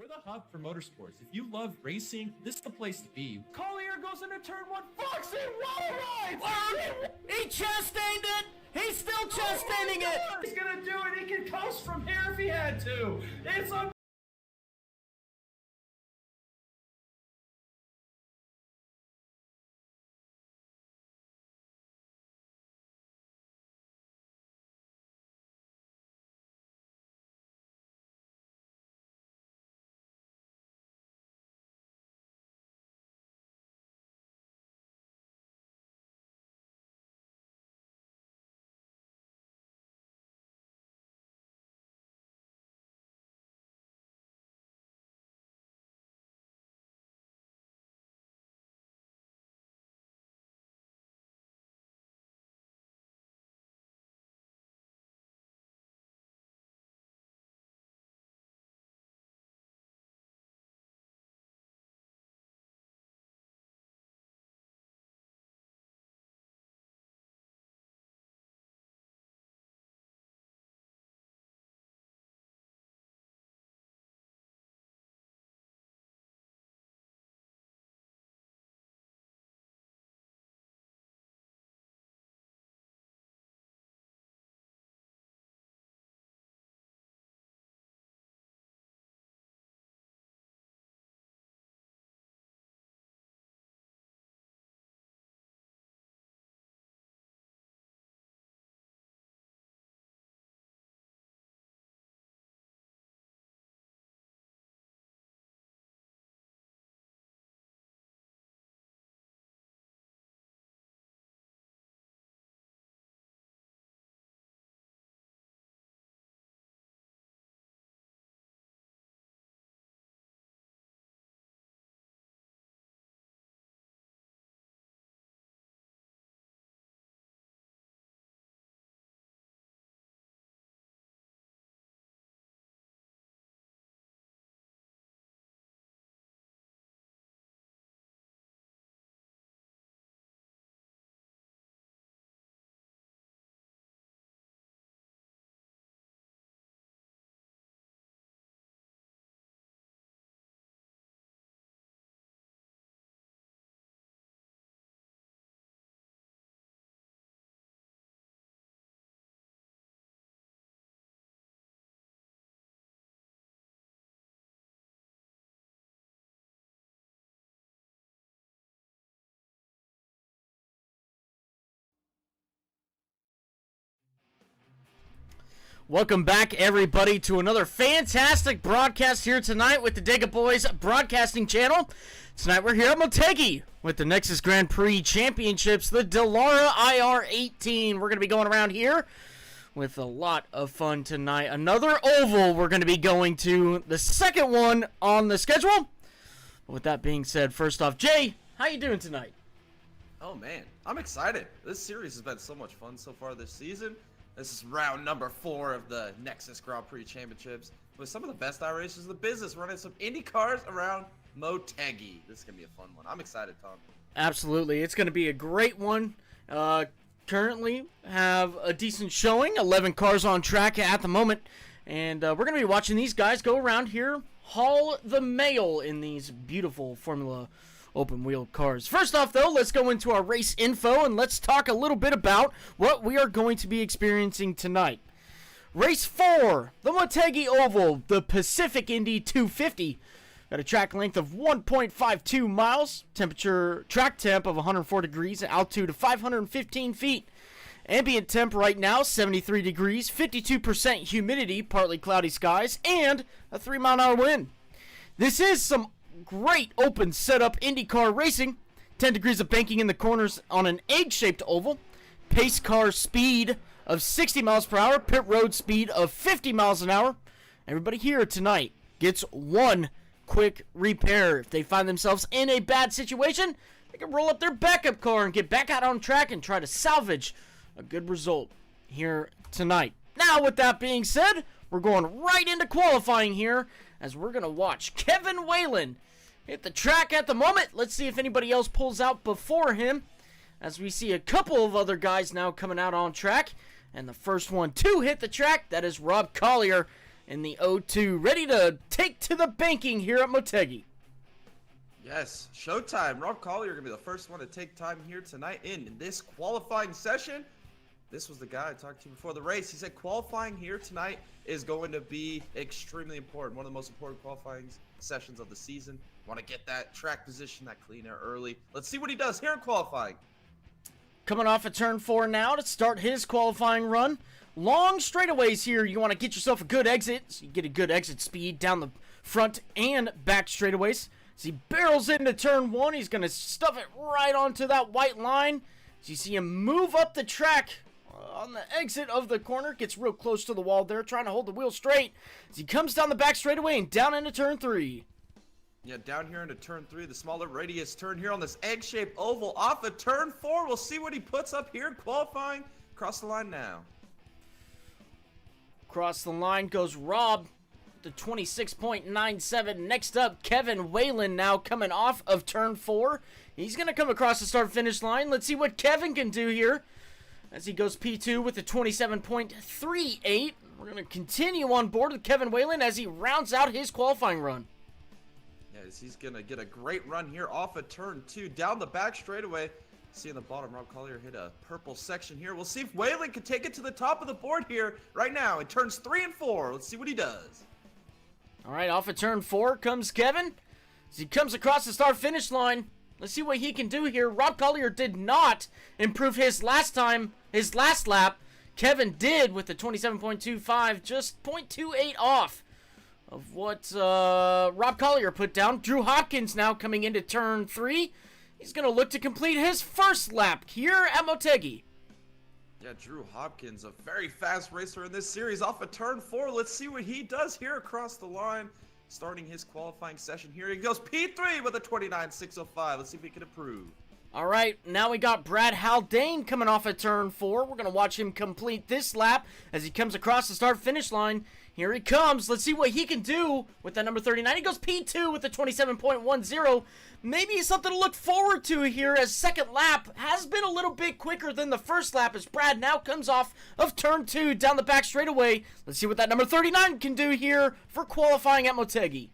We're the hub for motorsports. If you love racing, this is the place to be. Collier goes into turn one. Foxy wall rides! He chastained it! He's still chastaining it! He's gonna do it. He can coast from here if he had to. It's a Welcome back, everybody, to another fantastic broadcast here tonight with the Digga Boys Broadcasting Channel. Tonight we're here at Motegi with the Nexus Grand Prix Championships, the Delara IR18. We're going to be going around here with a lot of fun tonight. Another oval we're going to be going to, the second one on the schedule. With that being said, first off, Jay, how you doing tonight? Oh man, I'm excited. This series has been so much fun so far this season. This is round number 4 of the Nexus Grand Prix Championships with some of the best iRacers in the business running some Indy cars around Motegi. This is going to be a fun one. I'm excited, Tom. Absolutely. It's going to be a great one. Currently have a decent showing, 11 cars on track at the moment. And we're going to be watching these guys go around here, haul the mail in these beautiful Formula open wheel cars. First off, though, let's go into our race info and let's talk a little bit about what we are going to be experiencing tonight. Race 4, the Motegi Oval, the Pacific Indy 250. Got a track length of 1.52 miles, track temp of 104 degrees, and altitude of 515 feet. Ambient temp right now, 73 degrees, 52% humidity, partly cloudy skies, and a 3-mile-an-hour wind. This is some great open setup IndyCar racing. 10 degrees of banking in the corners on an egg-shaped oval. Pace car speed of 60 miles per hour. Pit road speed of 50 miles an hour. Everybody here tonight gets one quick repair. If they find themselves in a bad situation, they can roll up their backup car and get back out on track and try to salvage a good result here tonight. Now, with that being said, we're going right into qualifying here as we're going to watch Kevin Whalen hit the track at the moment. Let's see if anybody else pulls out before him, as we see a couple of other guys now coming out on track. And the first one to hit the track, that is Rob Collier in the O2, ready to take to the banking here at Motegi. Yes, showtime. Rob Collier going to be the first one to take time here tonight in this qualifying session. This was the guy I talked to before the race. He said qualifying here tonight is going to be extremely important. One of the most important qualifying sessions of the season. Want to get that track position, that clean air early. Let's see what he does here in qualifying. Coming off of turn 4 now to start his qualifying run. Long straightaways here. You want to get yourself a good exit, so you get a good exit speed down the front and back straightaways. As he barrels into turn 1, he's going to stuff it right onto that white line. As you see him move up the track on the exit of the corner, gets real close to the wall there, trying to hold the wheel straight. As he comes down the back straightaway and down into turn 3. Yeah, down here into turn 3, the smaller radius turn here on this egg-shaped oval off of turn 4. We'll see what he puts up here in qualifying. Across the line now. Across the line goes Rob, the 26.97. Next up, Kevin Whalen now coming off of turn 4. He's going to come across the start-finish line. Let's see what Kevin can do here as he goes P2 with a 27.38. We're going to continue on board with Kevin Whalen as he rounds out his qualifying run. Yes, he's going to get a great run here off of turn 2. Down the back straightaway. See in the bottom, Rob Collier hit a purple section here. We'll see if Whalen can take it to the top of the board here right now. It turns 3 and 4. Let's see what he does. All right, off of turn 4 comes Kevin. As he comes across the start-finish line, let's see what he can do here. Rob Collier did not improve his last lap. Kevin did with the 27.25, just 0.28 off of what Rob Collier put down. Drew Hopkins now coming into turn 3. He's going to look to complete his first lap here at Motegi. Yeah, Drew Hopkins, a very fast racer in this series off of turn 4. Let's see what he does here across the line. Starting his qualifying session here. He goes P3 with a 29.605. Let's see if he can improve. All right, now we got Brad Haldane coming off of turn 4. We're going to watch him complete this lap as he comes across the start-finish line. Here he comes. Let's see what he can do with that number 39. He goes P2 with the 27.10. Maybe something to look forward to here as second lap has been a little bit quicker than the first lap as Brad now comes off of turn 2 down the back straightaway. Let's see what that number 39 can do here for qualifying at Motegi.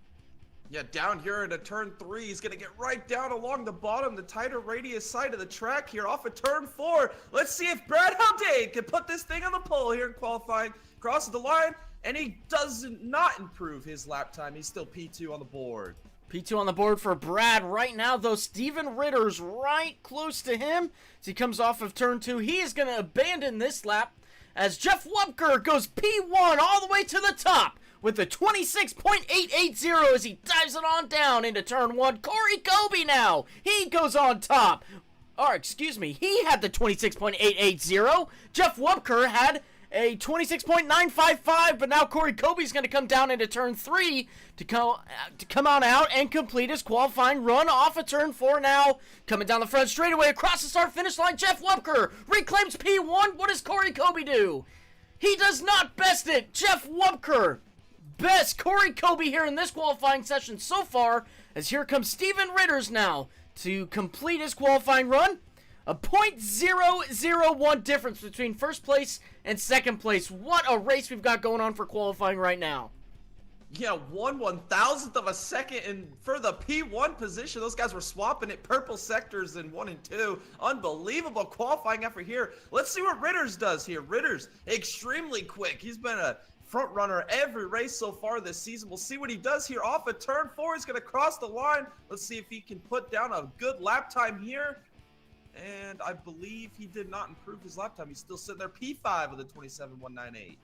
Yeah, down here into turn 3, he's going to get right down along the bottom, the tighter radius side of the track here off of turn 4. Let's see if Brad Haldane can put this thing on the pole here in qualifying. Crosses the line, and he does not improve his lap time. He's still P2 on the board. P2 on the board for Brad right now, though. Steven Ritter's right close to him as he comes off of turn 2. He is going to abandon this lap as Jeff Wupker goes P1 all the way to the top with the 26.880 as he dives it on down into turn 1. Corey Kobe now, he goes on top. Or, excuse me, he had the 26.880. Jeff Wupker had a 26.955, but now Corey Kobe's going to come down into turn 3 to come on out and complete his qualifying run off of turn 4 now. Coming down the front straightaway across the start-finish line, Jeff Wupker reclaims P1. What does Corey Kobe do? He does not best it. Jeff Wupker best Corey Kobe here in this qualifying session so far, as here comes Steven Ritters now to complete his qualifying run. A .001 difference between first place and second place. What a race we've got going on for qualifying right now. Yeah, 1/1000th of a second in for the P1 position. Those guys were swapping it, purple sectors in 1 and 2. Unbelievable qualifying effort here. Let's see what Ritters does here. Ritters, extremely quick. He's been a front runner every race so far this season. We'll see what he does here off of turn 4. He's going to cross the line. Let's see if he can put down a good lap time here. And I believe he did not improve his lap time. He's still sitting there P5 with a 27.198.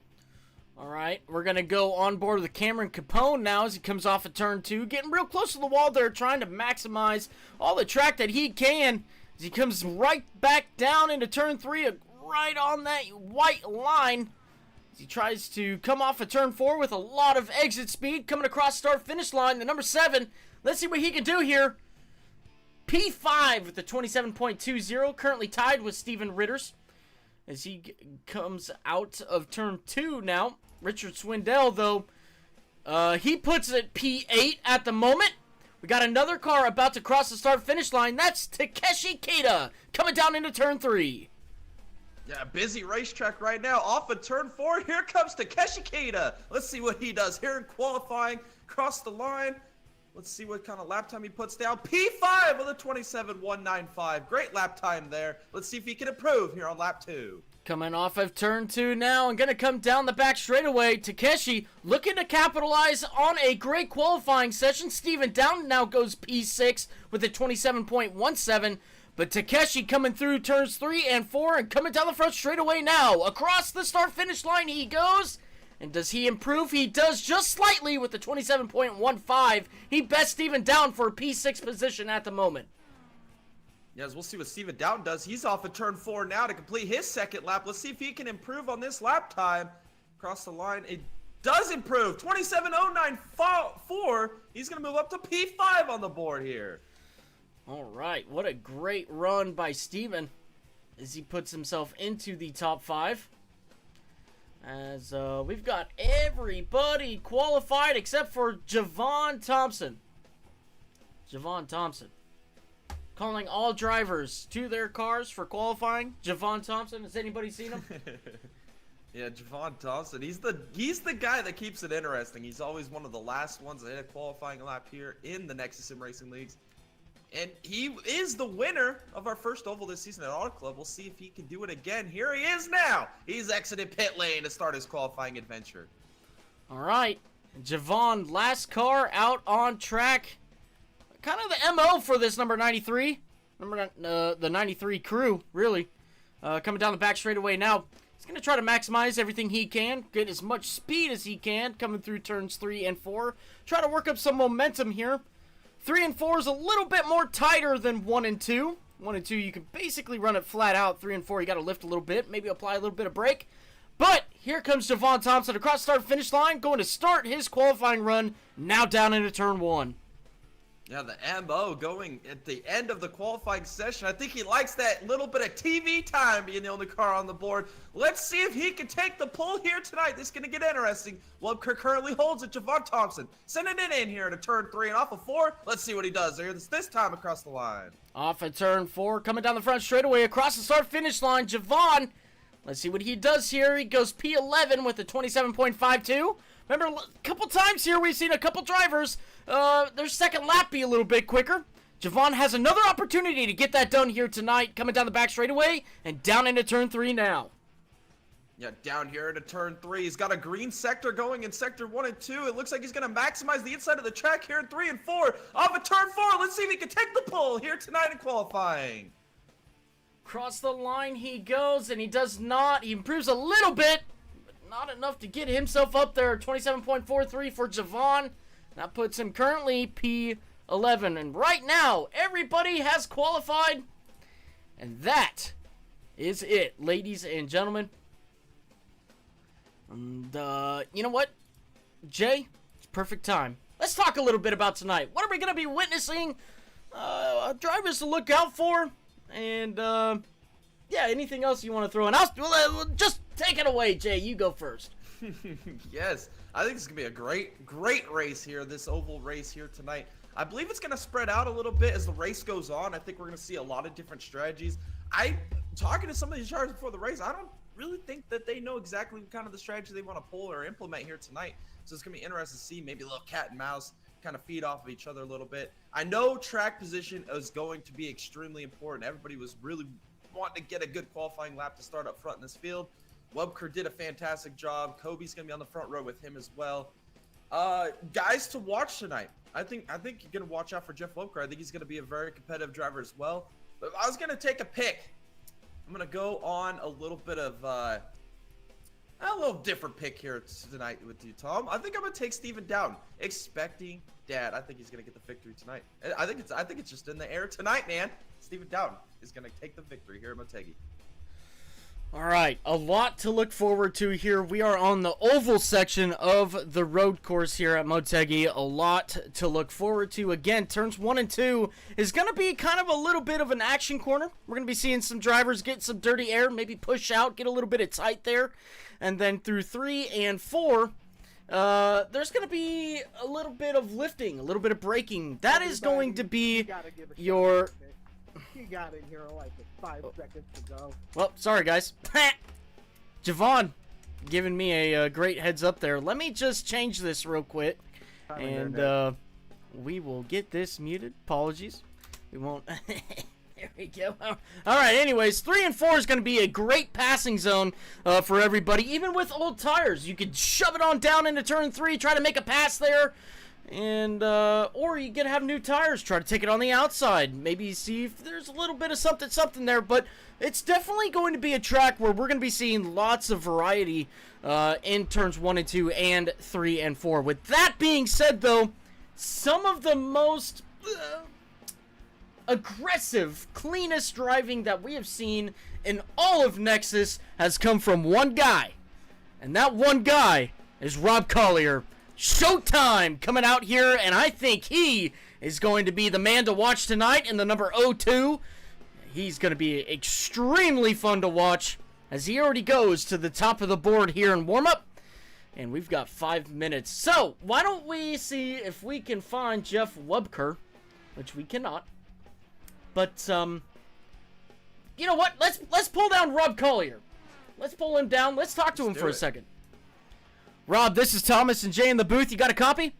All right, we're going to go on board with Cameron Capone now as he comes off of turn 2. Getting real close to the wall there, trying to maximize all the track that he can. As he comes right back down into turn 3, right on that white line. As he tries to come off of turn 4 with a lot of exit speed. Coming across start-finish line, the number 7. Let's see what he can do here. P5 with the 27.20, currently tied with Steven Ritters. As he comes out of turn 2 now. Richard Swindell, though, he puts it P8 at the moment. We got another car about to cross the start-finish line. That's Takeshi Keita coming down into turn 3. Yeah, busy racetrack right now. Off of turn 4, here comes Takeshi Keita. Let's see what he does here in qualifying. Cross the line. Let's see what kind of lap time he puts down. P5 with a 27.195. Great lap time there. Let's see if he can improve here on lap 2. Coming off of turn 2 now and going to come down the back straightaway. Takeshi looking to capitalize on a great qualifying session. Steven Down now goes P6 with a 27.17. But Takeshi coming through turns 3 and 4 and coming down the front straightaway now. Across the start-finish line he goes. And does he improve? He does just slightly with the 27.15. He best Steven Down for a P6 position at the moment. Yes, we'll see what Steven Down does. He's off of turn 4 now to complete his second lap. Let's see if he can improve on this lap time. Across the line, it does improve. 27.094. He's going to move up to P5 on the board here. All right, what a great run by Steven as he puts himself into the top 5. As we've got everybody qualified except for Javon Thompson. Javon Thompson. Calling all drivers to their cars for qualifying. Javon Thompson, has anybody seen him? Yeah, Javon Thompson. He's the guy that keeps it interesting. He's always one of the last ones to hit a qualifying lap here in the Nexus Sim Racing Leagues. And he is the winner of our first oval this season at Auto Club. We'll see if he can do it again. Here he is now. He's exited pit lane to start his qualifying adventure. All right. Javon, last car out on track. Kind of the MO for this number 93. The 93 crew, really. Coming down the back straightaway now. He's going to try to maximize everything he can. Get as much speed as he can coming through turns 3 and 4. Try to work up some momentum here. 3 and 4 is a little bit more tighter than 1 and 2. 1 and 2, you can basically run it flat out. 3 and 4, you got to lift a little bit. Maybe apply a little bit of brake. But here comes Javon Thompson across start-finish line. Going to start his qualifying run. Now down into turn 1. Yeah, the MO going at the end of the qualifying session. I think he likes that little bit of TV time being the only car on the board. Let's see if he can take the pull here tonight. This is going to get interesting. Webker currently holds it. Javon Thompson sending it in here to turn 3 and off of 4. Let's see what he does there this time across the line. Off at turn 4, coming down the front straightaway across the start-finish line. Javon, let's see what he does here. He goes P11 with a 27.52. Remember, a couple times here we've seen a couple drivers, their second lap be a little bit quicker. Javon has another opportunity to get that done here tonight, coming down the back straightaway and down into turn 3 now. Yeah, down here into turn 3. He's got a green sector going in sector 1 and 2. It looks like he's going to maximize the inside of the track here in 3 and 4. Off of turn 4. Let's see if he can take the pull here tonight in qualifying. Across the line he goes, and he does not. He improves a little bit. Not enough to get himself up there. 27.43 for Javon. That puts him currently P11. And right now, everybody has qualified. And that is it, ladies and gentlemen. And, you know what? Jay, it's perfect time. Let's talk a little bit about tonight. What are we going to be witnessing? Drivers to look out for. And, yeah, anything else you want to throw in? I'll just take it away, Jay. You go first. Yes, I think it's going to be a great race here, this oval race here tonight. I believe it's going to spread out a little bit as the race goes on. I think we're going to see a lot of different strategies. Talking to some of these drivers before the race, I don't really think that they know exactly what kind of the strategy they want to pull or implement here tonight. So it's going to be interesting to see, maybe a little cat and mouse, kind of feed off of each other a little bit. I know track position is going to be extremely important. Everybody was really wanting to get a good qualifying lap to start up front in this field. Webker did a fantastic job. Kobe's going to be on the front row with him as well. Guys to watch tonight. I think you're going to watch out for Jeff Webker. I think he's going to be a very competitive driver as well. But I was going to take a pick. I'm going to go on a little bit of a little different pick here tonight with you, Tom. I think I'm going to take Steven Down. Expecting Dad. I think he's going to get the victory tonight. I think it's just in the air tonight, man. Steven Down is going to take the victory here at Motegi. All right, a lot to look forward to here. We are on the oval section of the road course here at Motegi. A lot to look forward to. Again, turns 1 and 2 is going to be kind of a little bit of an action corner. We're going to be seeing some drivers get some dirty air, maybe push out, get a little bit of tight there. And then through 3 and 4, there's going to be a little bit of lifting, a little bit of braking. That is going to be your... He got in here like 5 seconds ago. Well, sorry, guys. Javon giving me a great heads up there. Let me just change this real quick. And we will get this muted. Apologies. We won't. There we go. All right, anyways, 3 and 4 is going to be a great passing zone for everybody. Even with old tires, you could shove it on down into turn 3, try to make a pass there. And, or you could have new tires, try to take it on the outside. Maybe see if there's a little bit of something there. But it's definitely going to be a track where we're going to be seeing lots of variety in turns 1 and 2 and 3 and 4. With that being said, though, some of the most aggressive, cleanest driving that we have seen in all of Nexus has come from one guy. And that one guy is Rob Collier. Showtime coming out here, and I think he is going to be the man to watch tonight in the number 02. He's going to be extremely fun to watch as he already goes to the top of the board here in warm-up. And we've got 5 minutes. So, why don't we see if we can find Jeff Wubker, which we cannot. But, you know what? Let's pull down Rob Collier. Let's pull him down. Let's talk to him for a second. Rob, this is Thomas and Jay in the booth. You got a copy?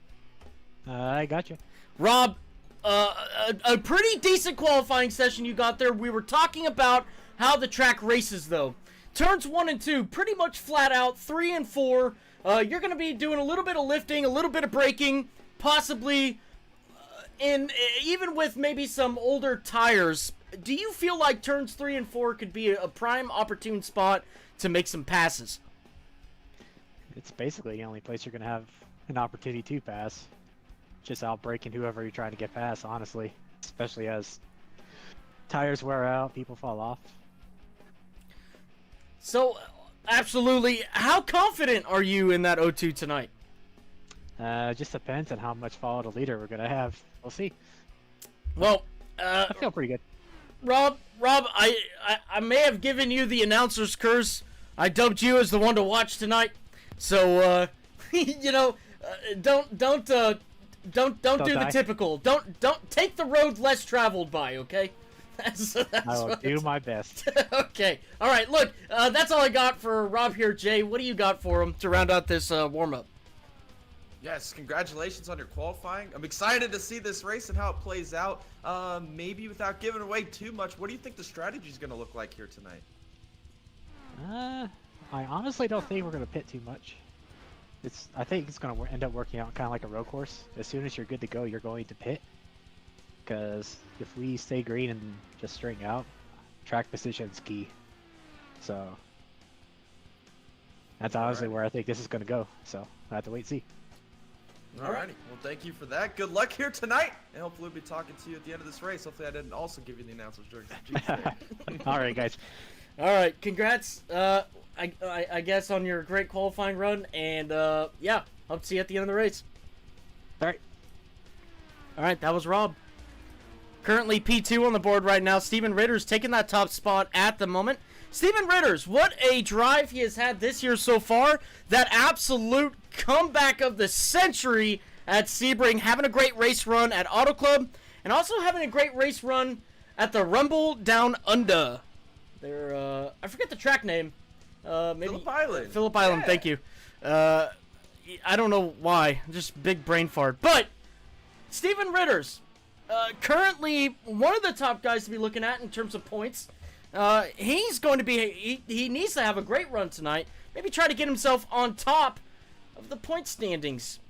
I got you. Rob, a pretty decent qualifying session you got there. We were talking about how the track races, though. Turns 1 and 2, pretty much flat out. 3 and 4, you're going to be doing a little bit of lifting, a little bit of braking, possibly, even with maybe some older tires. Do you feel like turns 3 and 4 could be a prime opportune spot to make some passes? It's basically the only place you're going to have an opportunity to pass. Just out braking whoever you're trying to get past, honestly. Especially as tires wear out, people fall off. So, absolutely. How confident are you in that O2 tonight? Just depends on how much follow the leader we're going to have. We'll see. Well, I feel pretty good. Rob, I may have given you the announcer's curse. I dubbed you as the one to watch tonight. So, you know, don't do the typical. Don't take the road less traveled by, okay? That's I will do my best. Okay. All right, look, that's all I got for Rob here. Jay, what do you got for him to round out this warm-up? Yes, congratulations on your qualifying. I'm excited to see this race and how it plays out. Maybe without giving away too much, what do you think the strategy is going to look like here tonight? I honestly don't think we're going to pit too much. I think it's going to end up working out kind of like a road course. As soon as you're good to go, you're going to pit. Because if we stay green and just string out, track position is key. So that's honestly where I think this is going to go. So I have to wait and see. Alrighty. Well, thank you for that. Good luck here tonight. And hopefully we'll be talking to you at the end of this race. Hopefully I didn't also give you the announcers during the G. All right, guys. All right, congrats, I guess, on your great qualifying run, and, yeah, hope to see you at the end of the race. All right, that was Rob. Currently P2 on the board right now. Steven Ritter's taking that top spot at the moment. Steven Ritter's, what a drive he has had this year so far. That absolute comeback of the century at Sebring, having a great race run at Auto Club, and also having a great race run at the Rumble Down Under. They're, I forget the track name. Maybe Phillip Island. Phillip Island, Yeah. thank you. I don't know why. Just big brain fart. But, Steven Ritter's, currently one of the top guys to be looking at in terms of points. He's going to be, he needs to have a great run tonight. Maybe try to get himself on top of the point standings.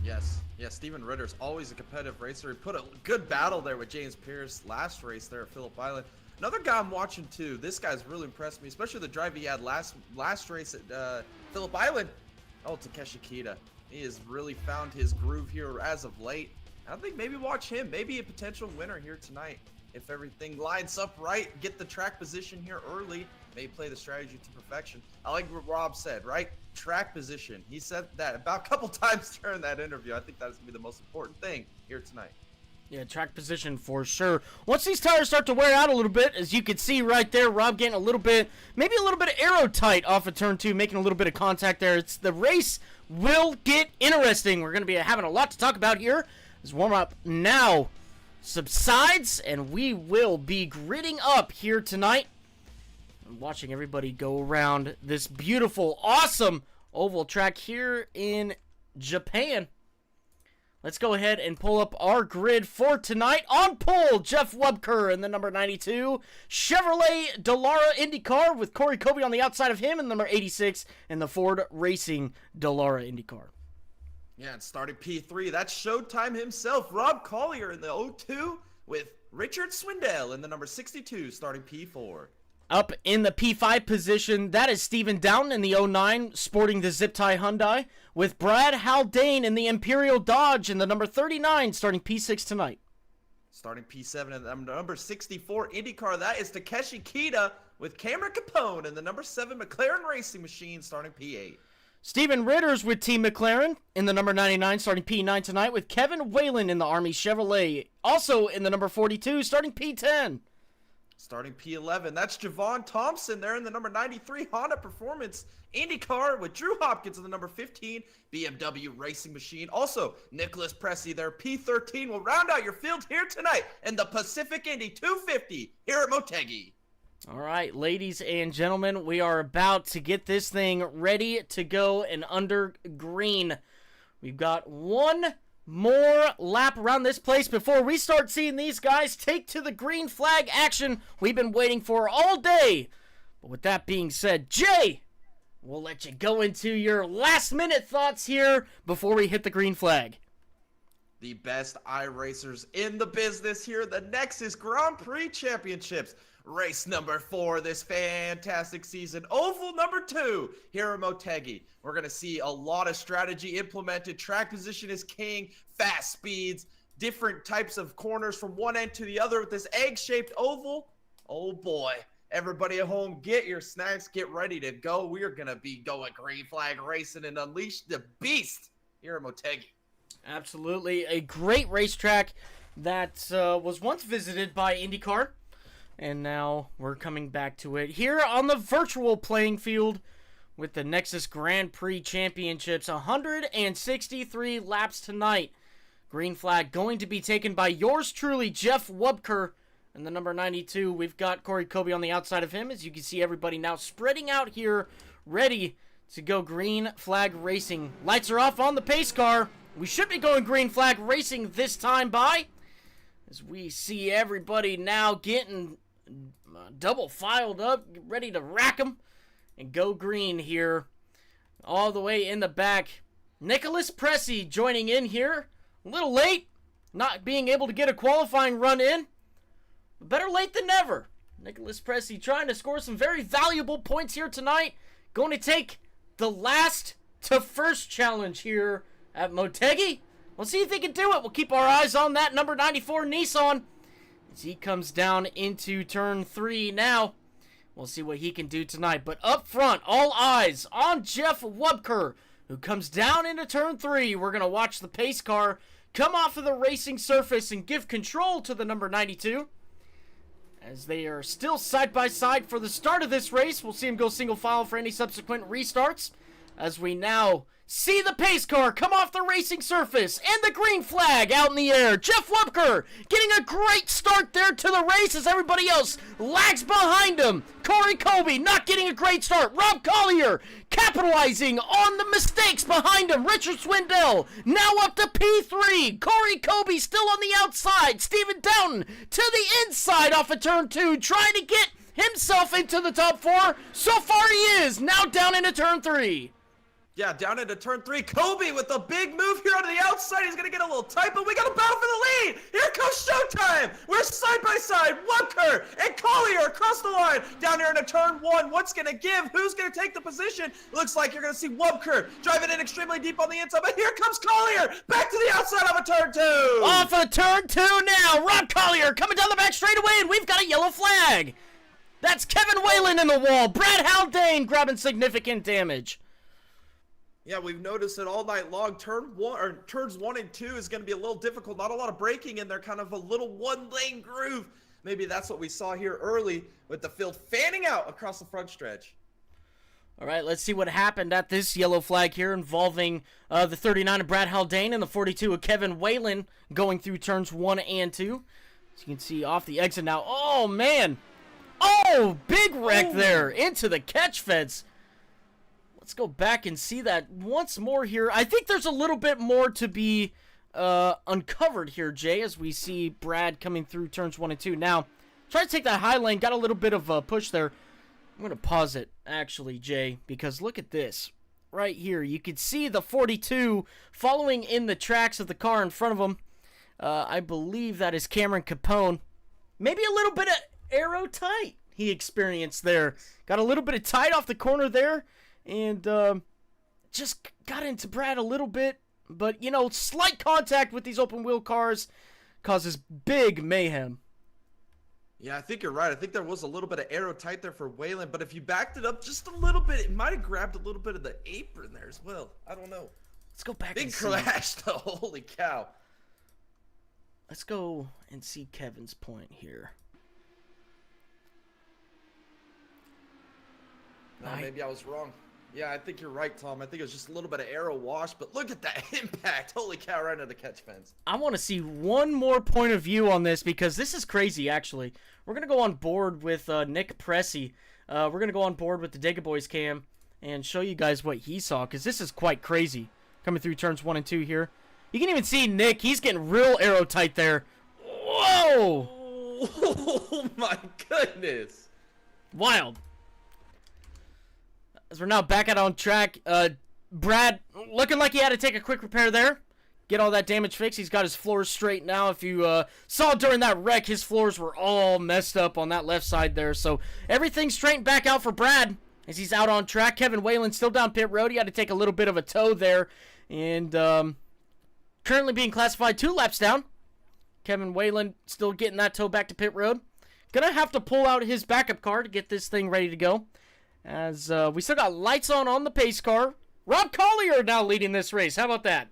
Yes. Yeah, Steven Ritter's always a competitive racer. He put a good battle there with James Pierce last race there at Phillip Island. Another guy I'm watching too. This guy's really impressed me, especially the drive he had last race at Phillip Island. Oh, Takeshi Kita. He has really found his groove here as of late. I think maybe watch him. Maybe a potential winner here tonight. If everything lines up right, get the track position here early, maybe play the strategy to perfection. I like what Rob said, right? Track position. He said that about a couple times during that interview. I think that's going to be the most important thing here tonight. Yeah, track position for sure. Once these tires start to wear out a little bit, as you can see right there, Rob getting a little bit, maybe a little bit of aero tight off of turn 2, making a little bit of contact there. The race will get interesting. We're going to be having a lot to talk about here. Let's warm up now. subsides, and we will be gridding up here tonight. I'm watching everybody go around this beautiful, awesome oval track here in Japan. Let's go ahead and pull up our grid for tonight. On pole, Jeff Wubker in the number 92. Chevrolet Dallara IndyCar with Corey Kobe on the outside of him in the number 86. And the Ford Racing Dallara IndyCar. Yeah, and starting P3, that's Showtime himself, Rob Collier in the 02 with Richard Swindell in the number 62, starting P4. Up in the P5 position, that is Steven Downton in the 09, sporting the Zip Tie Hyundai, with Brad Haldane in the Imperial Dodge in the number 39, starting P6 tonight. Starting P7 in the number 64 IndyCar, that is Takeshi Kita with Cameron Capone in the number 7 McLaren Racing Machine, starting P8. Steven Ritters with Team McLaren in the number 99, starting P9 tonight, with Kevin Whalen in the Army Chevrolet, also in the number 42, starting P10. Starting P11, that's Javon Thompson there in the number 93 Honda Performance IndyCar with Drew Hopkins in the number 15 BMW Racing Machine. Also, Nicholas Pressey there, P13 will round out your field here tonight in the Pacific Indy 250 here at Motegi. All right, ladies and gentlemen, we are about to get this thing ready to go and under green. We've got one more lap around this place before we start seeing these guys take to the green flag action we've been waiting for all day. But with that being said, Jay, we'll let you go into your last minute thoughts here before we hit the green flag. The best iRacers in the business here, the Nexus Grand Prix Championships. Race number 4 this fantastic season. Oval number 2 here at Motegi. We're going to see a lot of strategy implemented. Track position is king, fast speeds, different types of corners from one end to the other with this egg-shaped oval. Oh boy. Everybody at home, get your snacks, get ready to go. We are going to be going green flag racing and unleash the beast here at Motegi. Absolutely. A great racetrack that was once visited by IndyCar. And now we're coming back to it here on the virtual playing field with the Nexus Grand Prix Championships. 163 laps tonight. Green flag going to be taken by yours truly, Jeff Wubker. And the number 92, we've got Corey Kobe on the outside of him. As you can see, everybody now spreading out here, ready to go green flag racing. Lights are off on the pace car. We should be going green flag racing this time by. As we see everybody now getting double filed up, ready to rack them and go green here. All the way in the back, Nicholas Pressey joining in here. A little late, not being able to get a qualifying run in. But better late than never. Nicholas Pressey trying to score some very valuable points here tonight. Going to take the last to first challenge here at Motegi. We'll see if he can do it. We'll keep our eyes on that number 94 Nissan as he comes down into turn 3 now. We'll see what he can do tonight. But up front, all eyes on Jeff Wubker, who comes down into turn 3. We're going to watch the pace car come off of the racing surface and give control to the number 92. As they are still side by side for the start of this race. We'll see him go single file for any subsequent restarts. As we now see the pace car come off the racing surface and the green flag out in the air. Jeff Wubker getting a great start there to the race as everybody else lags behind him. Corey Kobe not getting a great start. Rob Collier capitalizing on the mistakes behind him. Richard Swindell now up to P3. Corey Kobe still on the outside. Steven Downton to the inside off of turn 2 trying to get himself into the top 4. So far he is now down into turn 3. Yeah, down into turn 3. Kobe with a big move here on the outside. He's going to get a little tight, but we got to battle for the lead. Here comes Showtime. We're side by side. Wubker and Collier across the line. Down here into turn 1. What's going to give? Who's going to take the position? Looks like you're going to see Wubker driving in extremely deep on the inside, but here comes Collier. Back to the outside of a turn 2. Off of turn 2 now. Rob Collier coming down the back straightaway, and we've got a yellow flag. That's Kevin Whalen in the wall. Brad Haldane grabbing significant damage. Yeah, we've noticed it all night long. Turns 1 and 2 is going to be a little difficult. Not a lot of braking in there, kind of a little one-lane groove. Maybe that's what we saw here early with the field fanning out across the front stretch. All right, let's see what happened at this yellow flag here involving the 39 of Brad Haldane and the 42 of Kevin Whalen going through turns 1 and 2. As you can see off the exit now. Oh, man. Oh, big wreck there into the catch fence. Let's go back and see that once more here. I think there's a little bit more to be uncovered here, Jay, as we see Brad coming through turns 1 and 2. Now, try to take that high lane. Got a little bit of a push there. I'm going to pause it, actually, Jay, because look at this. Right here, you can see the 42 following in the tracks of the car in front of him. I believe that is Cameron Capone. Maybe a little bit of aero tight he experienced there. Got a little bit of tight off the corner there, and just got into Brad a little bit. But, you know, slight contact with these open-wheel cars causes big mayhem. Yeah, I think you're right. I think there was a little bit of aero tight there for Whalen, but if you backed it up just a little bit, it might have grabbed a little bit of the apron there as well. I don't know. Let's go back Big and see. crash, though. Holy cow. Let's go and see Kevin's point here. No, maybe I was wrong. Yeah, I think you're right, Tom. I think it was just a little bit of aero wash, but look at that impact. Holy cow, right into the catch fence. I want to see one more point of view on this because this is crazy, actually. We're going to go on board with Nick Pressey. We're going to go on board with the Dega Boys cam and show you guys what he saw because this is quite crazy. Coming through turns 1 and 2 here. You can even see Nick. He's getting real aero tight there. Whoa! Oh, my goodness. Wild. As we're now back out on track, Brad looking like he had to take a quick repair there. Get all that damage fixed. He's got his floors straight now. If you saw during that wreck, his floors were all messed up on that left side there. So everything's straightened back out for Brad as he's out on track. Kevin Whalen still down pit road. He had to take a little bit of a tow there. And currently being classified 2 laps down. Kevin Whalen still getting that tow back to pit road. Gonna have to pull out his backup car to get this thing ready to go. As we still got lights on the pace car. Rob Collier now leading this race. How about that?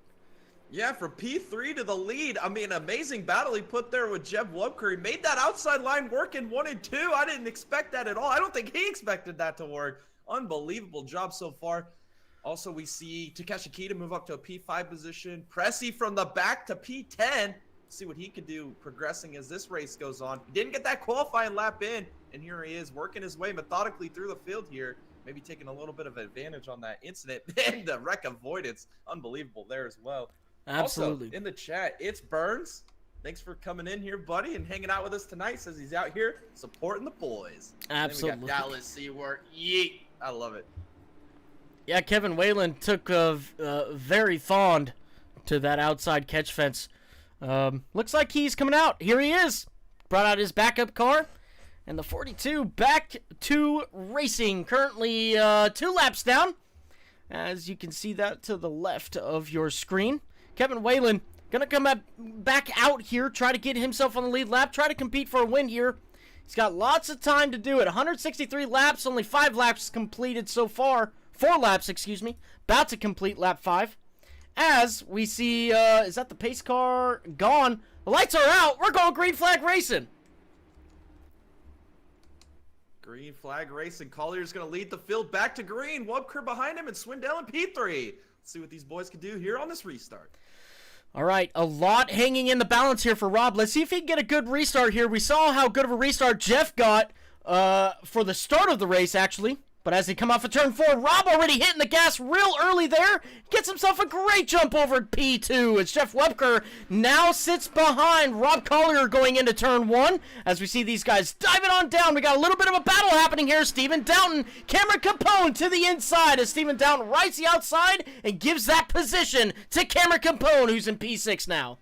Yeah, for P3 to the lead. I mean, amazing battle he put there with Jeff Wubker. He made that outside line work in 1 and 2. I didn't expect that at all. I don't think he expected that to work. Unbelievable job so far. Also, we see Takeshi Kita move up to a P5 position. Pressey from the back to P10. See what he could do progressing as this race goes on. He didn't get that qualifying lap in, and here he is working his way methodically through the field here. Maybe taking a little bit of advantage on that incident and the wreck avoidance. Unbelievable there as well. Absolutely. Also, in the chat, it's Burns. Thanks for coming in here, buddy, and hanging out with us tonight. Says he's out here supporting the boys. Absolutely. And then we got Dallas Seaward. Yeet. I love it. Yeah, Kevin Whalen took very fond to that outside catch fence. Looks like he's coming out. Here he is. Brought out his backup car. And the 42 back to racing. Currently 2 laps down. As you can see that to the left of your screen. Kevin Whalen going to come back out here. Try to get himself on the lead lap. Try to compete for a win here. He's got lots of time to do it. 163 laps. Only 5 laps completed so far. 4 laps, excuse me. About to complete lap 5. As we see, is that the pace car? Gone. The lights are out. We're going green flag racing. Green flag racing. Collier's going to lead the field back to green. Wubker behind him and Swindell in P3. Let's see what these boys can do here on this restart. All right, a lot hanging in the balance here for Rob. Let's see if he can get a good restart here. We saw how good of a restart Jeff got for the start of the race, actually. But as they come off of turn 4, Rob already hitting the gas real early there. Gets himself a great jump over at P2. As Jeff Webker now sits behind Rob Collier going into turn 1. As we see these guys diving on down. We got a little bit of a battle happening here. Stephen Downton, Cameron Capone to the inside. As Stephen Downton rights the outside and gives that position to Cameron Capone, who's in P6 now.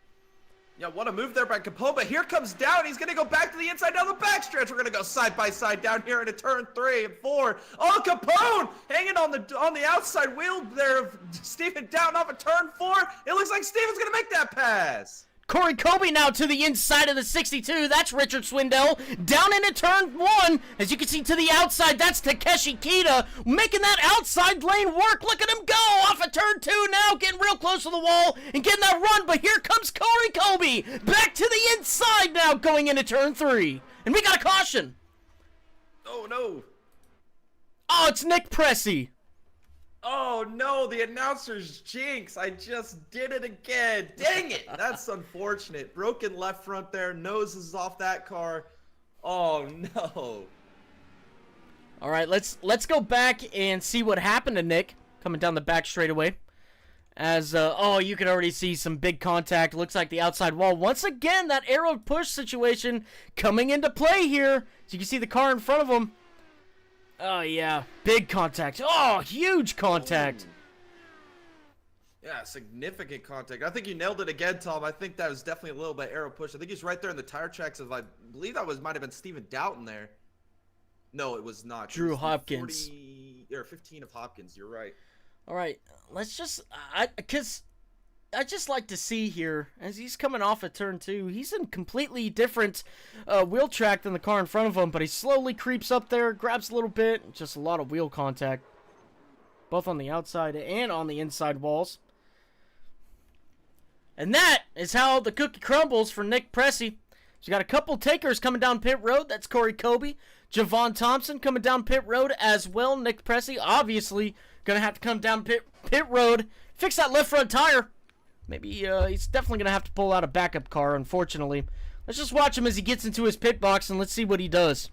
Yeah, what a move there by Capone, but here comes Down. He's going to go back to the inside down the backstretch. We're going to go side by side down here into turn 3 and 4. Oh, Capone hanging on the outside wheel there of Stephen Down off of turn 4. It looks like Stephen's going to make that pass. Corey Kobe now to the inside of the 62. That's Richard Swindell. Down into turn 1. As you can see to the outside, that's Takeshi Kita making that outside lane work. Look at him go off of turn 2 now, getting real close to the wall and getting that run. But here comes Corey Kobe back to the inside now going into turn 3. And we got a caution. Oh, no. Oh, it's Nick Pressey. Oh no, the announcer's jinx. I just did it again. Dang it. That's unfortunate. Broken left front there. Nose is off that car. Oh no. All right, let's go back and see what happened to Nick coming down the back straightaway. As, oh, you can already see some big contact. Looks like the outside wall. Once again, that arrow push situation coming into play here. So you can see the car in front of him. Oh, yeah. Big contact. Oh, huge contact. Ooh. Yeah, significant contact. I think you nailed it again, Tom. I think that was definitely a little bit arrow push. I think he's right there in the tire tracks of, I believe that might have been Steven Doughton there. No, it was not. Drew it was Hopkins. 40, or 15 of Hopkins. You're right. All right, let's just, because I just like to see here, as he's coming off of turn 2, he's in completely different wheel track than the car in front of him, but he slowly creeps up there, grabs a little bit, just a lot of wheel contact, both on the outside and on the inside walls. And that is how the cookie crumbles for Nick Pressey. So you got a couple takers coming down pit road. That's Corey Kobe. Javon Thompson coming down pit road as well. Nick Pressey obviously going to have to come down pit road, fix that left front tire. Maybe he's definitely going to have to pull out a backup car, unfortunately. Let's just watch him as he gets into his pit box, and let's see what he does.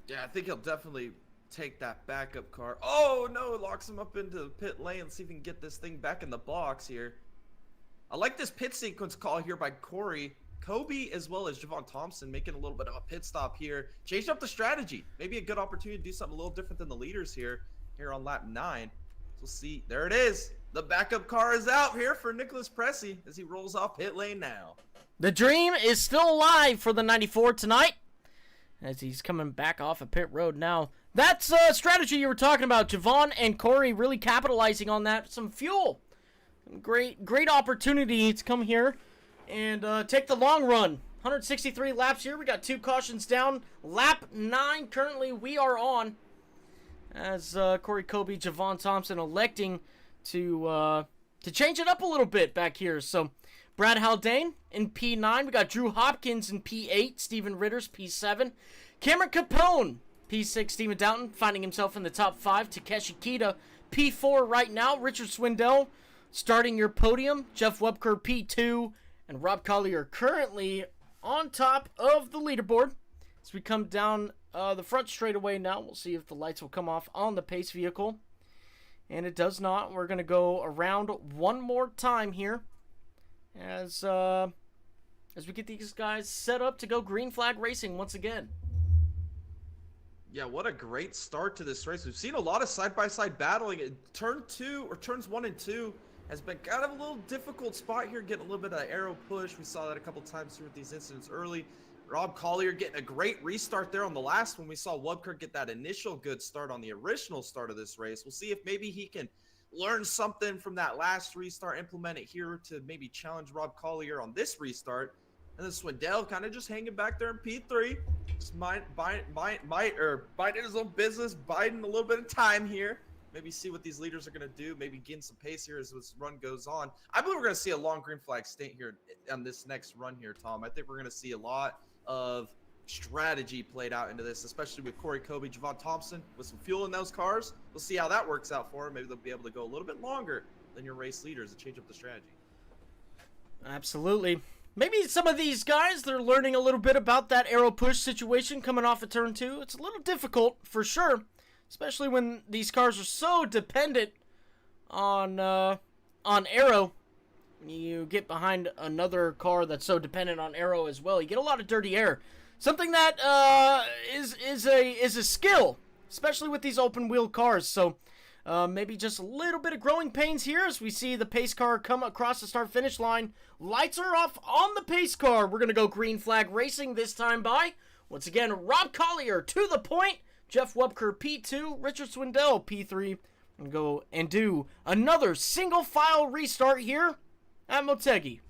Yeah, I think he'll definitely take that backup car. Oh, no, it locks him up into the pit lane. Let's see if we can get this thing back in the box here. I like this pit sequence call here by Corey Kobe as well as Javon Thompson, making a little bit of a pit stop here. Changed up the strategy. Maybe a good opportunity to do something a little different than the leaders here on lap 9. So we'll see. There it is. The backup car is out here for Nicholas Pressey as he rolls off pit lane now. The dream is still alive for the 94 tonight as he's coming back off of pit road now. That's strategy you were talking about. Javon and Corey really capitalizing on that. Some fuel. Great opportunity to come here and take the long run. 163 laps here. We got 2 cautions down. Lap 9 currently we are on. As Corey Kobe, Javon Thompson electing to change it up a little bit back here. So Brad Haldane in P9. We got Drew Hopkins in P8. Steven Ritter's P7. Cameron Capone, P6. Steven Doughton finding himself in the top 5. Takeshi Kita, P4 right now. Richard Swindell starting your podium. Jeff Webker, P2. And Rob Collier currently on top of the leaderboard. As we come down the front straightaway now, we'll see if the lights will come off on the pace vehicle. And it does not. We're going to go around one more time here as we get these guys set up to go green flag racing once again. Yeah, what a great start to this race. We've seen a lot of side-by-side battling. Turns 1 and 2 has been kind of a little difficult spot here, getting a little bit of arrow push. We saw that a couple times here with these incidents early. Rob Collier getting a great restart there on the last one. We saw Webker get that initial good start on the original start of this race. We'll see if maybe he can learn something from that last restart, implement it here to maybe challenge Rob Collier on this restart. And then Swindell kind of just hanging back there in P3. Just biding his own business, biding a little bit of time here. Maybe see what these leaders are going to do. Maybe gain some pace here as this run goes on. I believe we're going to see a long green flag stint here on this next run here, Tom. I think we're going to see a lot of strategy played out into this, especially with Corey Kobe, Javon Thompson, with some fuel in those cars. We'll see how that works out for them. Maybe they'll be able to go a little bit longer than your race leaders and change up the strategy. Absolutely. Maybe some of these guys, they're learning a little bit about that arrow push situation coming off of turn 2. It's a little difficult for sure, especially when these cars are so dependent on arrow. When you get behind another car that's so dependent on arrow as well, you get a lot of dirty air. Something that is a skill, especially with these open wheel cars. So maybe just a little bit of growing pains here as we see the pace car come across the start finish line. Lights are off on the pace car. We're gonna go green flag racing this time by once again Rob Collier to the point. Jeff Webker P2, Richard Swindell P3. And go and do another single file restart here at Motegi.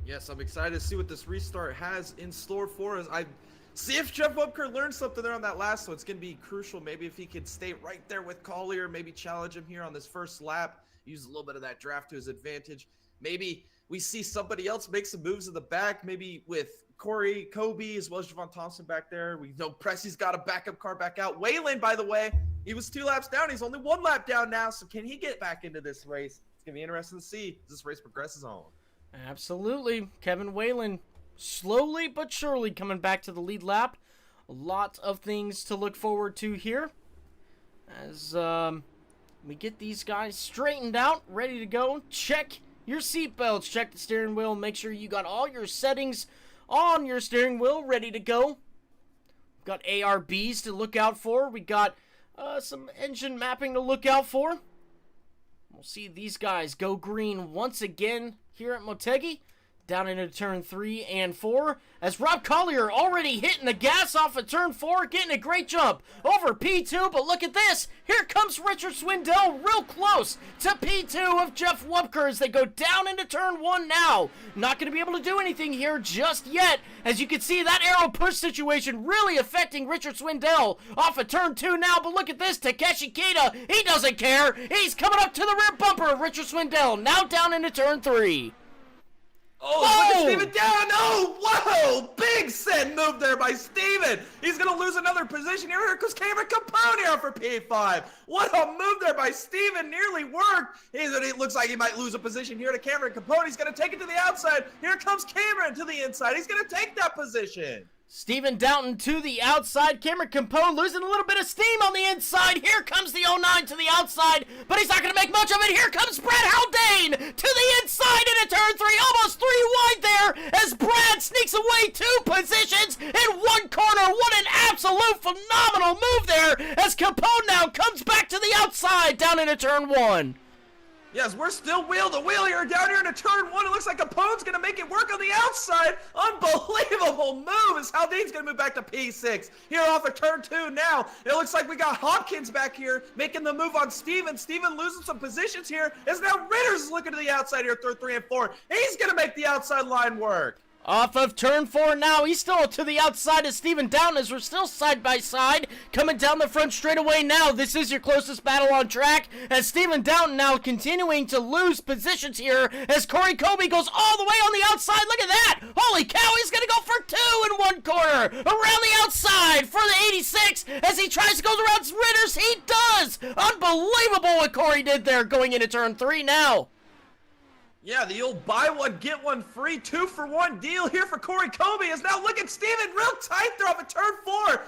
Yes, I'm excited to see what this restart has in store for us. I see if Jeff Webker learned something there on that last one. It's going to be crucial. Maybe if he could stay right there with Collier, maybe challenge him here on this first lap, use a little bit of that draft to his advantage. Maybe we see somebody else make some moves in the back, maybe with Corey, Kobe, as well as Javon Thompson back there. We know Pressie's got a backup car back out. Waylon, by the way, he was 2 laps down. He's only 1 lap down now, so can he get back into this race? It's going to be interesting to see as this race progresses on. Absolutely. Kevin Whalen slowly but surely coming back to the lead lap. A lot of things to look forward to here as we get these guys straightened out, ready to go. Check your seatbelts, check the steering wheel, make sure you got all your settings on your steering wheel ready to go. We've got ARBs to look out for. We got some engine mapping to look out for. We'll see these guys go green once again here at Motegi, down into turn 3 and 4, as Rob Collier already hitting the gas off of turn 4, getting a great jump over P2, but look at this, here comes Richard Swindell real close to P2 of Jeff Wupker as they go down into turn 1 now. Not going to be able to do anything here just yet, as you can see that arrow push situation really affecting Richard Swindell off of turn 2 now, but look at this, Takeshi Kita, he doesn't care, he's coming up to the rear bumper of Richard Swindell, now down into turn 3. Oh, look at Steven down. Oh, whoa. Big send move there by Steven. He's going to lose another position here because Cameron Capone here for P5. What a move there by Steven. Nearly worked. It looks like he might lose a position here to Cameron Capone. He's going to take it to the outside. Here comes Cameron to the inside. He's going to take that position. Stephen Downton to the outside. Cameron Capone losing a little bit of steam on the inside. Here comes the 09 to the outside, but he's not going to make much of it. Here comes Brad Haldane to the inside into turn 3. Almost 3 wide there as Brad sneaks away 2 positions in 1 corner. What an absolute phenomenal move there as Capone now comes back to the outside down into turn 1. Yes, we're still wheel to wheel here, down here into turn 1. It looks like Capone's going to make it work on the outside. Unbelievable move as Haldane's going to move back to P6. Here off of turn 2 now. It looks like we got Hopkins back here making the move on Steven. Steven losing some positions here as now Ritter's looking to the outside here, third 3 and 4. He's going to make the outside line work. Off of turn 4 now, he's still to the outside of Stephen Downton as we're still side by side. Coming down the front straightaway now, this is your closest battle on track as Stephen Downton now continuing to lose positions here as Corey Kobe goes all the way on the outside. Look at that! Holy cow, he's gonna go for 2 in 1 corner! Around the outside for the 86 as he tries to go around Ritters. He does! Unbelievable what Corey did there going into turn 3 now. Yeah, the old buy one, get one free, 2-for-1 deal here for Corey Kobe. Is now look at Steven real tight there off of turn 4.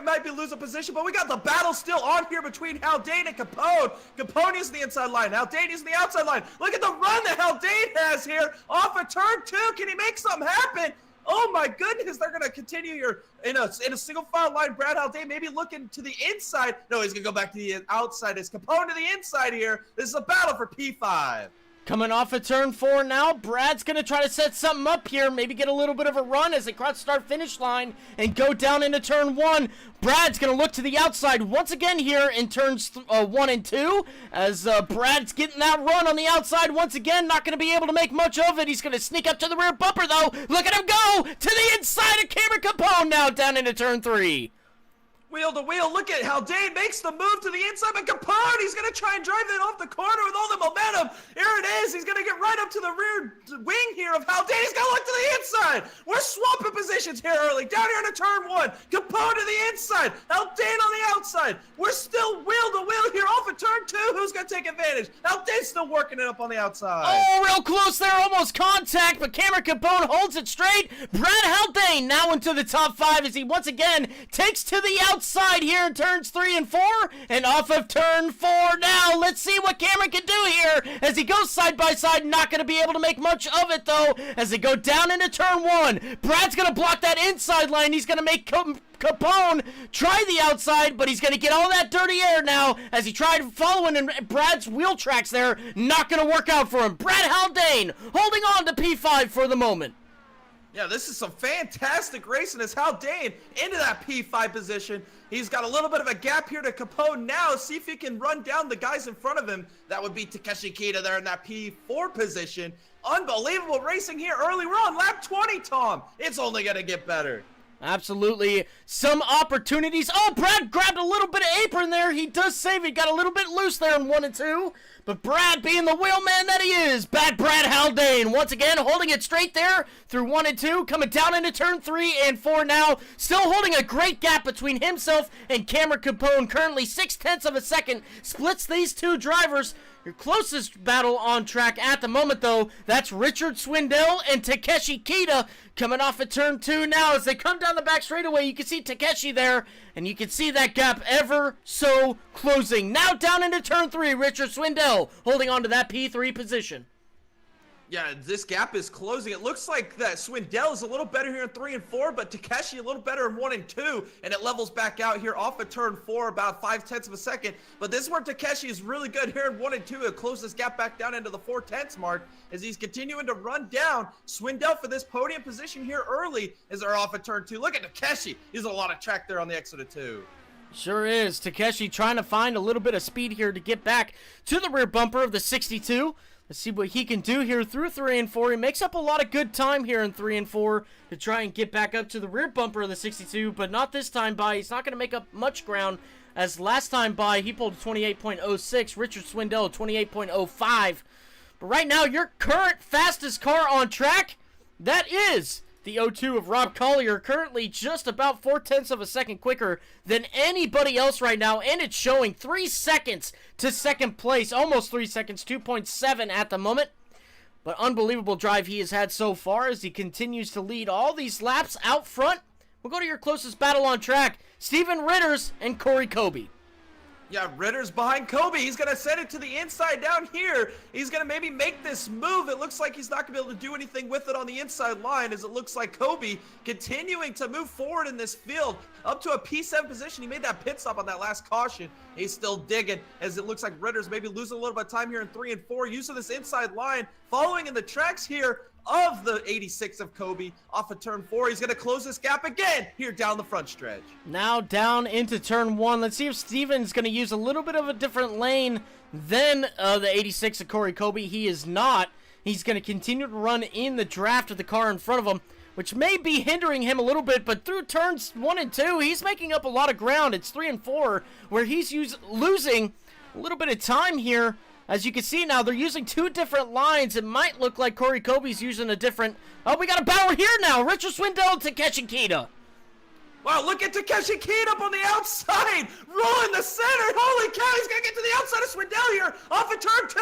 Might be losing position, but we got the battle still on here between Haldane and Capone. Capone is the inside line. Haldane is the outside line. Look at the run that Haldane has here off of turn 2. Can he make something happen? Oh my goodness, they're going to continue here in a single file line. Brad Haldane maybe looking to the inside. No, he's going to go back to the outside. It's Capone to the inside here. This is a battle for P5. Coming off of turn 4 now, Brad's going to try to set something up here, maybe get a little bit of a run as they cross start-finish line and go down into turn 1. Brad's going to look to the outside once again here in turns 1 and 2 as Brad's getting that run on the outside once again, not going to be able to make much of it. He's going to sneak up to the rear bumper though. Look at him go to the inside of Cameron Capone now down into turn 3. Wheel to wheel, look at Haldane makes the move to the inside, but Capone, he's going to try and drive it off the corner with all the momentum. Here it is. He's going to get right up to the rear wing here of Haldane. He's going to look to the inside. We're swapping positions here early. Down here into turn 1. Capone to the inside. Haldane on the outside. We're still wheel to wheel here off of turn 2. Who's going to take advantage? Haldane's still working it up on the outside. Oh, real close there. Almost contact, but Cameron Capone holds it straight. Brad Haldane now into the top 5 as he once again takes to the outside here in turns 3 and 4, and off of turn 4 now. Let's see what Cameron can do here as he goes side by side. Not going to be able to make much of it though as they go down into turn 1. Brad's going to block that inside line. He's going to make Capone try the outside, but he's going to get all that dirty air now as he tried following in Brad's wheel tracks there. Not going to work out for him. Brad Haldane holding on to P5 for the moment. Yeah, this is some fantastic racing as Haldane into that P5 position. He's got a little bit of a gap here to Capone now. See if he can run down the guys in front of him. That would be Takeshi Kita there in that P4 position. Unbelievable racing here early. We're on lap 20, Tom. It's only going to get better. Absolutely. Some opportunities. Oh, Brad grabbed a little bit of apron there. He does save it. Got a little bit loose there in 1 and 2. But Brad, being the wheelman that he is, Bad Brad Haldane, once again holding it straight there through 1 and 2, coming down into turn 3 and 4 now, still holding a great gap between himself and Cameron Capone. Currently 0.6 of a second splits these two drivers. Your closest battle on track at the moment, though, that's Richard Swindell and Takeshi Kita coming off at turn 2 now. As they come down the back straightaway, you can see Takeshi there, and you can see that gap ever so closing. Now down into turn 3, Richard Swindell holding on to that P3 position. Yeah, this gap is closing. It looks like that Swindell is a little better here in 3 and 4, but Takeshi a little better in 1 and 2, and it levels back out here off of turn 4 about 0.5 of a second. But this is where Takeshi is really good here in 1 and 2. It closes this gap back down into the 0.4 mark as he's continuing to run down. Swindell for this podium position here early as they're off of turn 2. Look at Takeshi. He's a lot of track there on the exit of 2. Sure is. Takeshi trying to find a little bit of speed here to get back to the rear bumper of the 62. Let's see what he can do here through 3 and 4. He makes up a lot of good time here in 3 and 4 to try and get back up to the rear bumper of the 62, but not this time by. He's not going to make up much ground, as last time by he pulled a 28.06, Richard Swindell 28.05. But right now, your current fastest car on track, that is the 02 of Rob Collier, currently just about 0.4 of a second quicker than anybody else right now, and it's showing 3 seconds to second place, almost 3 seconds, 2.7 at the moment. But unbelievable drive he has had so far as he continues to lead all these laps out front. We'll go to your closest battle on track, Steven Ritters and Corey Kobe. Yeah, Ritter's behind Kobe. He's going to send it to the inside down here. He's going to maybe make this move. It looks like he's not going to be able to do anything with it on the inside line, as it looks like Kobe continuing to move forward in this field up to a P7 position. He made that pit stop on that last caution. He's still digging, as it looks like Ritter's maybe losing a little bit of time here in 3 and 4, using this inside line, following in the tracks here of the 86 of Kobe off of turn 4. He's going to close this gap again here down the front stretch. Now down into turn 1. Let's see if Steven's going to use a little bit of a different lane than the 86 of Corey Kobe. He is not. He's going to continue to run in the draft of the car in front of him, which may be hindering him a little bit, but through turns 1 and 2, he's making up a lot of ground. It's 3 and 4 where he's losing a little bit of time here. As you can see now, they're using 2 different lines. It might look like Corey Kobe's using a different... Oh, we got a battle here now. Richard Swindell and Takeshi Kita. Wow, look at Takeshi Kita up on the outside, rolling the center. Holy cow, he's going to get to the outside of Swindell here, off of turn 2.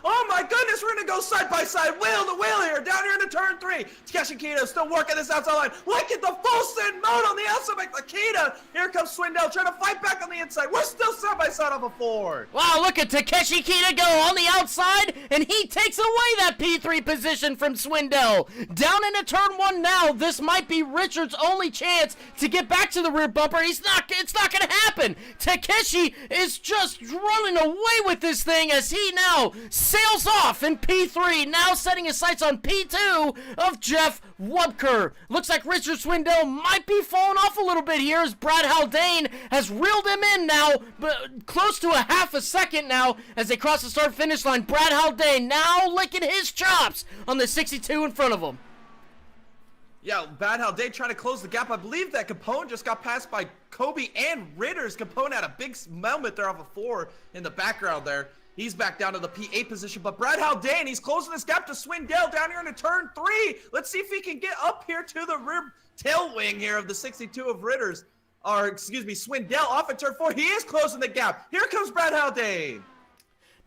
Oh my goodness, we're going to go side by side, wheel to wheel here, down here into turn 3. Takeshi Kita still working this outside line. Look at the full send mode on the outside by Kita. Here comes Swindell trying to fight back on the inside. We're still side by side off of 4. Wow, look at Takeshi Kita go on the outside, and he takes away that P3 position from Swindell. Down into turn 1 now. This might be Richard's only chance to get back to the rear bumper. It's not going to happen. Takeshi is just running away with this thing as he now sails off in P3, now setting his sights on P2 of Jeff Wubker. Looks like Richard Swindell might be falling off a little bit here as Brad Haldane has reeled him in now, but close to a half a second now as they cross the start-finish line. Brad Haldane now licking his chops on the 62 in front of him. Yeah, Bad Haldane trying to close the gap. I believe that Capone just got passed by Kobe and Ritters. Capone had a big moment there off of 4 in the background there. He's back down to the P8 position, but Brad Haldane, he's closing this gap to Swindell down here into turn 3. Let's see if he can get up here to the rear tail wing here of the 62 of Ritters. Or, excuse me, Swindell off at turn 4. He is closing the gap. Here comes Brad Haldane.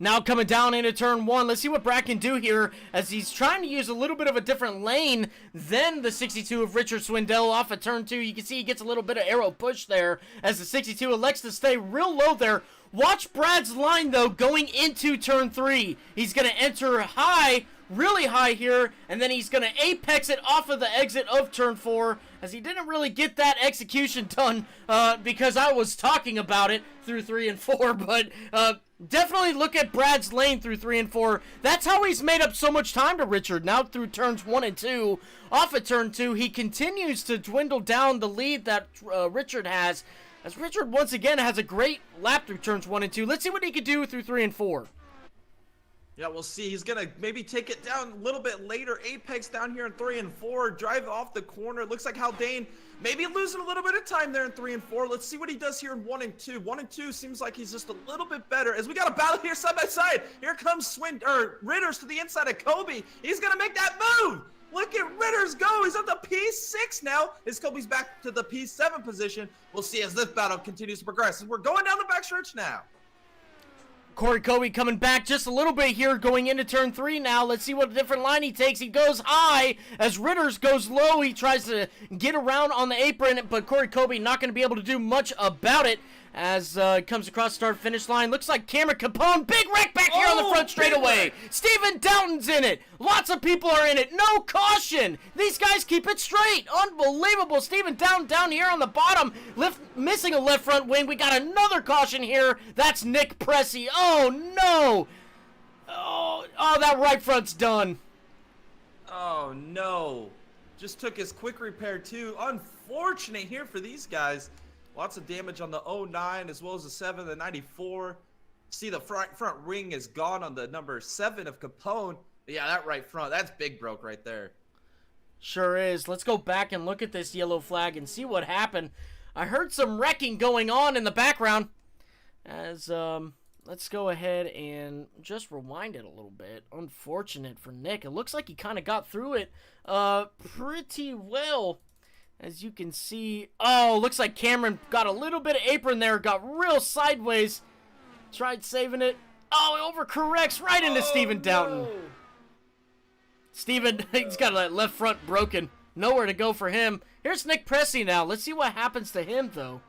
Now coming down into turn 1, let's see what Brad can do here as he's trying to use a little bit of a different lane than the 62 of Richard Swindell off of turn 2. You can see he gets a little bit of arrow push there as the 62 elects to stay real low there. Watch Brad's line, though, going into turn 3. He's going to enter high, really high here, and then he's going to apex it off of the exit of turn 4, as he didn't really get that execution done because I was talking about it through 3 and 4, but definitely look at Brad's lane through 3 and 4. That's how he's made up so much time to Richard. Now through turns 1 and 2, off of turn 2, he continues to dwindle down the lead that Richard has, as Richard once again has a great lap through turns 1 and 2. Let's see what he can do through 3 and 4. Yeah, we'll see. He's going to maybe take it down a little bit later. Apex down here in 3 and 4. Drive off the corner. Looks like Haldane maybe losing a little bit of time there in 3 and 4. Let's see what he does here in 1 and 2. 1 and 2 seems like he's just a little bit better. As we got a battle here side by side. Here comes Ritters to the inside of Kobe. He's going to make that move. Look at Ritters go. He's at the P6 now. As Kobe's back to the P7 position. We'll see as this battle continues to progress. We're going down the backstretch now. Corey Kobe coming back just a little bit here going into turn 3 now. Let's see what different line he takes. He goes high as Ritters goes low. He tries to get around on the apron, but Corey Kobe not going to be able to do much about it as it comes across start-finish line. Looks like Cameron Capone. Big wreck back here on the front straightaway. Stephen Doughton's in it. Lots of people are in it. No caution. These guys keep it straight. Unbelievable. Stephen Doughton down here on the bottom. Missing a left front wing. We got another caution here. That's Nick Pressey. Oh, no. Oh, that right front's done. Oh, no. Just took his quick repair, too. Unfortunate here for these guys. Lots of damage on the 09 as well as the 7, the 94. See the front ring is gone on the number 7 of Capone. But yeah, that right front, that's big broke right there. Sure is. Let's go back and look at this yellow flag and see what happened. I heard some wrecking going on in the background. As, let's go ahead and just rewind it a little bit. Unfortunate for Nick. It looks like he kind of got through it pretty well. As you can see, looks like Cameron got a little bit of apron there, got real sideways, tried saving it. Oh, he overcorrects right into Stephen Doughton. Stephen, he's got that left front broken. Nowhere to go for him. Here's Nick Pressey now. Let's see what happens to him, though.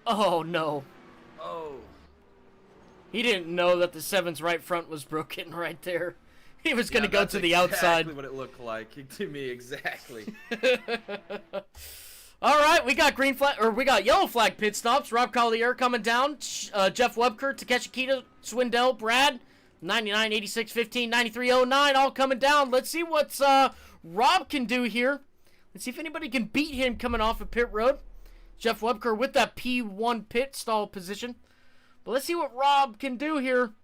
Oh, no. Oh. He didn't know that the 7's right front was broken right there. He was going to go to the outside. Exactly what it looked like to me, exactly. All right, we got yellow flag pit stops. Rob Collier coming down. Jeff Webker, Takeshi Kita, Swindell, Brad, 99, 86, 15, 93, 09, all coming down. Let's see what Rob can do here. Let's see if anybody can beat him coming off of pit road. Jeff Webker with that P1 pit stall position. But let's see what Rob can do here.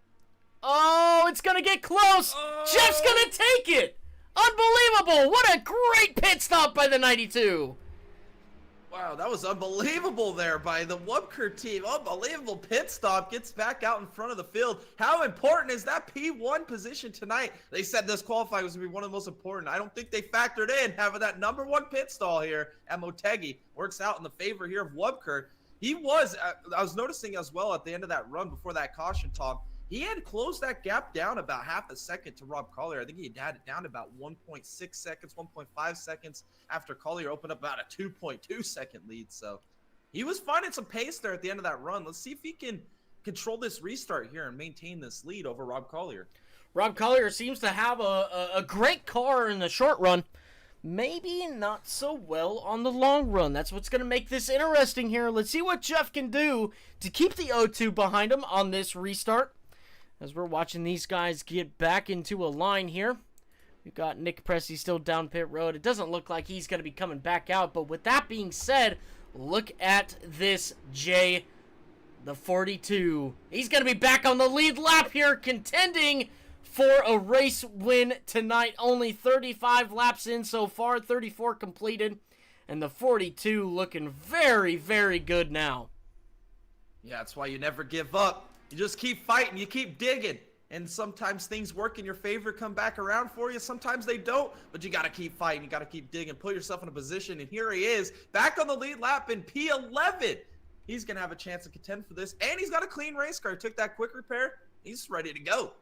Oh, it's going to get close. Jeff's going to take it. Unbelievable. What a great pit stop by the 92. Wow, that was unbelievable there by the Wubker team. Unbelievable pit stop. Gets back out in front of the field. How important is that P1 position tonight? They said this qualifying was going to be one of the most important. I don't think they factored in having that number 1 pit stall here at Motegi. Works out in the favor here of Wubker. He was, I was noticing as well at the end of that run before that caution talk, he had closed that gap down about half a second to Rob Collier. I think he had it down to about 1.6 seconds, 1.5 seconds after Collier opened up about a 2.2 second lead. So he was finding some pace there at the end of that run. Let's see if he can control this restart here and maintain this lead over Rob Collier. Rob Collier seems to have a great car in the short run. Maybe not so well on the long run. That's what's going to make this interesting here. Let's see what Jeff can do to keep the 0-2 behind him on this restart. As we're watching these guys get back into a line here. We've got Nick Pressey still down pit road. It doesn't look like he's going to be coming back out. But with that being said, look at this Jay, the 42. He's going to be back on the lead lap here, contending for a race win tonight. Only 35 laps in so far, 34 completed. And the 42 looking very, very good now. Yeah, that's why you never give up. You just keep fighting, you keep digging, and sometimes things work in your favor, come back around for you. Sometimes they don't, but you got to keep fighting. You got to keep digging, put yourself in a position, and here he is, back on the lead lap in P11. He's going to have a chance to contend for this, and he's got a clean race car. Took that quick repair. He's ready to go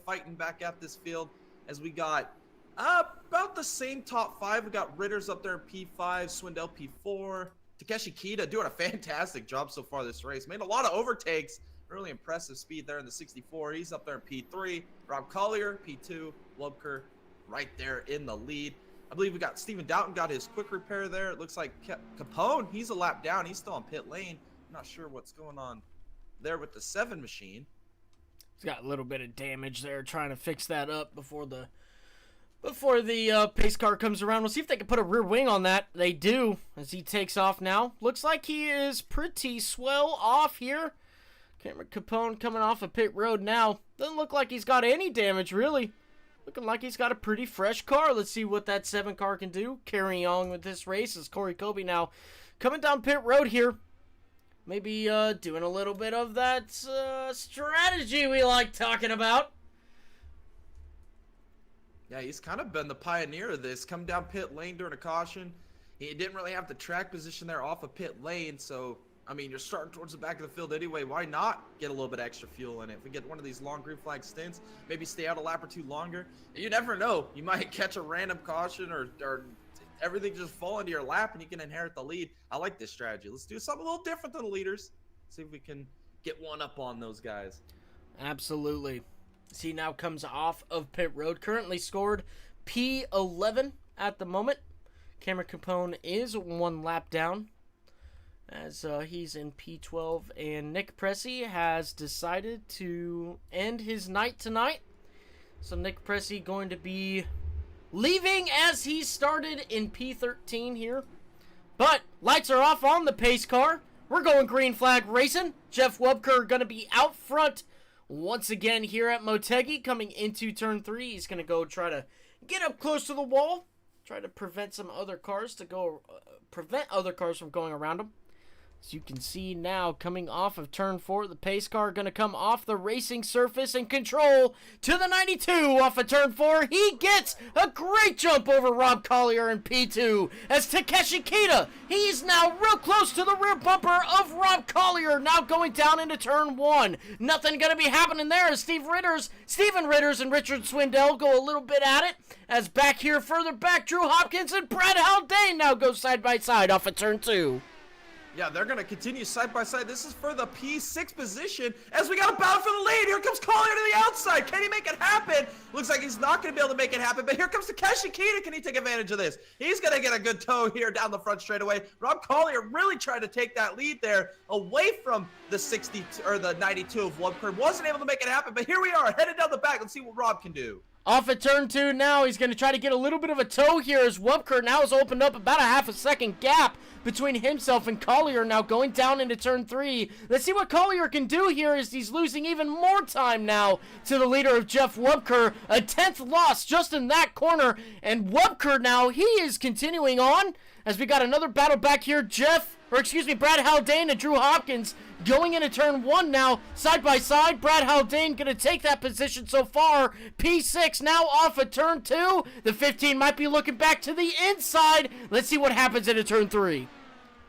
fighting back at this field as we got about the same top 5. We got Ritters up there in P5, Swindell P4, Takeshi Kita doing a fantastic job so far this race. Made a lot of overtakes. Really impressive speed there in the 64. He's up there in P3. Rob Collier, P2. Wubker right there in the lead. I believe we got Stephen Doughton got his quick repair there. It looks like Capone, he's a lap down. He's still on pit lane. I'm not sure what's going on there with the 7 machine. He's got a little bit of damage there, trying to fix that up before the pace car comes around. We'll see if they can put a rear wing on that. They do, as he takes off now. Looks like he is pretty swell off here. Cameron Capone coming off of pit road now. Doesn't look like he's got any damage, really. Looking like he's got a pretty fresh car. Let's see what that 7 car can do. Carrying on with this race is Corey Kobe now coming down pit road here. Maybe doing a little bit of that strategy we like talking about. Yeah, he's kind of been the pioneer of this. Come down pit lane during a caution. He didn't really have the track position there off of pit lane, so, I mean, you're starting towards the back of the field anyway. Why not get a little bit extra fuel in it? If we get one of these long green flag stints, maybe stay out a lap or 2 longer. You never know. You might catch a random caution or everything just fall into your lap and you can inherit the lead. I like this strategy. Let's do something a little different than the leaders. See if we can get one up on those guys. Absolutely. He now comes off of pit road. Currently scored P11 at the moment. Cameron Capone is 1 lap down as he's in P12. And Nick Pressey has decided to end his night tonight. So Nick Pressey going to be leaving as he started in P13 here. But lights are off on the pace car. We're going green flag racing. Jeff Wubker going to be out front once again here at Motegi coming into turn 3. He's going to go try to get up close to the wall. Try to prevent some other cars from going around him. As you can see now, coming off of turn 4, the pace car going to come off the racing surface and control to the 92 off of turn 4. He gets a great jump over Rob Collier in P2 as Takeshi Kita, he's now real close to the rear bumper of Rob Collier, now going down into turn 1. Nothing going to be happening there as Steven Ritters and Richard Swindell go a little bit at it. As back here, further back, Drew Hopkins and Brad Haldane now go side by side off of turn 2. Yeah, they're going to continue side by side. This is for the P6 position as we got a battle for the lead. Here comes Collier to the outside. Can he make it happen? Looks like he's not going to be able to make it happen, but here comes Takeshi Kita. Can he take advantage of this? He's going to get a good toe here down the front straightaway. Rob Collier really tried to take that lead there away from the 60 or the 92 of Wubker. Wasn't able to make it happen, but here we are headed down the back. Let's see what Rob can do. Off at turn 2 now, he's going to try to get a little bit of a toe here as Wubker now has opened up about a half a second gap between himself and Collier now going down into turn 3. Let's see what Collier can do here as he's losing even more time now to the leader of Jeff Wubker. A 10th loss just in that corner, and Wubker now, he is continuing on as we got another battle back here. Brad Haldane and Drew Hopkins going into turn 1 now, side by side. Brad Haldane going to take that position so far. P6 now off of turn 2. The 15 might be looking back to the inside. Let's see what happens into turn 3.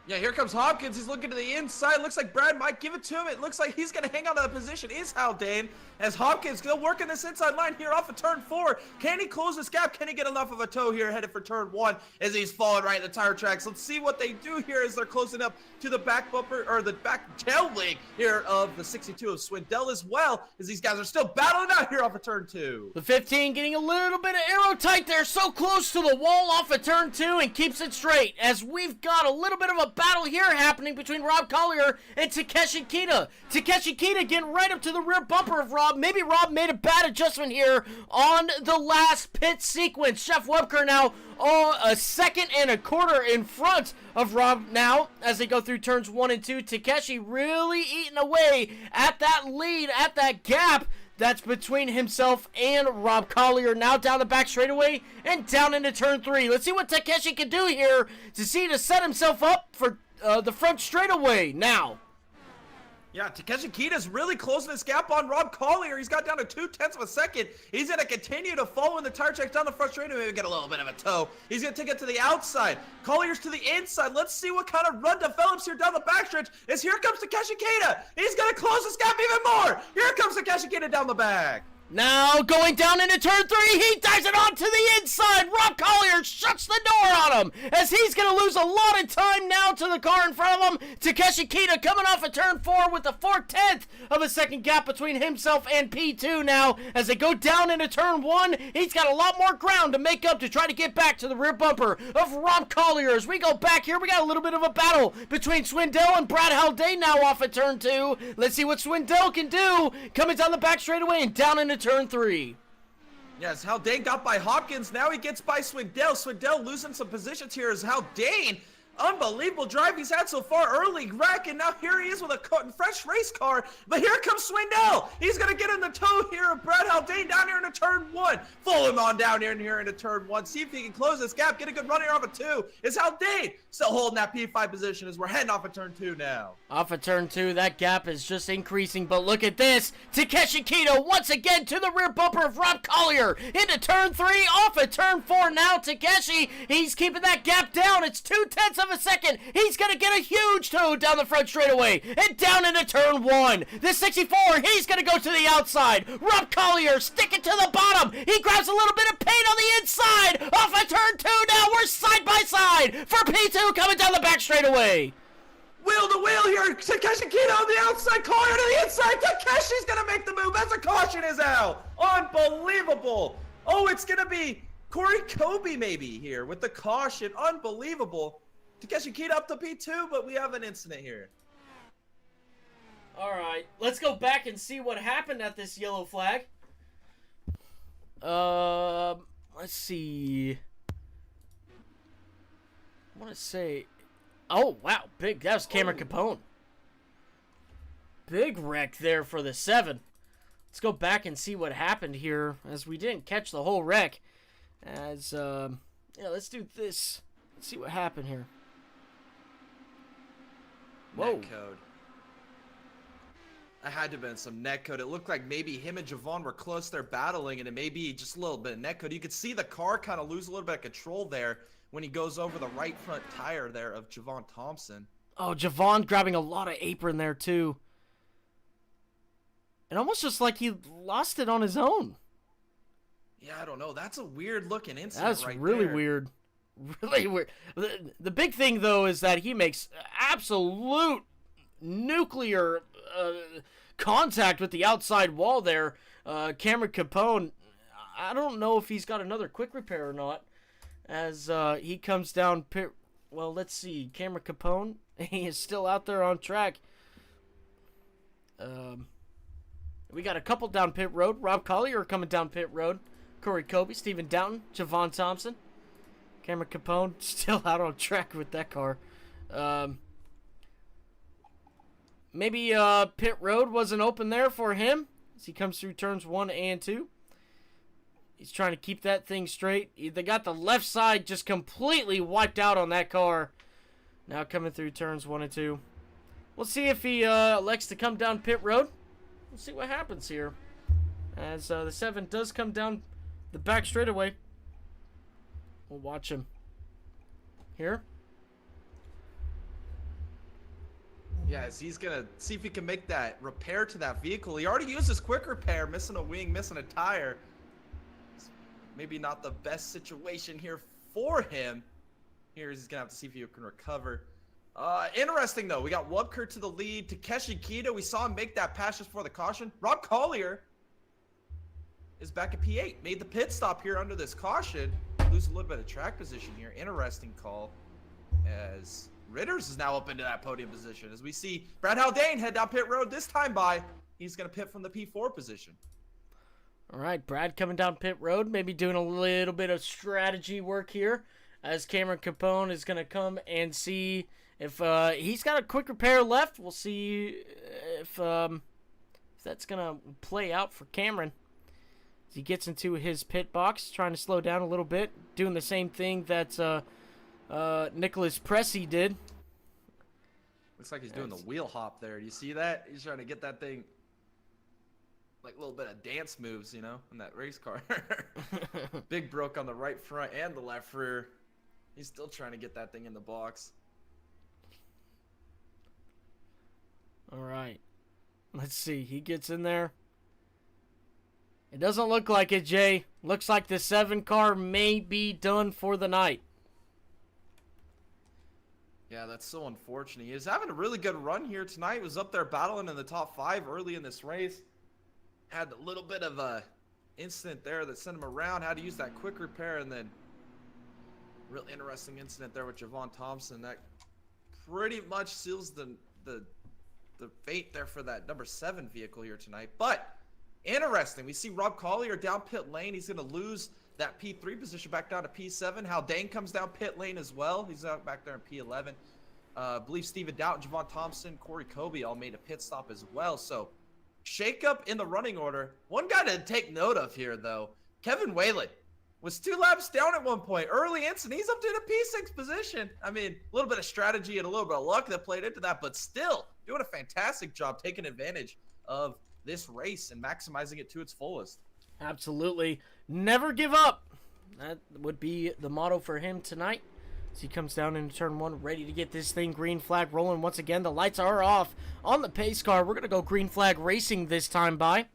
Yeah, here comes Hopkins. He's looking to the inside. Looks like Brad might give it to him. It looks like he's going to hang on to the position. Is Haldane as Hopkins still working this inside line here off of turn 4. Can he close this gap? Can he get enough of a toe here headed for turn 1 as he's falling right in the tire tracks? Let's see what they do here as they're closing up to the back bumper or the back tail leg here of the 62 of Swindell as well as these guys are still battling out here off of turn 2. The 15 getting a little bit of aero tight there, so close to the wall off of turn 2 and keeps it straight as we've got a little bit of a battle here happening between Rob Collier and Takeshi Kita. Takeshi Kita getting right up to the rear bumper of Rob. Maybe Rob made a bad adjustment here on the last pit sequence. Jeff Wubker now a second and a quarter in front of Rob now as they go through turns 1 and 2. Takeshi really eating away at that lead, at that gap that's between himself and Rob Collier. Now down the back straightaway and down into turn 3. Let's see what Takeshi can do here to set himself up for the front straightaway now. Yeah, Takeshi Kita's really closing this gap on Rob Collier. He's got down to 0.2 of a second. He's going to continue to follow in the tire tracks down the front straightaway. Maybe get a little bit of a toe. He's going to take it to the outside. Collier's to the inside. Let's see what kind of run develops here down the backstretch. As here comes Takeshi Kita. He's going to close this gap even more. Here comes Takeshi Kita down the back. Now going down into turn 3, he dives it on to the inside. Rob Collier shuts the door on him as he's going to lose a lot of time now to the car in front of him. Takeshi Kita coming off of turn 4 with a 4/10 of a second gap between himself and P2 now. As they go down into turn 1, he's got a lot more ground to make up to try to get back to the rear bumper of Rob Collier. As we go back here, we got a little bit of a battle between Swindell and Brad Haldane now off of turn 2. Let's see what Swindell can do coming down the back straightaway and down into turn 3. Yes, Haldane got by Hopkins. Now he gets by Swindell. Swindell losing some positions here as Haldane Unbelievable drive he's had so far. Early wreck, and now here he is with a fresh race car. But here comes Swindell. He's going to get in the toe here of Brad Haldane down here into turn 1. Follow him on down here into turn 1. See if he can close this gap. Get a good run here off of 2. It's Haldane still holding that P5 position as we're heading off of turn 2 now. Off of turn 2, that gap is just increasing, but look at this. Takeshi Kito once again to the rear bumper of Rob Collier. Into turn 3, off of turn 4 now. Takeshi, he's keeping that gap down. It's 0.2 of a second. He's going to get a huge toe down the front straightaway and down into turn 1. The 64, he's going to go to the outside. Rob Collier sticking to the bottom. He grabs a little bit of paint on the inside. Off of turn 2 now. We're side by side for P2 coming down the back straightaway. Wheel to wheel here. Takeshi Kito on the outside, Collier to the inside. Takeshi's going to make the move as a caution is out. Unbelievable. Oh, it's going to be Corey Kobe maybe here with the caution. Unbelievable. Takeshi Kito up to P2, but we have an incident here. All right, let's go back and see what happened at this yellow flag. Let's see. I want to say, oh wow, big. That was Cameron Capone. Big wreck there for the 7. Let's go back and see what happened here, as we didn't catch the whole wreck. As yeah, let's do this. Let's see what happened here. Whoa. Netcode. I had to have been some netcode. It looked like maybe him and Javon were close. They're battling, and it may be just a little bit of netcode. You could see the car kind of lose a little bit of control there when he goes over the right front tire there of Javon Thompson. Oh, Javon grabbing a lot of apron there, too. And almost just like he lost it on his own. Yeah, I don't know. That's a weird-looking incident. That's right really there. weird. Really weird. The big thing, though, is that he makes absolute nuclear contact with the outside wall there. Cameron Capone, I don't know if he's got another quick repair or not, as he comes down pit. Well, let's see. Cameron Capone, he is still out there on track. We got a couple down pit road. Rob Collier coming down pit road. Corey Kobe, Stephen Downton, Javon Thompson. Cameron Capone still out on track with that car. Maybe pit road wasn't open there for him as he comes through turns 1 and 2. He's trying to keep that thing straight. They got the left side just completely wiped out on that car. Now coming through turns 1 and 2. We'll see if he elects to come down pit road. We'll see what happens here. As the 7 does come down the back straightaway. We'll watch him here. Yeah, as he's going to see if he can make that repair to that vehicle. He already used his quick repair, missing a wing, missing a tire. It's maybe not the best situation here for him. Here he's going to have to see if he can recover. Interesting, though. We got Wubker to the lead. Takeshi Kito, we saw him make that pass just before the caution. Rob Collier is back at P8. Made the pit stop here under this caution. Lose a little bit of track position here. Interesting call, as Ritters is now up into that podium position. As we see Brad Haldane head down pit road, this time by, he's going to pit from the P4 position. All right, Brad coming down pit road, maybe doing a little bit of strategy work here, as Cameron Capone is going to come and see if he's got a quick repair left. We'll see if that's going to play out for Cameron. As he gets into his pit box, trying to slow down a little bit, doing the same thing that Nicholas Pressey did. Looks like he's doing the wheel hop there. Do you see that? He's trying to get that thing, like a little bit of dance moves, you know, in that race car. Big broke on the right front and the left rear. He's still trying to get that thing in the box. All right. Let's see. He gets in there. It doesn't look like it, Jay. Looks like the 7 car may be done for the night. Yeah, that's so unfortunate. He was having a really good run here tonight. Was up there battling in the top 5 early in this race. Had a little bit of a incident there that sent him around. Had to use that quick repair, and then real interesting incident there with Javon Thompson. That pretty much seals the fate there for that number 7 vehicle here tonight. But interesting, we see Rob Collier down pit lane. He's going to lose that P3 position back down to P7. Haldane comes down pit lane as well. He's out back there in P11. I believe Steven Doubt, Javon Thompson, Corey Kobe all made a pit stop as well. So shake up in the running order. One guy to take note of here, though, Kevin Whalen was 2 laps down at one point. Early instant, he's up to the P6 position. I mean, a little bit of strategy and a little bit of luck that played into that, but still doing a fantastic job taking advantage of this race and maximizing it to its fullest. Absolutely. Never give up. That would be the motto for him tonight. As he comes down into turn 1, ready to get this thing green flag rolling once again. The lights are off on the pace car. We're going to go green flag racing this time by.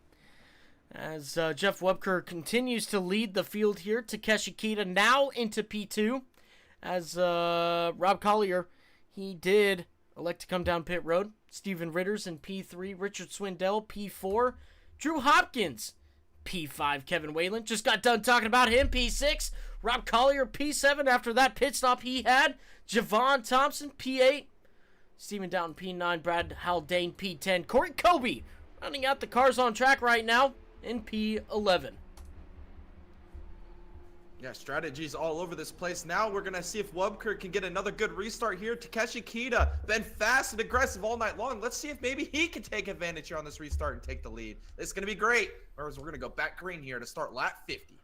As Jeff Webker continues to lead the field here. Takeshi Kita now into P2. As Rob Collier, he did elect to come down pit road. Steven Ritters in P3. Richard Swindell, P4. Drew Hopkins, P5. Kevin Whalen, just got done talking about him, P6. Rob Collier, P7 after that pit stop he had. Javon Thompson, P8. Steven Downton, P9. Brad Haldane, P10. Corey Kobe running out the cars on track right now in P11. Yeah, strategies all over this place. Now we're going to see if Webker can get another good restart here. Takeshi Kita, been fast and aggressive all night long. Let's see if maybe he can take advantage here on this restart and take the lead. It's going to be great. Whereas we're going to go back green here to start lap 50.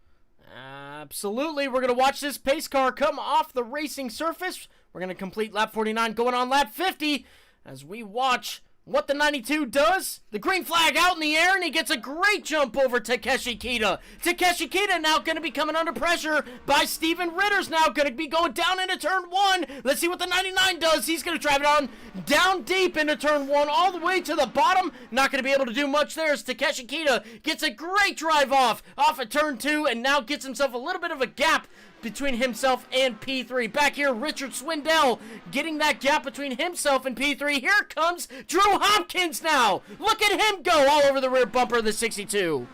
Absolutely. We're going to watch this pace car come off the racing surface. We're going to complete lap 49 going on lap 50 as we watch what the 92 does. The green flag out in the air, and he gets a great jump over Takeshi Kita. Takeshi Kita now going to be coming under pressure by Steven Ritters, now going to be going down into turn 1. Let's see what the 99 does. He's going to drive it on down deep into turn 1 all the way to the bottom. Not going to be able to do much there as Takeshi Kita gets a great drive off of turn 2 and now gets himself a little bit of a gap between himself and P3. Back here, Richard Swindell getting that gap between himself and P3. Here comes Drew Hopkins now. Look at him go all over the rear bumper of the 62.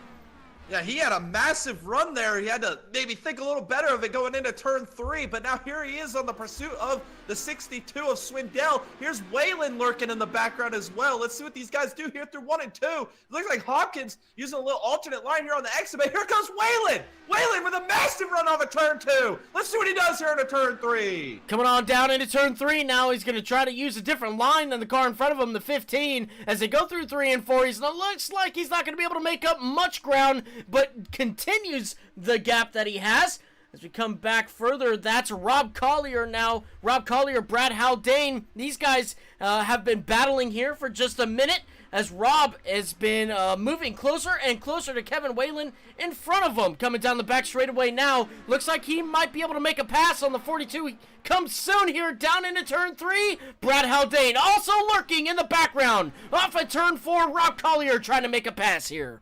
Yeah, he had a massive run there. He had to maybe think a little better of it going into turn 3, but now here he is on the pursuit of the 62 of Swindell. Here's Whalen lurking in the background as well. Let's see what these guys do here through 1 and 2. It looks like Hopkins using a little alternate line here on the exit, but here comes Whalen. Whalen with a massive run off of turn 2. Let's see what he does here into turn 3. Coming on down into turn 3 now. He's going to try to use a different line than the car in front of him, the 15. As they go through 3 and 4, it looks like he's not going to be able to make up much ground, but continues the gap that he has. As we come back further, that's Rob Collier now. Rob Collier, Brad Haldane. These guys have been battling here for just a minute as Rob has been moving closer and closer to Kevin Whalen in front of him. Coming down the back straightaway now. Looks like he might be able to make a pass on the 42. He comes soon here down into turn 3. Brad Haldane also lurking in the background. Off at turn 4, Rob Collier trying to make a pass here.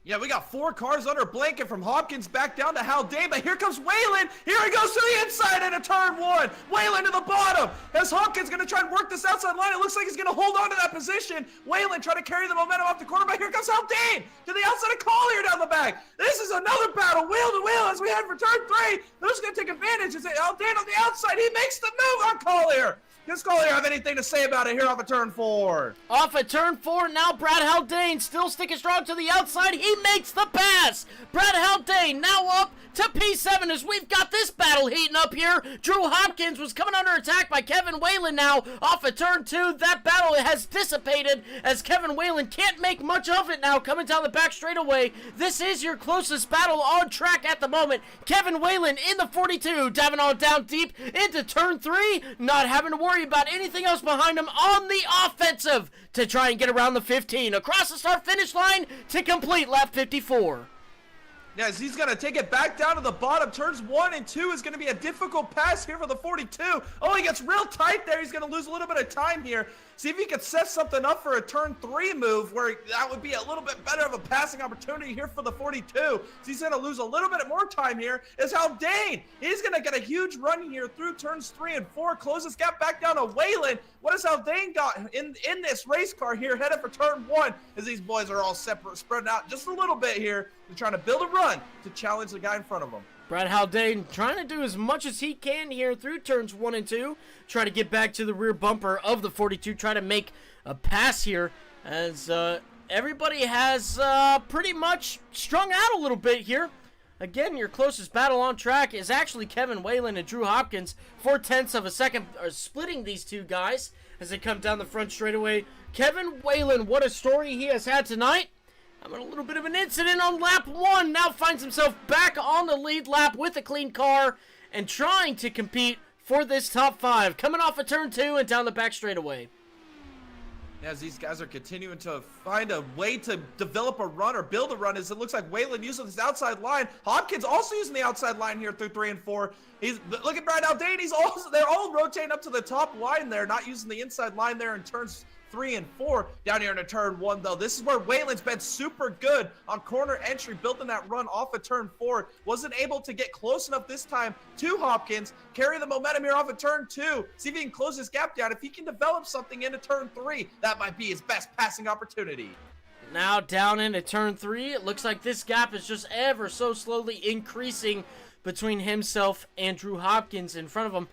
Yeah, we got 4 cars under blanket from Hopkins back down to Haldane, but here comes Whalen. Here he goes to the inside into turn 1. Whalen to the bottom. As Hopkins going to try and work this outside line, it looks like he's going to hold on to that position. Whalen trying to carry the momentum off the corner, but here comes Haldane to the outside of Collier down the back. This is another battle, wheel to wheel, as we head for turn 3. Who's going to take advantage? Is it Haldane on the outside? He makes the move on Collier. Does Collier have anything to say about it here off of turn 4? Off at turn 4, now Brad Haldane still sticking strong to the outside. He makes the pass. Brad Haldane now up to P7 as we've got this battle heating up here. Drew Hopkins was coming under attack by Kevin Whalen now. Off at turn 2, that battle has dissipated as Kevin Whalen can't make much of it now coming down the back straightaway. This is your closest battle on track at the moment. Kevin Whalen in the 42, diving on down deep into turn 3, not having to worry about anything else behind him on the offensive to try and get around the 15 across the start finish line to complete lap 54. Yeah, as he's going to take it back down to the bottom. Turns 1 and 2 is going to be a difficult pass here for the 42. Oh, he gets real tight there. He's going to lose a little bit of time here. See if he can set something up for a turn 3 move where that would be a little bit better of a passing opportunity here for the 42. So he's going to lose a little bit more time here. Is Haldane. He's going to get a huge run here through turns 3 and 4. Close this gap back down to Whalen. What has Haldane got in this race car here headed for turn 1 as these boys are all separate, spread out just a little bit here. They're trying to build a run to challenge the guy in front of them. Brad Haldane trying to do as much as he can here through turns 1 and 2. Try to get back to the rear bumper of the 42. Try to make a pass here as everybody has pretty much strung out a little bit here. Again, your closest battle on track is actually Kevin Whalen and Drew Hopkins. 0.4 of a second are splitting these two guys as they come down the front straightaway. Kevin Whalen, what a story he has had tonight. Having a little bit of an incident on lap 1. Now finds himself back on the lead lap with a clean car and trying to compete for this top 5. Coming off of turn 2 and down the back straightaway. As these guys are continuing to find a way to develop a run or build a run, as it looks like Whalen using this outside line. Hopkins also using the outside line here through 3 and 4. He's looking right now. Dane, they're all rotating up to the top line there, not using the inside line there in turns 3 and 4. Down here into turn 1, though, this is where Whalen's been super good on corner entry, building that run off of turn 4. Wasn't able to get close enough this time to Hopkins. Carry the momentum here off of turn 2. See if he can close his gap down. If he can develop something into turn 3, that might be his best passing opportunity. Now down into turn 3, it looks like this gap is just ever so slowly increasing between himself and Drew Hopkins in front of him.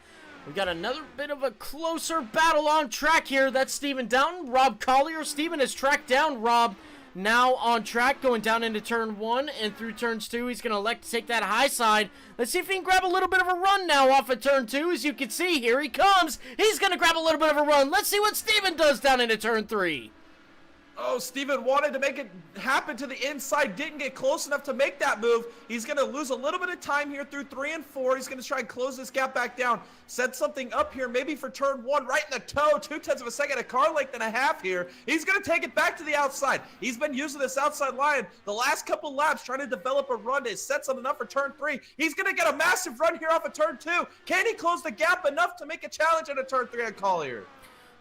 We got another bit of a closer battle on track here. That's Steven Downton, Rob Collier. Steven has tracked down Rob, now on track, going down into turn 1 and through turns 2. He's going to elect to take that high side. Let's see if he can grab a little bit of a run now off of turn 2. As you can see, here he comes. He's going to grab a little bit of a run. Let's see what Steven does down into turn 3. Oh, Steven wanted to make it happen to the inside, didn't get close enough to make that move. He's going to lose a little bit of time here through 3 and 4. He's going to try and close this gap back down. Set something up here, maybe for turn 1, right in the toe, 0.2 of a second, a car length and a half here. He's going to take it back to the outside. He's been using this outside line the last couple laps, trying to develop a run to set something up for turn 3. He's going to get a massive run here off of turn 2. Can he close the gap enough to make a challenge into turn 3 on Collier?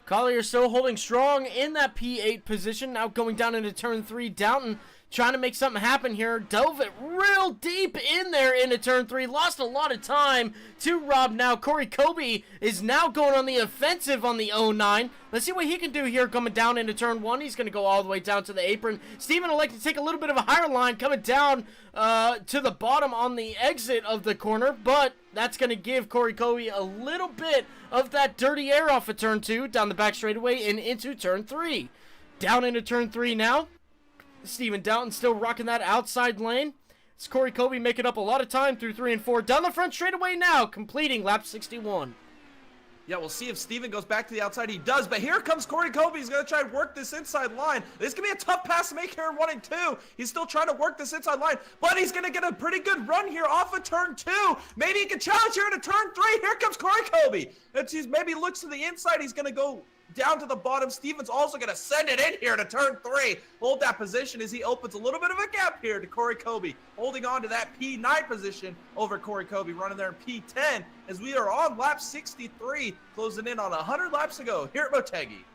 Collier still holding strong in that P8 position. Now going down into turn 3. Downton trying to make something happen here. Dove it real deep in there into turn 3. Lost a lot of time to Rob now. Corey Kobe is now going on the offensive on the 09. Let's see what he can do here coming down into turn 1. He's going to go all the way down to the apron. Steven will like to take a little bit of a higher line coming down to the bottom on the exit of the corner, but that's going to give Corey Kobe a little bit of that dirty air off of turn 2, down the back straightaway and into turn 3. Down into turn 3 now. Steven Downton still rocking that outside lane. It's Corey Kobe making up a lot of time through 3 and 4. Down the front straightaway now, completing lap 61. Yeah, we'll see if Steven goes back to the outside. He does, but here comes Corey Kobe. He's going to try and work this inside line. This is going to be a tough pass to make here in 1 and 2. He's still trying to work this inside line, but he's going to get a pretty good run here off of turn 2. Maybe he can challenge here into turn 3. Here comes Corey Kobe. Maybe looks to the inside. He's going to go down to the bottom. Steven's also going to send it in here to turn 3. Hold that position as he opens a little bit of a gap here to Corey Kobe. Holding on to that P9 position over Corey Kobe, running there in P10 as we are on lap 63, closing in on 100 laps to go here at Motegi.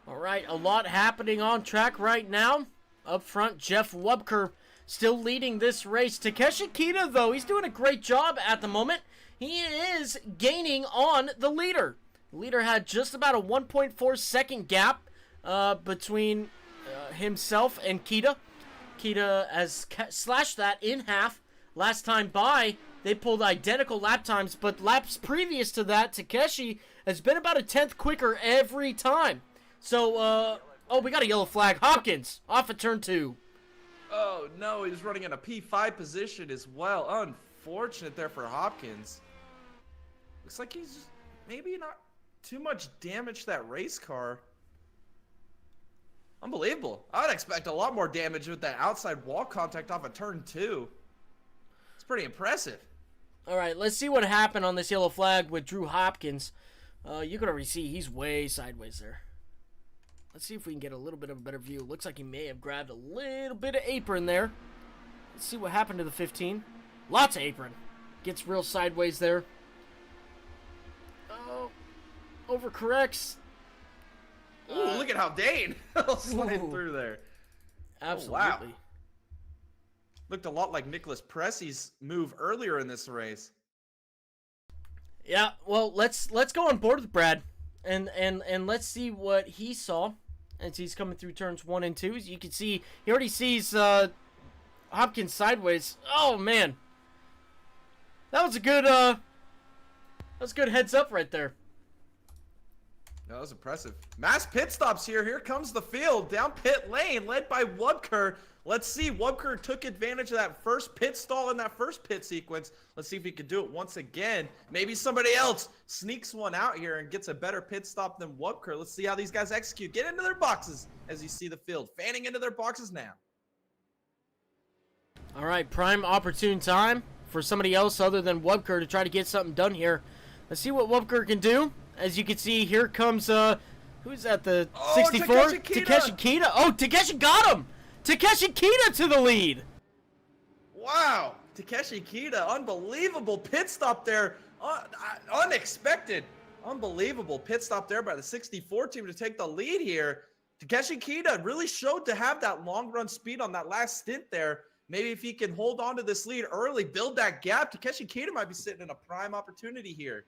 All right, a lot happening on track right now. Up front, Jeff Wubker still leading this race. Takeshi Kita, though, he's doing a great job at the moment. He is gaining on the leader. The leader had just about a 1.4 second gap between himself and Kita. Kita has slashed that in half. Last time by, they pulled identical lap times, but laps previous to that, Takeshi has been about a 10th quicker every time. So, oh, we got a yellow flag. Hopkins, off of turn 2. Oh, no, he's running in a P5 position as well. Unfortunate there for Hopkins. Looks like he's just maybe not too much damage to that race car. Unbelievable. I would expect a lot more damage with that outside wall contact off of turn 2. It's pretty impressive. All right, let's see what happened on this yellow flag with Drew Hopkins. You can already see he's way sideways there. Let's see if we can get a little bit of a better view. Looks like he may have grabbed a little bit of apron there. Let's see what happened to the 15. Lots of apron. Gets real sideways there. Oh, overcorrects. Ooh, look at how Dane slid through there. Absolutely. Oh, wow. Looked a lot like Nicholas Pressi's move earlier in this race. Yeah, well, let's go on board with Brad and let's see what he saw as he's coming through turns 1 and 2. As you can see, he already sees Hopkins sideways. Oh man, that was a good heads up right there. That was impressive. Mass pit stops here. Here comes the field down pit lane, led by Wubker. Let's see. Wubker took advantage of that first pit stall in that first pit sequence. Let's see if he could do it once again. Maybe somebody else sneaks one out here and gets a better pit stop than Wubker. Let's see how these guys execute. Get into their boxes as you see the field. Fanning into their boxes now. All right, prime opportune time for somebody else other than Wubker to try to get something done here. Let's see what Wubker can do. As you can see, here comes, who's at the 64? Takeshi Kita. Oh, Takeshi got him! Takeshi Kita to the lead! Wow, Takeshi Kita, unbelievable pit stop there. Unexpected. Unbelievable pit stop there by the 64 team to take the lead here. Takeshi Kita really showed to have that long run speed on that last stint there. Maybe if he can hold on to this lead early, build that gap, Takeshi Kita might be sitting in a prime opportunity here.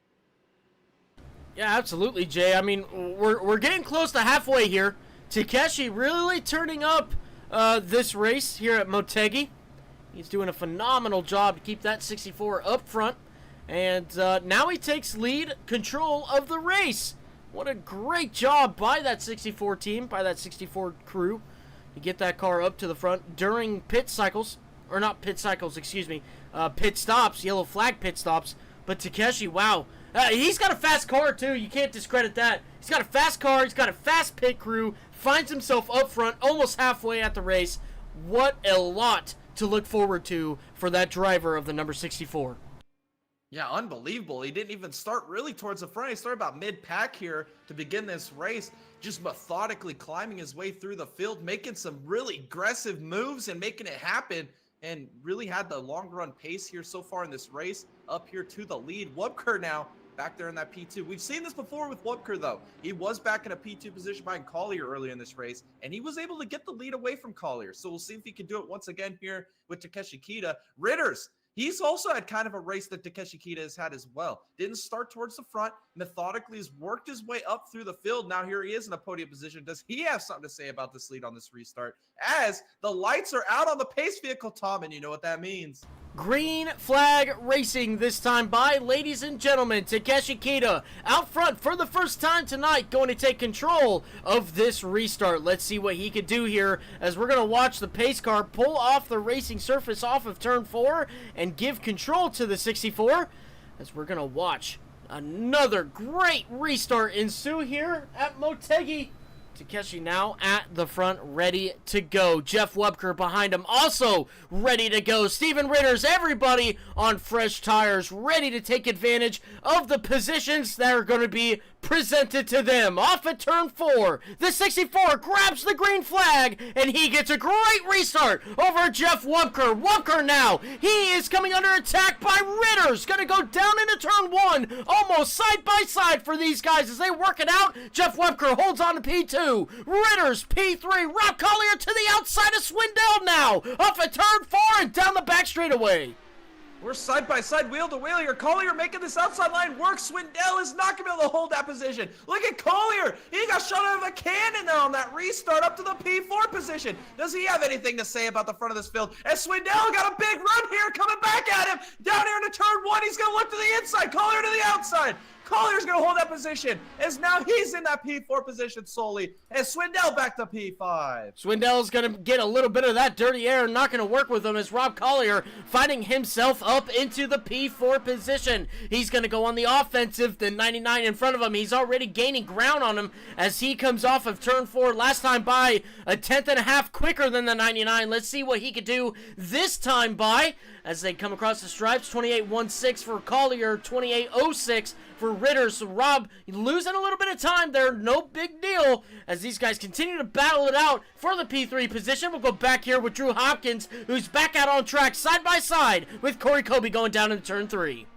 Yeah, absolutely, Jay. I mean, we're getting close to halfway here. Takeshi really turning up this race here at Motegi. He's doing a phenomenal job to keep that 64 up front. And now he takes lead control of the race. What a great job by that 64 team, by that 64 crew, to get that car up to the front during pit cycles. Or not pit cycles, excuse me. Pit stops, yellow flag pit stops. But Takeshi, wow. He's got a fast car, too. You can't discredit that. He's got a fast car. He's got a fast pit crew. Finds himself up front almost halfway at the race. What a lot to look forward to for that driver of the number 64. Yeah, unbelievable. He didn't even start really towards the front. He started about mid-pack here to begin this race, just methodically climbing his way through the field, making some really aggressive moves and making it happen, and really had the long-run pace here so far in this race, up here to the lead. Wubker now back there in that P2. We've seen this before with Wubker, though. He was back in a P2 position behind Collier earlier in this race, and he was able to get the lead away from Collier. So we'll see if he can do it once again here with Takeshi Kita. Ritters, he's also had kind of a race that Takeshi Kita has had as well. Didn't start towards the front, methodically has worked his way up through the field. Now here he is in a podium position. Does he have something to say about this lead on this restart? As the lights are out on the pace vehicle, Tom, and you know what that means. Green flag racing this time by, ladies and gentlemen, Takeshi Kita out front for the first time tonight, going to take control of this restart. Let's see what he could do here as we're going to watch the pace car pull off the racing surface off of turn 4 and give control to the 64 as we're going to watch another great restart ensue here at Motegi. Takeshi now at the front, ready to go. Jeff Wubker behind him, also ready to go. Steven Ritters, everybody on fresh tires, ready to take advantage of the positions that are going to be presented to them. Off at turn 4, the 64 grabs the green flag, and he gets a great restart over Jeff Wubker. Wubker now, he is coming under attack by Ritters. Going to go down into turn 1, almost side by side for these guys as they work it out. Jeff Wubker holds on to P2. Ritters, P3, Rob Collier to the outside of Swindell now. Off at turn 4 and down the back straightaway. We're side by side, wheel to wheel here. Collier making this outside line work. Swindell is not going to be able to hold that position. Look at Collier. He got shot out of a cannon there on that restart up to the P4 position. Does he have anything to say about the front of this field? And Swindell got a big run here coming back at him. Down here into turn 1, he's going to look to the inside. Collier to the outside. Collier's going to hold that position as now he's in that P4 position solely. And Swindell back to P5. Swindell's going to get a little bit of that dirty air, not going to work with him as Rob Collier finding himself up into the P4 position. He's going to go on the offensive, the 99 in front of him. He's already gaining ground on him as he comes off of turn 4 last time by a 1/10.5 quicker than the 99. Let's see what he could do this time by as they come across the stripes. 28.16 for Collier, 28.06 for Ritters. So Rob losing a little bit of time there, no big deal as these guys continue to battle it out for the P3 position. We'll go back here with Drew Hopkins, who's back out on track side by side with Corey Kobe going down into turn 3.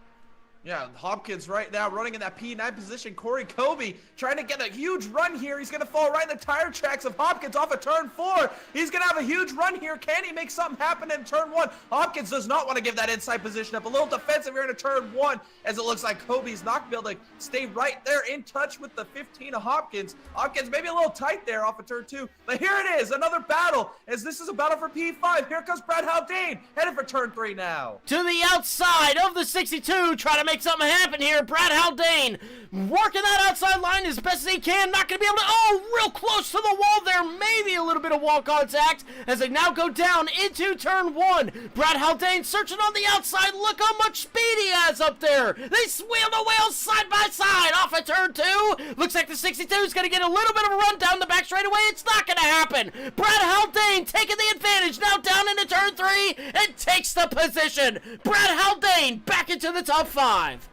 Yeah, Hopkins right now running in that P9 position. Corey Kobe trying to get a huge run here. He's going to fall right in the tire tracks of Hopkins off of turn 4. He's going to have a huge run here. Can he make something happen in turn 1? Hopkins does not want to give that inside position up. A little defensive here into turn 1 as it looks like Kobe's not going to be able to stay right there in touch with the 15 of Hopkins. Hopkins maybe a little tight there off of turn 2. But here it is, another battle as this is a battle for P5. Here comes Brad Haldane headed for turn 3 now. To the outside of the 62, trying to make something happen here. Brad Haldane working that outside line as best as he can. Not going to be able to, oh, real close to the wall there. Maybe a little bit of wall contact as they now go down into turn 1. Brad Haldane searching on the outside. Look how much speed he has up there. They wheel to wheel side by side off of turn 2. Looks like the 62 is going to get a little bit of a run down the back straightaway. It's not going to happen. Brad Haldane taking the advantage now down into turn 3 and takes the position. Brad Haldane back into the top 5.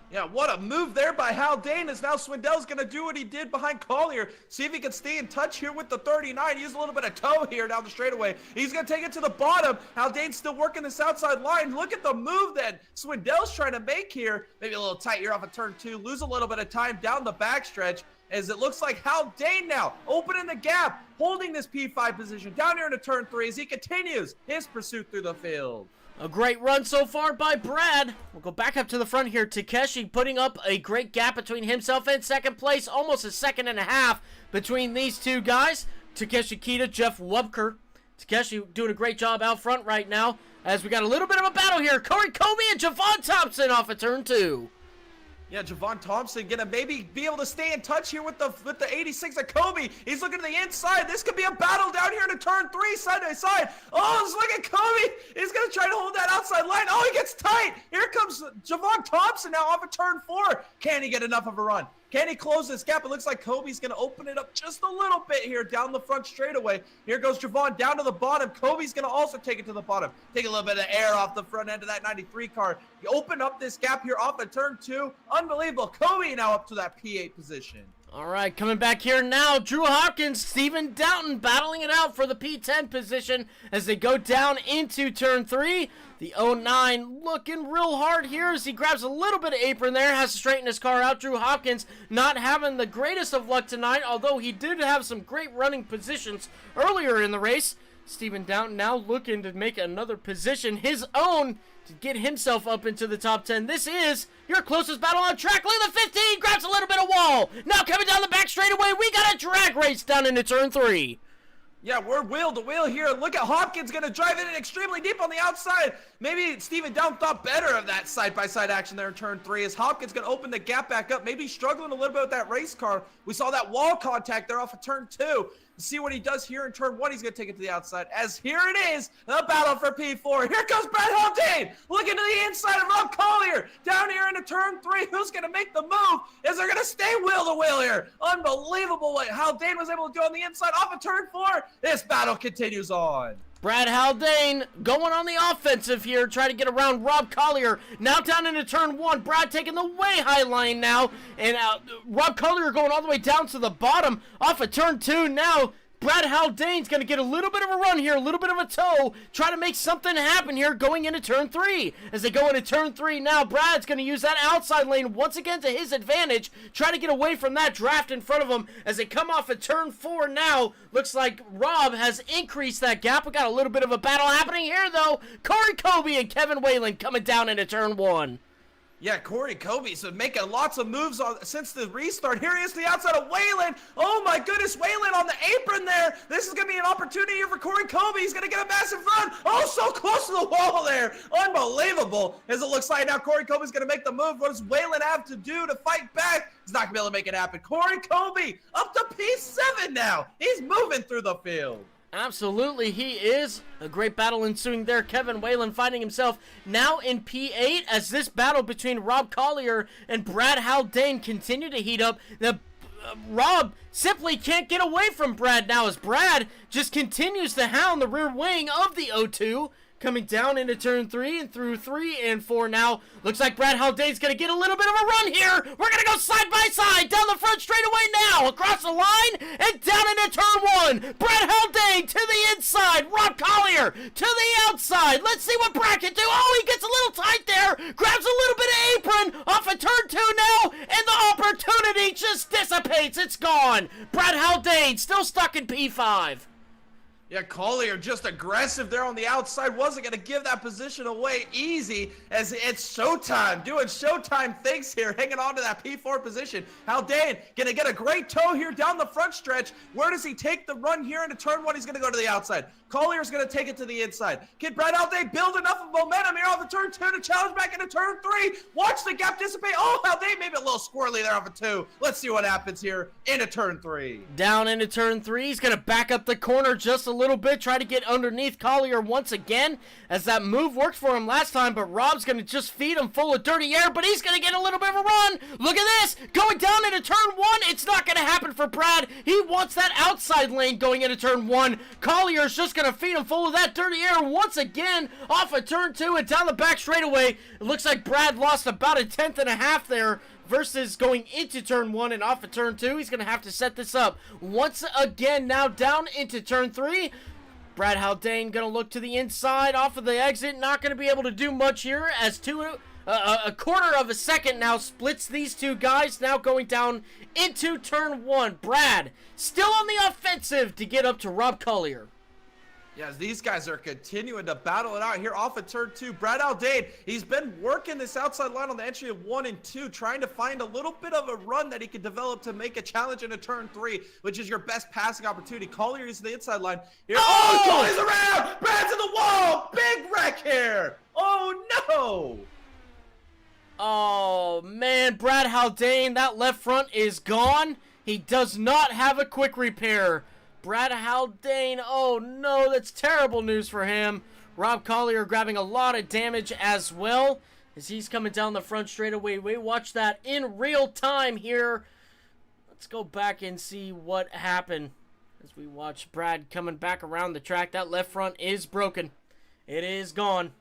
Yeah, what a move there by Haldane, as now Swindell's going to do what he did behind Collier. See if he can stay in touch here with the 39. Use a little bit of toe here down the straightaway. He's going to take it to the bottom. Haldane's still working this outside line. Look at the move that Swindell's trying to make here. Maybe a little tight here off of turn 2. Lose a little bit of time down the backstretch, as it looks like Haldane now opening the gap, holding this P5 position down here into turn 3 as he continues his pursuit through the field. A great run so far by Brad. We'll go back up to the front here. Takeshi putting up a great gap between himself and second place. Almost a second and a half between these two guys. Takeshi Kita, Jeff Wubker. Takeshi doing a great job out front right now. As we got a little bit of a battle here. Corey Kobe and Javon Thompson off of turn 2. Yeah, Javon Thompson gonna maybe be able to stay in touch here with the 86 of Kobe. He's looking to the inside. This could be a battle down here into turn 3, side by side. Oh, let's look at Kobe. He's gonna try to hold that outside line. Oh, he gets tight. Here comes Javon Thompson now off of turn 4. Can he get enough of a run? Can he close this gap? It looks like Kobe's going to open it up just a little bit here down the front straightaway. Here goes Javon down to the bottom. Kobe's going to also take it to the bottom. Take a little bit of air off the front end of that 93 car. You open up this gap here off of turn 2. Unbelievable. Kobe now up to that P8 position. All right, coming back here now, Drew Hopkins, Steven Doughton battling it out for the P10 position as they go down into turn 3. The 09 looking real hard here as he grabs a little bit of apron there, has to straighten his car out. Drew Hopkins not having the greatest of luck tonight, although he did have some great running positions earlier in the race. Steven Doughton now looking to make another position his own to get himself up into the top 10. This is your closest battle on track. Look at the 15, grabs a little bit of wall. Now coming down the back straightaway, we got a drag race down into turn 3. Yeah, we're wheel to wheel here. Look at Hopkins going to drive it in extremely deep on the outside. Maybe Steven Doughton thought better of that side-by-side action there in turn 3 as Hopkins going to open the gap back up. Maybe struggling a little bit with that race car. We saw that wall contact there off of turn 2. See what he does here in turn 1. He's going to take it to the outside. As here it is, the battle for P4. Here comes Brad Haldane. Looking to the inside of Rob Collier. Down here into turn 3. Who's going to make the move? Is they're going to stay wheel to wheel here. Unbelievable what Haldane was able to do on the inside off of turn 4. This battle continues on. Brad Haldane going on the offensive here, trying to get around Rob Collier. Now down into turn 1. Brad taking the way high line now. And Rob Collier going all the way down to the bottom off of turn 2 now. Brad Haldane's going to get a little bit of a run here, a little bit of a toe, try to make something happen here going into turn 3. As they go into turn 3 now, Brad's going to use that outside lane once again to his advantage, try to get away from that draft in front of him as they come off of turn 4 now. Looks like Rob has increased that gap. We got a little bit of a battle happening here, though. Corey Kobe and Kevin Whalen coming down into turn 1. Yeah, Corey Kobe's been making lots of moves since the restart. Here he is to the outside of Whalen. Oh my goodness, Whalen on the apron there. This is going to be an opportunity here for Corey Kobe. He's going to get a massive run. Oh, so close to the wall there. Unbelievable. As it looks like now Corey Kobe's going to make the move. What does Whalen have to do to fight back? He's not going to be able to make it happen. Corey Kobe up to P7 now. He's moving through the field. Absolutely, he is. A great battle ensuing there. Kevin Whalen finding himself now in P8 as this battle between Rob Collier and Brad Haldane continue to heat up. Rob simply can't get away from Brad now as Brad just continues to hound the rear wing of the O2. Coming down into turn 3 and through 3 and 4 now. Looks like Brad Haldane's going to get a little bit of a run here. We're going to go side by side down the front straightaway now. Across the line and down into turn 1. Brad Haldane to the inside. Rob Collier to the outside. Let's see what Brad can do. Oh, he gets a little tight there. Grabs a little bit of apron off of turn 2 now. And the opportunity just dissipates. It's gone. Brad Haldane still stuck in P5. Yeah, Collier just aggressive there on the outside. Wasn't going to give that position away easy as it's showtime. Doing showtime things here, hanging on to that P4 position. Haldane going to get a great toe here down the front stretch. Where does he take the run here into turn one? He's going to go to the outside. Collier's going to take it to the inside. Can Brad Haldane build enough of momentum here off of turn two to challenge back into turn three? Watch the gap dissipate. Oh, Haldane maybe a little squirrely there off of two. Let's see what happens here into turn three. Down into turn three. He's going to back up the corner just a little bit, try to get underneath Collier once again, as that move worked for him last time, but Rob's going to just feed him full of dirty air, but he's going to get a little bit of a run. Look at this, going down into turn one. It's not going to happen for Brad. He wants that outside lane going into turn one. Collier's just going to feed him full of that dirty air once again off of turn two and down the back straightaway. It looks like Brad lost about a tenth and a half there versus going into turn one and off of turn two. He's going to have to set this up once again now down into turn three. Brad Haldane going to look to the inside off of the exit. Not going to be able to do much here as a quarter of a second now splits these two guys. Now going down into turn one. Brad still on the offensive to get up to Rob Collier. Yeah, as these guys are continuing to battle it out here off of turn two. Brad Haldane, he's been working this outside line on the entry of 1 and 2, trying to find a little bit of a run that he can develop to make a challenge into turn three, which is your best passing opportunity. Collier is the inside line. Here, Collier's around! Brad's in the wall! Big wreck here! Oh, no! Oh, man, Brad Haldane, that left front is gone. He does not have a quick repair. Brad Haldane, oh no, that's terrible news for him. Rob Collier grabbing a lot of damage as well as he's coming down the front straightaway. We watch that in real time here. Let's go back and see what happened as we watch Brad coming back around the track. That left front is broken. It is gone.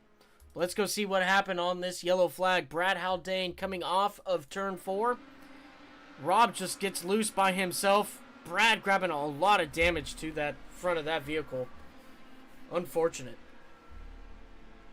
Let's go see what happened on this yellow flag. Brad Haldane coming off of turn 4. Rob just gets loose by himself. Brad grabbing a lot of damage to that front of that vehicle. Unfortunate.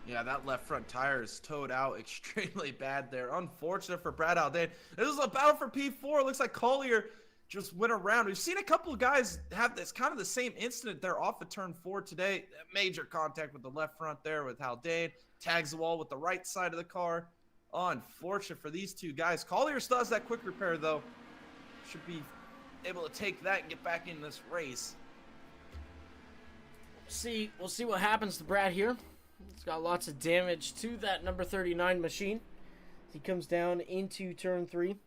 Yeah, that left front tire is towed out extremely bad there. Unfortunate for Brad Haldane. This is a battle for P4. Looks like Collier just went around. We've seen a couple of guys have this kind of the same incident there off of turn 4 today. Major contact with the left front there with Haldane. Tags the wall with the right side of the car. Unfortunate for these two guys. Collier still has that quick repair though. Should be able to take that and get back in this race. We'll see what happens to Brad here. He's got lots of damage to that number 39 machine. He comes down into turn 3.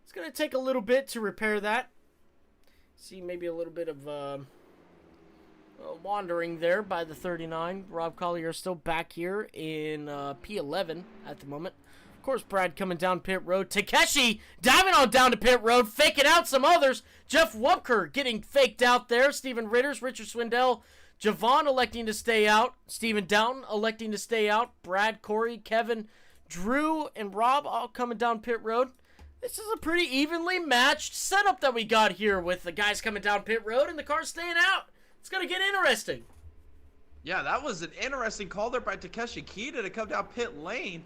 It's going to take a little bit to repair that. See maybe a little bit of wandering there by the 39. Rob Collier still back here in P11 at the moment. Of course, Brad coming down pit road. Takeshi diving on down to pit road, faking out some others. Jeff Wupker getting faked out there. Steven Ritters, Richard Swindell, Javon electing to stay out. Steven Downton electing to stay out. Brad, Corey, Kevin, Drew, and Rob all coming down pit road. This is a pretty evenly matched setup that we got here with the guys coming down pit road and the cars staying out. It's going to get interesting. Yeah, that was an interesting call there by Takeshi Kita to come down pit lane.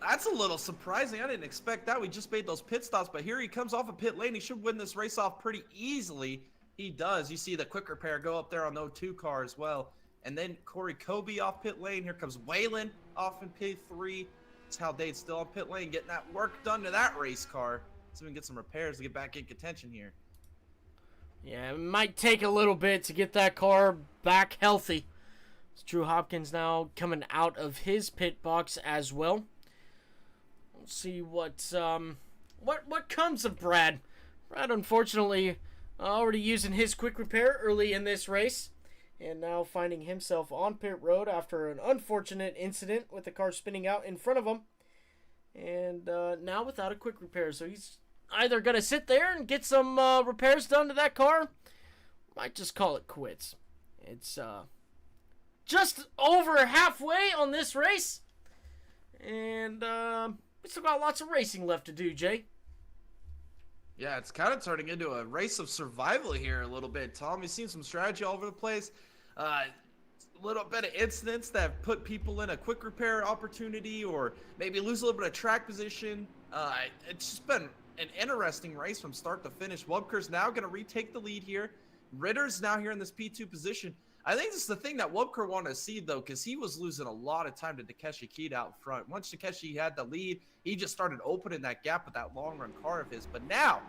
That's a little surprising. I didn't expect that. We just made those pit stops, but here he comes off of pit lane. He should win this race off pretty easily. He does. You see the quick repair go up there on the 02 car as well. And then Corey Kobe off pit lane. Here comes Waylon off in P3. It's Haldane's still on pit lane, getting that work done to that race car. So we can get some repairs to get back in contention here. Yeah, it might take a little bit to get that car back healthy. It's Drew Hopkins now coming out of his pit box as well. We'll see what comes of Brad. Brad, unfortunately, already using his quick repair early in this race, and now finding himself on pit road after an unfortunate incident with the car spinning out in front of him, and now without a quick repair. So he's either gonna sit there and get some repairs done to that car, might just call it quits. It's just over halfway on this race, and we still got lots of racing left to do, Jay. Yeah, it's kind of turning into a race of survival here a little bit, Tom. You've seen some strategy all over the place. A little bit of incidents that have put people in a quick repair opportunity or maybe lose a little bit of track position. It's just been an interesting race from start to finish. Wubker's now going to retake the lead here. Ritter's now here in this P2 position. I think this is the thing that Wubker wanted to see, though, because he was losing a lot of time to Takeshi Kita out front. Once Takeshi had the lead, he just started opening that gap with that long-run car of his. But now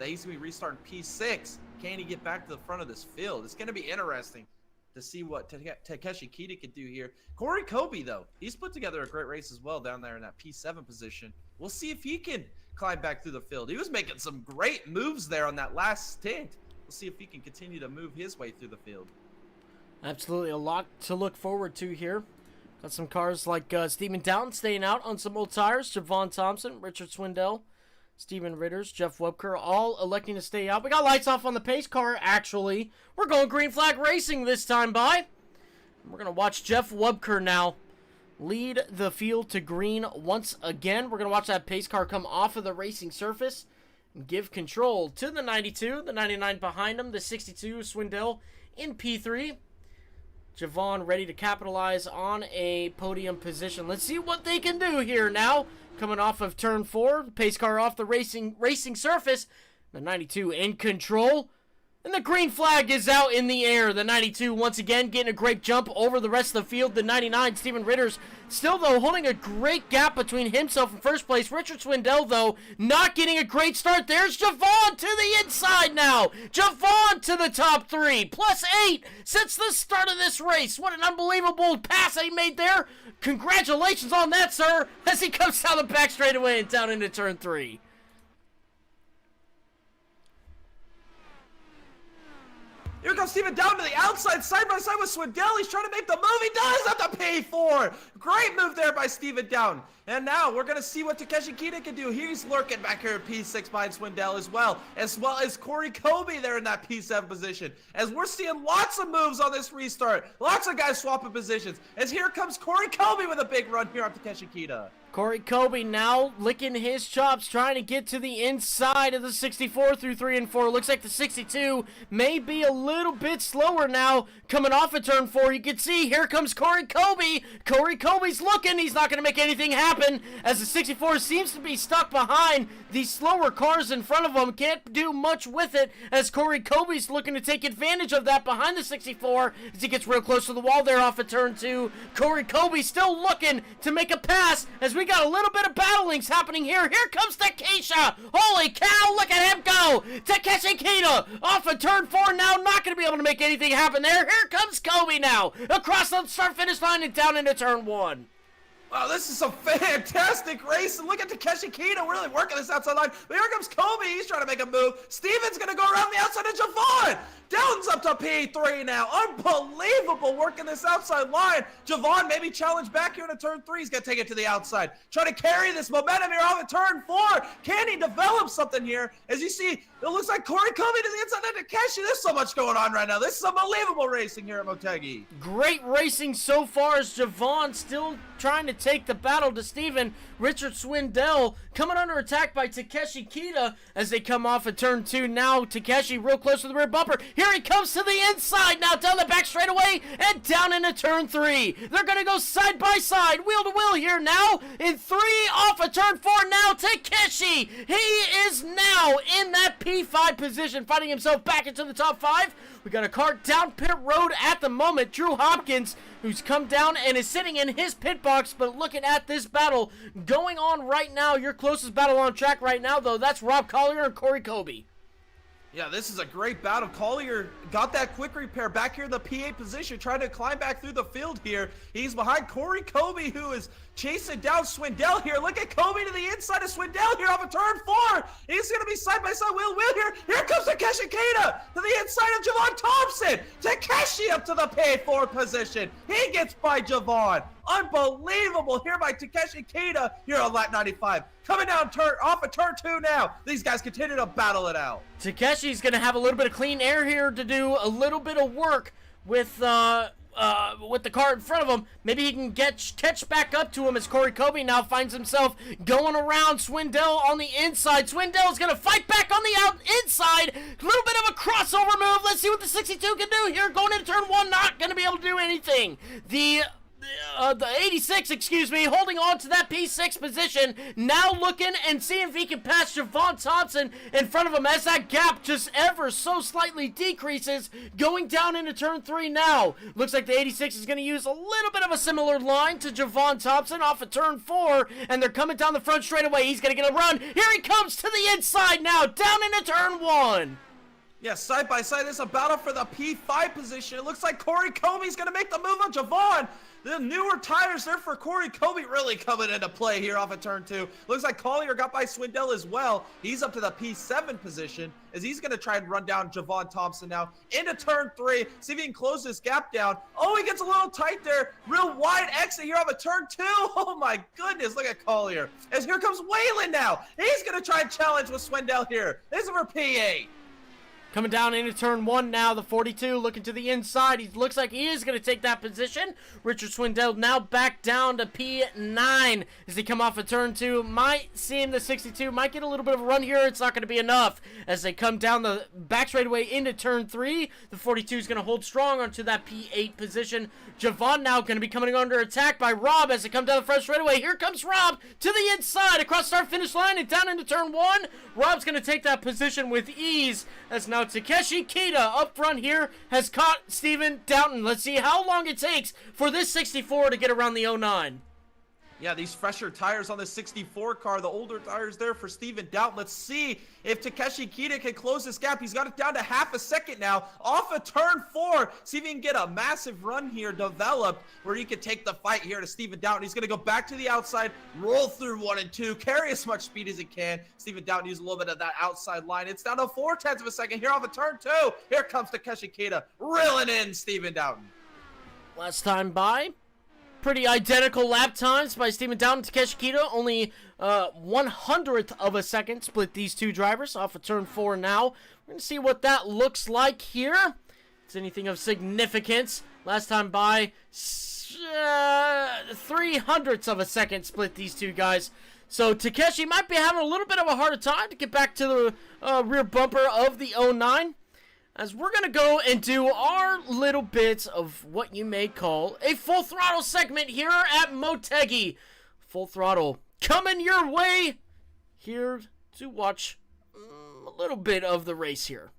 that he's going to be restarting P6, can he get back to the front of this field? It's going to be interesting to see what Takeshi Kita could do here. Corey Kobe, though, he's put together a great race as well down there in that P7 position. We'll see if he can climb back through the field. He was making some great moves there on that last stint. We'll see if he can continue to move his way through the field. Absolutely a lot to look forward to here. Got some cars like Steven Down staying out on some old tires. Javon Thompson, Richard Swindell, Steven Ritters, Jeff Webker, all electing to stay out. We got lights off on the pace car, actually. We're going green flag racing this time, by. We're going to watch Jeff Webker now lead the field to green once again. We're going to watch that pace car come off of the racing surface and give control to the 92, the 99 behind him, the 62, Swindell in P3. Javon ready to capitalize on a podium position. Let's see what they can do here now. Coming off of turn 4, pace car off the racing surface. The 92 in control. And the green flag is out in the air. The 92 once again getting a great jump over the rest of the field. The 99, Steven Ritters, still though holding a great gap between himself and first place. Richard Swindell though not getting a great start. There's Javon to the inside now. Javon to the top 3. +8 since the start of this race. What an unbelievable pass he made there. Congratulations on that, sir, as he comes down the back straightaway and down into turn 3. Here comes Steven down to the outside, side by side with Swindell. He's trying to make the move. He does have to pay for. Great move there by Steven Down. And now we're going to see what Takeshi Kita can do. He's lurking back here at P6 behind Swindell as well as Corey Kobe there in that P7 position. As we're seeing lots of moves on this restart. Lots of guys swapping positions. As here comes Corey Kobe with a big run here on Takeshi Kita. Corey Kobe now licking his chops, trying to get to the inside of the 64 through 3 and 4. Looks like the 62 may be a little bit slower now coming off of turn 4. You can see here comes Corey Kobe. Corey Kobe's looking. He's not going to make anything happen as the 64 seems to be stuck behind these slower cars in front of him. Can't do much with it as Corey Kobe's looking to take advantage of that behind the 64 as he gets real close to the wall there off of turn 2. Corey Kobe still looking to make a pass as we got a little bit of battlings happening here. Here comes Takesha. Holy cow, look at him go. Takeshi Kita off of turn 4 now, not going to be able to make anything happen there. Here comes Kobe now across the start-finish line and down into turn 1. Wow, this is a fantastic race. And look at Takeshi Kita really working this outside line. But here comes Kobe. He's trying to make a move. Steven's going to go around the outside of Javon. Down's up to P3 now. Unbelievable working this outside line. Javon maybe challenge back here into turn 3. He's going to take it to the outside. Trying to carry this momentum here off of turn 4. Can he develop something here? As you see, it looks like Corey Kobe to the inside of Takeshi. There's so much going on right now. This is unbelievable racing here at Motegi. Great racing so far as Javon still trying to take the battle to Steven. Richard Swindell coming under attack by Takeshi Kita as they come off of turn 2. Now Takeshi real close to the rear bumper. Here he comes to the inside now down the back straightaway and down into turn 3. They're going to go side by side, wheel to wheel here now in 3 off of turn 4 now. Takeshi, he is now in that P5 position, fighting himself back into the top 5. We got a car down pit road at the moment. Drew Hopkins, who's come down and is sitting in his pit box, but looking at this battle going on right now, your closest battle on track right now, though, that's Rob Collier and Corey Kobe. Yeah, this is a great battle. Collier got that quick repair back here in the P8 position, trying to climb back through the field here. He's behind Corey Kobe, who is chasing down Swindell here. Look at Kobe to the inside of Swindell here off of turn 4. He's going to be side by side, wheel here. Here comes Takeshi Kita to the inside of Javon Thompson. Takeshi up to the P4 position. He gets by Javon. Unbelievable here by Takeshi Kita here on lap 95. Coming down off of turn 2 now. These guys continue to battle it out. Takeshi's going to have a little bit of clean air here to do a little bit of work with the car in front of him. Maybe he can catch back up to him as Corey Kobe now finds himself going around Swindell on the inside. Swindell is going to fight back on the inside. A little bit of a crossover move. Let's see what the 62 can do here. Going into turn 1, not going to be able to do anything. the 86, excuse me, holding on to that P6 position, now looking and seeing if he can pass Javon Thompson in front of him as that gap just ever so slightly decreases, going down into turn 3 now. Looks like the 86 is going to use a little bit of a similar line to Javon Thompson off of turn 4, and they're coming down the front straightaway. He's going to get a run. Here he comes to the inside now, down into turn 1. Yeah, side by side, there's a battle for the P5 position. It looks like Corey Comey's going to make the move on Javon. The newer tires there for Corey Comey really coming into play here off of turn 2. Looks like Collier got by Swindell as well. He's up to the P7 position as he's going to try and run down Javon Thompson now into turn 3. See if he can close this gap down. Oh, he gets a little tight there. Real wide exit here off of turn 2. Oh my goodness, look at Collier. As here comes Waylon now. He's going to try and challenge with Swindell here. This is for P8. Coming down into turn 1 now, the 42 looking to the inside. He looks like he is going to take that position. Richard Swindell now back down to P9 as they come off of turn 2. Might seem the 62 might get a little bit of a run here. It's not going to be enough as they come down the back straightaway into turn 3. The 42 is going to hold strong onto that P8 position. Javon now going to be coming under attack by Rob as they come down the front straightaway. Here comes Rob to the inside across start finish line and down into turn 1. Rob's going to take that position with ease as now Takeshi Kita up front here has caught Steven Doughton. Let's see how long it takes for this 64 to get around the 09. Yeah, these fresher tires on the 64 car, the older tires there for Steven Doughton. Let's see if Takeshi Kita can close this gap. He's got it down to half a second now off of turn 4. See if he can get a massive run here developed where he can take the fight here to Steven Doughton. He's going to go back to the outside, roll through 1 and 2, carry as much speed as he can. Steven Doughton used a little bit of that outside line. It's down to 4/10 of a second here off of turn 2. Here comes Takeshi Kita, reeling in Steven Doughton. Last time by, pretty identical lap times by Steven Doughton and Takeshi Kita. Only 1/100th of a second split these two drivers off of turn 4 now. We're going to see what that looks like here. If it's anything of significance. Last time by, 3/100ths of a second split these two guys. So Takeshi might be having a little bit of a harder time to get back to the rear bumper of the 09. As we're going to go and do our little bits of what you may call a full throttle segment here at Motegi. Full throttle coming your way here to watch a little bit of the race here.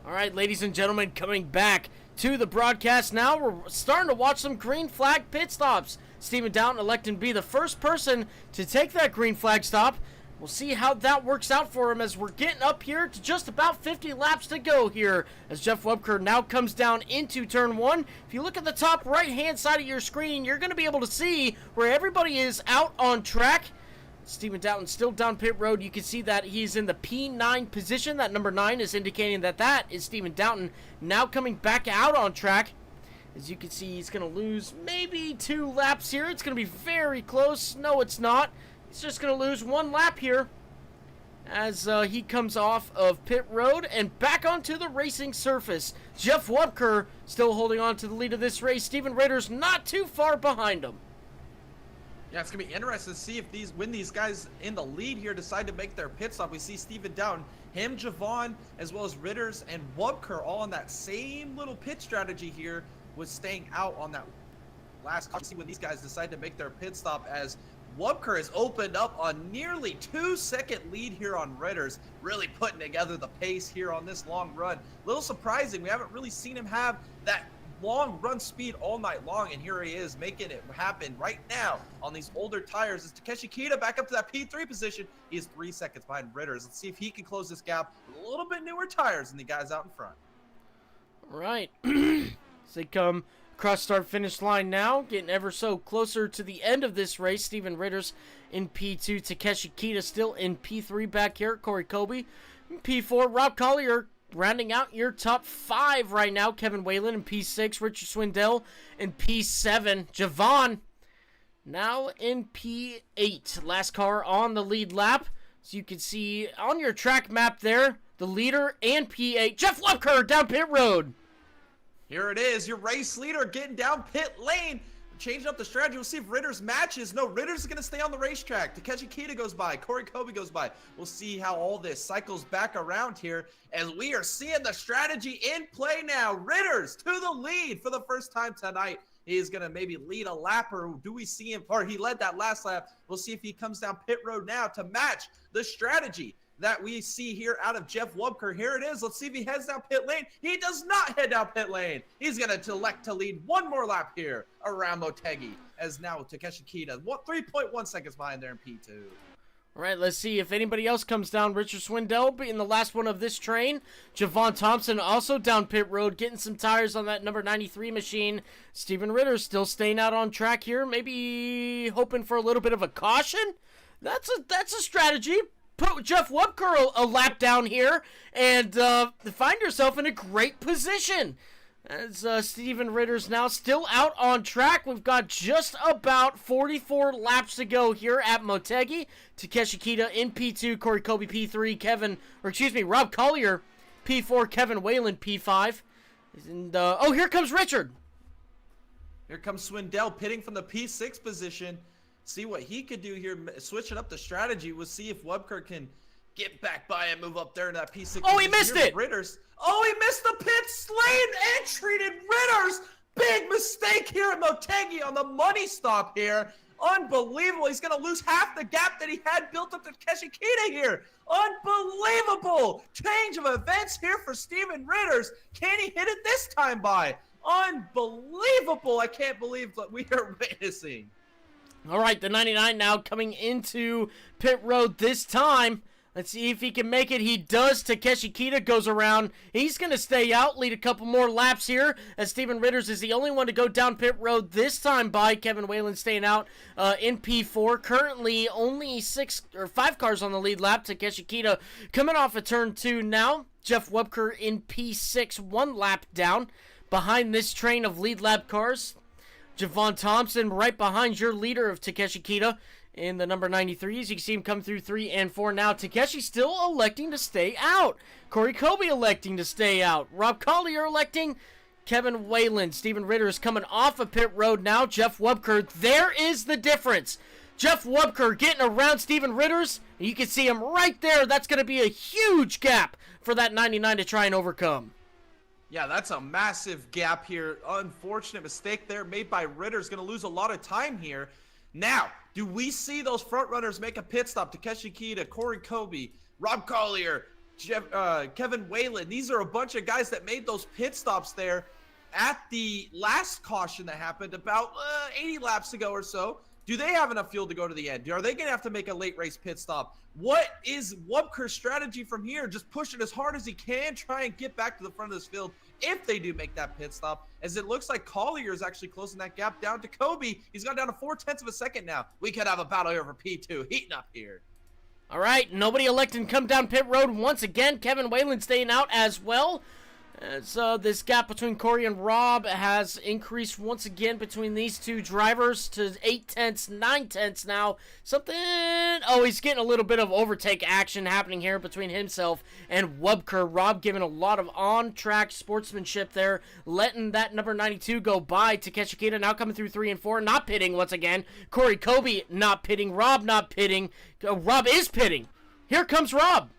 All right, ladies and gentlemen, coming back to the broadcast now. We're starting to watch some green flag pit stops. Stephen Downton electing to be the first person to take that green flag stop. We'll see how that works out for him as we're getting up here to just about 50 laps to go here as Jeff Webker now comes down into turn 1. If you look at the top right-hand side of your screen, you're going to be able to see where everybody is out on track. Stephen Downton still down pit road. You can see that he's in the P9 position. That number 9 is indicating that that is Stephen Downton now coming back out on track. As you can see, he's going to lose maybe 2 laps here. It's going to be very close. No, it's not. He's just going to lose 1 lap here as he comes off of pit road and back onto the racing surface. Jeff Webker still holding on to the lead of this race. Steven Ritter's not too far behind him. Yeah, it's going to be interesting to see if when these guys in the lead here decide to make their pit stop. We see Stephen Downton, him, Javon, as well as Ritters and Webker all on that same little pit strategy here with staying out on that last car. See when these guys decide to make their pit stop as Webker has opened up a nearly 2-second lead here on Ritters, really putting together the pace here on this long run. A little surprising. We haven't really seen him have that long run speed all night long, and here he is making it happen right now on these older tires. It's Takeshi Kita back up to that P3 position. He is 3 seconds behind Ritters. Let's see if he can close this gap with a little bit newer tires than the guys out in front. Right. As they come across start finish line now, getting ever so closer to the end of this race. Steven Ritter's in P2, Takeshi Kita still in P3 back here. Corey Kobe in P4, Rob Collier rounding out your top 5 right now. Kevin Whalen in P6, Richard Swindell in P7, Javon now in P8. Last car on the lead lap. So you can see on your track map there, the leader and P8, Jeff Webker down pit road. Here it is, your race leader getting down pit lane. Changing up the strategy. We'll see if Ritters matches. No, Ritters is going to stay on the racetrack. Takeshi Kita goes by. Corey Kobe goes by. We'll see how all this cycles back around here as we are seeing the strategy in play now. Ritters to the lead for the first time tonight. He's going to maybe lead a lap, or do we see him, or he led that last lap. We'll see if he comes down pit road now to match the strategy that we see here out of Jeff Webker. Here it is. Let's see if he heads down pit lane. He does not head down pit lane. He's going to elect to lead 1 more lap here around Motegi, as now Takeshi Kita 3.1 seconds behind there in P2. All right, let's see if anybody else comes down. Richard Swindell being the last one of this train. Javon Thompson also down pit road, getting some tires on that number 93 machine. Steven Ritter still staying out on track here, maybe hoping for a little bit of a caution. That's a strategy. Put Jeff Webker a lap down here and find yourself in a great position. As Steven Ritter's now still out on track. We've got just about 44 laps to go here at Motegi. Takeshi Kita in P2, Corey Kobe P3, Rob Collier P4, Kevin Whalen P5. And here comes Richard. Here comes Swindell pitting from the P6 position. See what he could do here, switching up the strategy. We'll see if Webker can get back by and move up there in that P6. Oh, he missed it! Ritters. Oh, he missed the pit lane and treated Ritters. Big mistake here at Motegi on the money stop here. Unbelievable. He's going to lose half the gap that he had built up to Takeshi Kita here. Unbelievable. Change of events here for Steven Ritters. Can he hit it this time by? Unbelievable. I can't believe what we are witnessing. All right, the 99 now coming into pit road this time. Let's see if he can make it. He does. Takeshi Kita goes around. He's going to stay out, lead a couple more laps here, as Steven Ritters is the only one to go down pit road this time by. Kevin Whalen staying out in P4. Currently only 5 cars on the lead lap. Takeshi Kita coming off of turn 2 now. Jeff Webker in P6, 1 lap down behind this train of lead lap cars. Javon Thompson right behind your leader of Takeshi Kita in the number 93s. You can see him come through 3 and 4 now. Takeshi still electing to stay out. Corey Kobe electing to stay out. Rob Collier electing. Kevin Whalen. Steven Ritter is coming off of pit road now. Jeff Webker. There is the difference. Jeff Webker getting around Steven Ritters. You can see him right there. That's going to be a huge gap for that 99 to try and overcome. Yeah, that's a massive gap here. Unfortunate mistake there made by Ritter. Is going to lose a lot of time here. Now, do we see those front runners make a pit stop? Takeshi Kita, Corey Kobe, Rob Collier, Kevin Whalen. These are a bunch of guys that made those pit stops there at the last caution that happened about 80 laps ago or so. Do they have enough fuel to go to the end? Are they going to have to make a late race pit stop? What is Wubker's strategy from here? Just push it as hard as he can, try and get back to the front of this field if they do make that pit stop, as it looks like Collier is actually closing that gap down to Kobe. He's gone down to 0.4 of a second now. We could have a battle here for P2 heating up here. All right, nobody electing come down pit road once again. Kevin Whalen staying out as well. So this gap between Corey and Rob has increased once again between these two drivers to 0.8, 0.9 now. Oh, he's getting a little bit of overtake action happening here between himself and Wubker. Rob giving a lot of on-track sportsmanship there, letting that number 92 go by. Takeshi Kita now coming through 3 and 4, not pitting once again. Corey Kobe not pitting. Rob not pitting. Rob is pitting. Here comes Rob.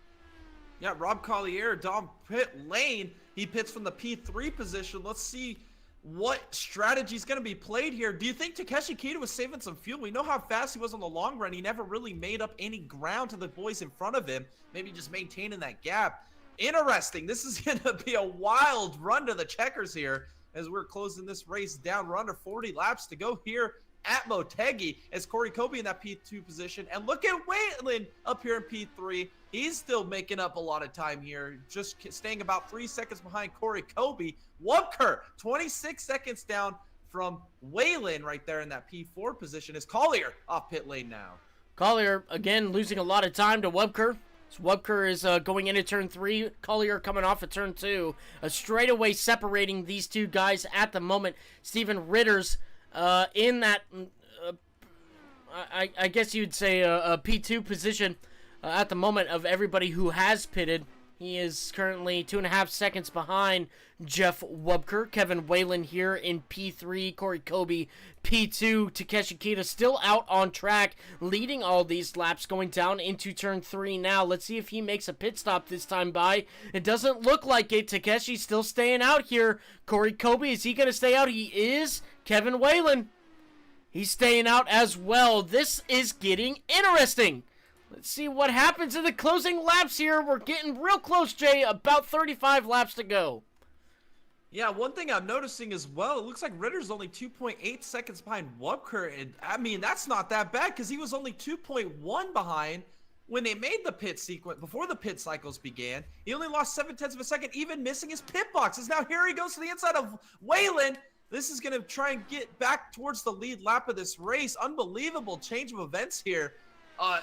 Yeah, Rob Collier down pit lane. He pits from the P3 position. Let's see what strategy is going to be played here. Do you think Takeshi Kita was saving some fuel? We know how fast he was on the long run. He never really made up any ground to the boys in front of him. Maybe just maintaining that gap. Interesting. This is going to be a wild run to the checkers here as we're closing this race down. We're under 40 laps to go here at Motegi as Corey Kobe in that P2 position. And look at Whalen up here in P3. He's still making up a lot of time here, just staying about 3 seconds behind Corey Kobe. Wubker, 26 seconds down from Whalen right there in that P4 position. Is Collier off pit lane now? Collier, again, losing a lot of time to Wubker. So Wubker is going into turn 3. Collier coming off of turn 2. A straightaway separating these two guys at the moment. Steven Ritter's in that, I guess you'd say a P2 position at the moment of everybody who has pitted. He is currently 2.5 seconds behind Jeff Wubker. Kevin Whalen here in P3. Corey Kobe P2. Takeshi Kita still out on track, leading all these laps going down into turn 3 now. Let's see if he makes a pit stop this time by. It doesn't look like it. Takeshi's still staying out here. Corey Kobe, is he going to stay out? He is. Kevin Whalen, he's staying out as well. This is getting interesting. Let's see what happens in the closing laps here. We're getting real close, Jay. About 35 laps to go. Yeah, one thing I'm noticing as well, it looks like Ritter's only 2.8 seconds behind Wubker. And I mean, that's not that bad because he was only 2.1 behind when they made the pit sequence, before the pit cycles began. He only lost 0.7 of a second, even missing his pit boxes. Now here he goes to the inside of Whalen. This is going to try and get back towards the lead lap of this race. Unbelievable change of events here.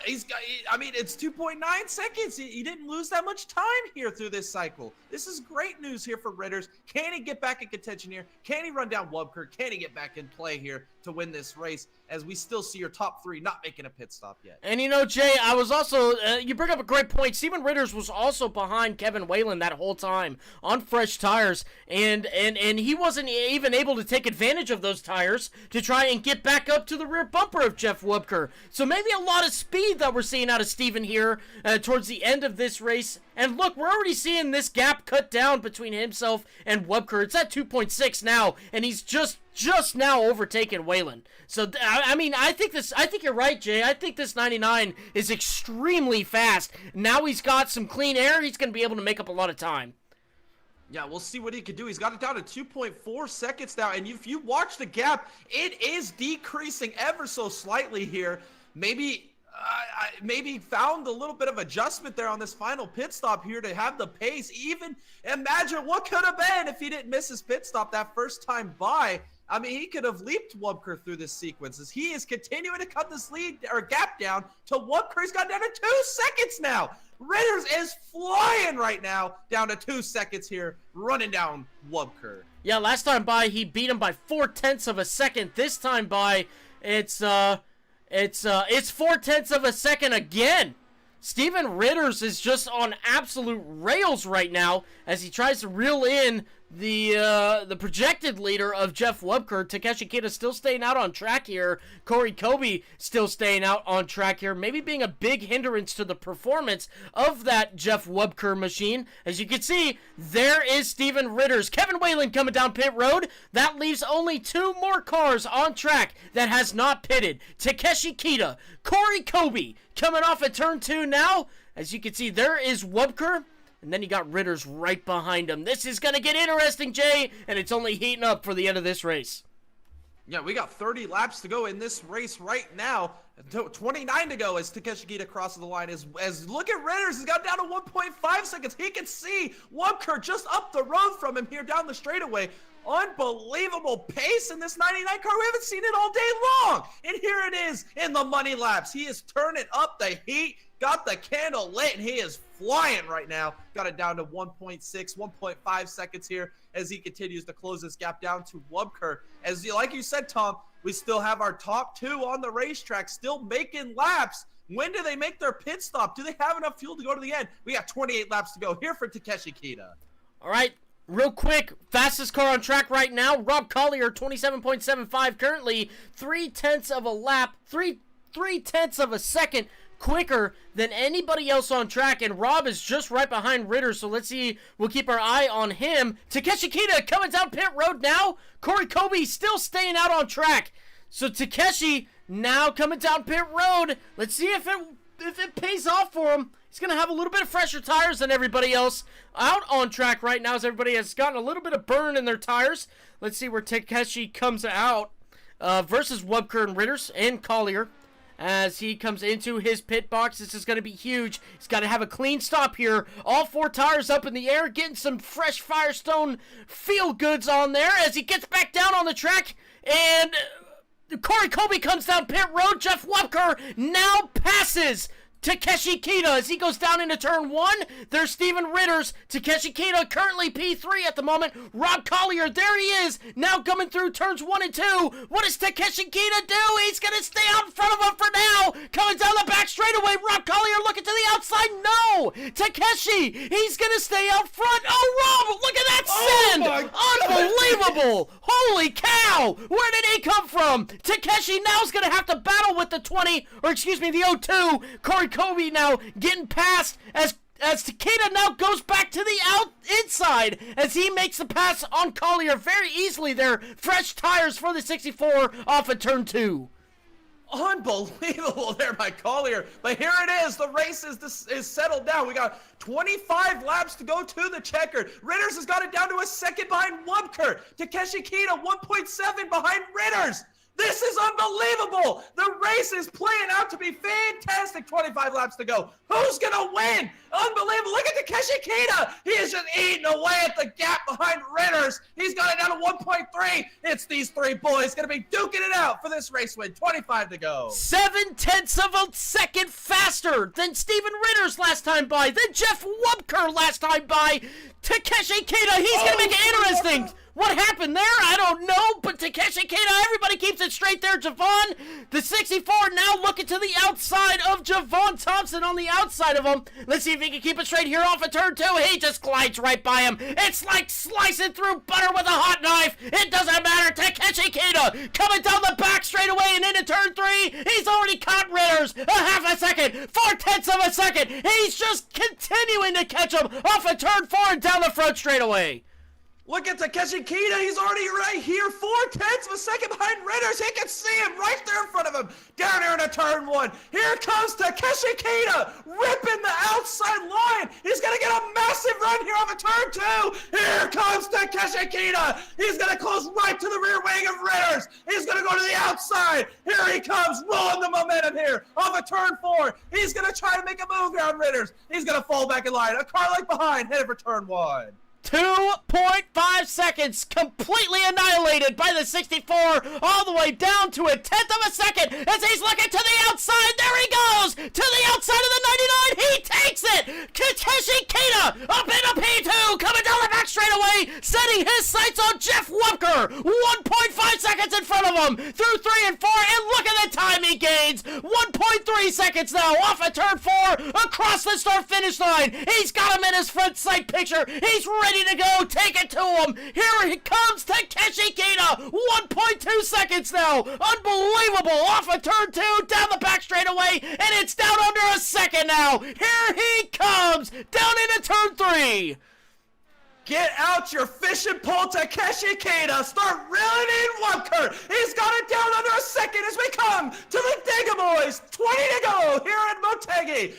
It's 2.9 seconds. He didn't lose that much time here through this cycle. This is great news here for Ritters. Can he get back in contention here? Can he run down Wubker? Can he get back in play here to win this race, as we still see your top 3 not making a pit stop yet? And you know, Jay, I was also, you bring up a great point. Steven Ritters was also behind Kevin Whalen that whole time on fresh tires, and he wasn't even able to take advantage of those tires to try and get back up to the rear bumper of Jeff Wubker. So maybe a lot of speed that we're seeing out of Steven here towards the end of this race. And look, we're already seeing this gap cut down between himself and Wubker. It's at 2.6 now, and he's just now overtaken Whalen. So I think you're right, Jay. I think this 99 is extremely fast. Now he's got some clean air. He's going to be able to make up a lot of time. Yeah, we'll see what he can do. He's got it down to 2.4 seconds now, and if you watch the gap, it is decreasing ever so slightly here. Maybe found a little bit of adjustment there on this final pit stop here to have the pace. Even imagine what could have been if he didn't miss his pit stop that first time by. I mean, he could have leaped Wubker through this sequence as he is continuing to cut this lead or gap down to Wubker. He's got down to 2 seconds now. Ritters is flying right now, down to 2 seconds here, running down Wubker. Yeah, last time by he beat him by 0.4 of a second. This time by it's 0.4 of a second again. Steven Ritters is just on absolute rails right now as he tries to reel in the projected leader of Jeff Wubker. Takeshi Kita still staying out on track here. Corey Kobe still staying out on track here, maybe being a big hindrance to the performance of that Jeff Wubker machine. As you can see, there is Steven Ritters. Kevin Whalen coming down pit road. That leaves only 2 more cars on track that has not pitted. Takeshi Kita, Corey Kobe coming off at turn 2 now. As you can see, there is Wubker. And then you got Ritter's right behind him. This is going to get interesting, Jay, and it's only heating up for the end of this race. Yeah, we got 30 laps to go in this race right now. 29 to go as Takeshi Kita crosses the line. As look at Ritter's, he's got down to 1.5 seconds. He can see Wubker just up the road from him here down the straightaway. Unbelievable pace in this 99 car. We haven't seen it all day long. And here it is in the money laps. He is turning up the heat, got the candle lit, and he is flying right now. Got it down to 1.6, 1.5 seconds here as he continues to close this gap down to Wubker. Like you said, Tom, we still have our top two on the racetrack still making laps. When do they make their pit stop? Do they have enough fuel to go to the end? We got 28 laps to go here for Takeshi Kita. All right, real quick, fastest car on track right now, Rob Collier, 27.75, currently 3/10 of a lap, 3/10 of a second quicker than anybody else on track, and Rob is just right behind Ritter, so let's see, we'll keep our eye on him. Takeshi Kita coming down pit road now. Corey Kobe still staying out on track. So Takeshi now coming down pit road. Let's see if it pays off for him. He's going to have a little bit of fresher tires than everybody else out on track right now, as everybody has gotten a little bit of burn in their tires. Let's see where Takeshi comes out versus Wubker and Ritters and Collier. As he comes into his pit box, this is going to be huge. He's got to have a clean stop here. All four tires up in the air, getting some fresh Firestone feel goods on there as he gets back down on the track. And Corey Kobe comes down pit road. Jeff Wubker now passes Takeshi Kita as he goes down into turn 1. There's Steven Ritters. Takeshi Kita currently P3 at the moment. Rob Collier, there he is, now coming through turns 1 and 2. What does Takeshi Kita do? He's going to stay out in front of him for now. Coming down the back straightaway. Rob Collier looking to the outside. No! Takeshi, he's going to stay out front. Oh, Rob, look at that send! Unbelievable! Holy cow! Where did he come from? Takeshi now is going to have to battle with the the 02. Corey Kobe now getting past as Takeda now goes back to the inside as he makes the pass on Collier very easily there. Fresh tires for the 64 off of turn 2. Unbelievable there by Collier. But here it is. The race is settled down. We got 25 laps to go to the checkered. Ritters has got it down to a second behind Wubker. Takeshi Kita 1.7 behind Ritters. This is unbelievable! The race is playing out to be fantastic. 25 laps to go. Who's gonna win? Unbelievable. Look at Takeshi Kita. He is just eating away at the gap behind Ritters. He's got it down to 1.3. It's these three boys gonna be duking it out for this race win. 25 to go. 7/10 of a second faster than Steven Ritters last time by, than Jeff Wubker last time by. Takeshi Kita, he's gonna make it interesting. What happened there? I don't know, but Takeshi Kita, everybody keeps it straight there. Javon, the 64 now looking to the outside of Javon Thompson on the outside of him. Let's see if he can keep it straight here off of turn 2. He just glides right by him. It's like slicing through butter with a hot knife. It doesn't matter. Takeshi Kita coming down the back straight away and into turn 3. He's already caught Ritters. A half a second, 4/10 of a second. He's just continuing to catch him off of turn 4 and down the front straight away. Look at Takeshi Kita. He's already right here. 4/10 of a second behind Ritters. He can see him right there in front of him. Down here into turn 1. Here comes Takeshi Kita. Ripping the outside line. He's going to get a massive run here off of turn 2. Here comes Takeshi Kita. He's going to close right to the rear wing of Ritters. He's going to go to the outside. Here he comes. Rolling the momentum here off of turn 4. He's going to try to make a move here on Ritters. He's going to fall back in line. A car like behind. Headed for turn 1. 2.5 seconds completely annihilated by the 64 all the way down to a 10th of a second as he's looking to the outside. There he goes to the outside of the 99. He takes it. Takeshi Kita up into P2 coming down the back straight away, setting his sights on Jeff Wubker. 1.5 seconds in front of him through 3 and 4, and look at the time he gains. 1.3 seconds now off of turn 4 across the start finish line. He's got him in his front sight picture. He's ready to go. Take it to him. Here he comes, Takeshi Kita. 1.2 seconds now. Unbelievable. Off of turn 2, down the back straightaway, and it's down under a second now. Here he comes, down into turn 3. Get out your fishing pole, Takeshi Kita. Start reeling in Wubker. He's got it down under a second as we come to the Digga Boys. 20 to go here at Motegi. Motegi.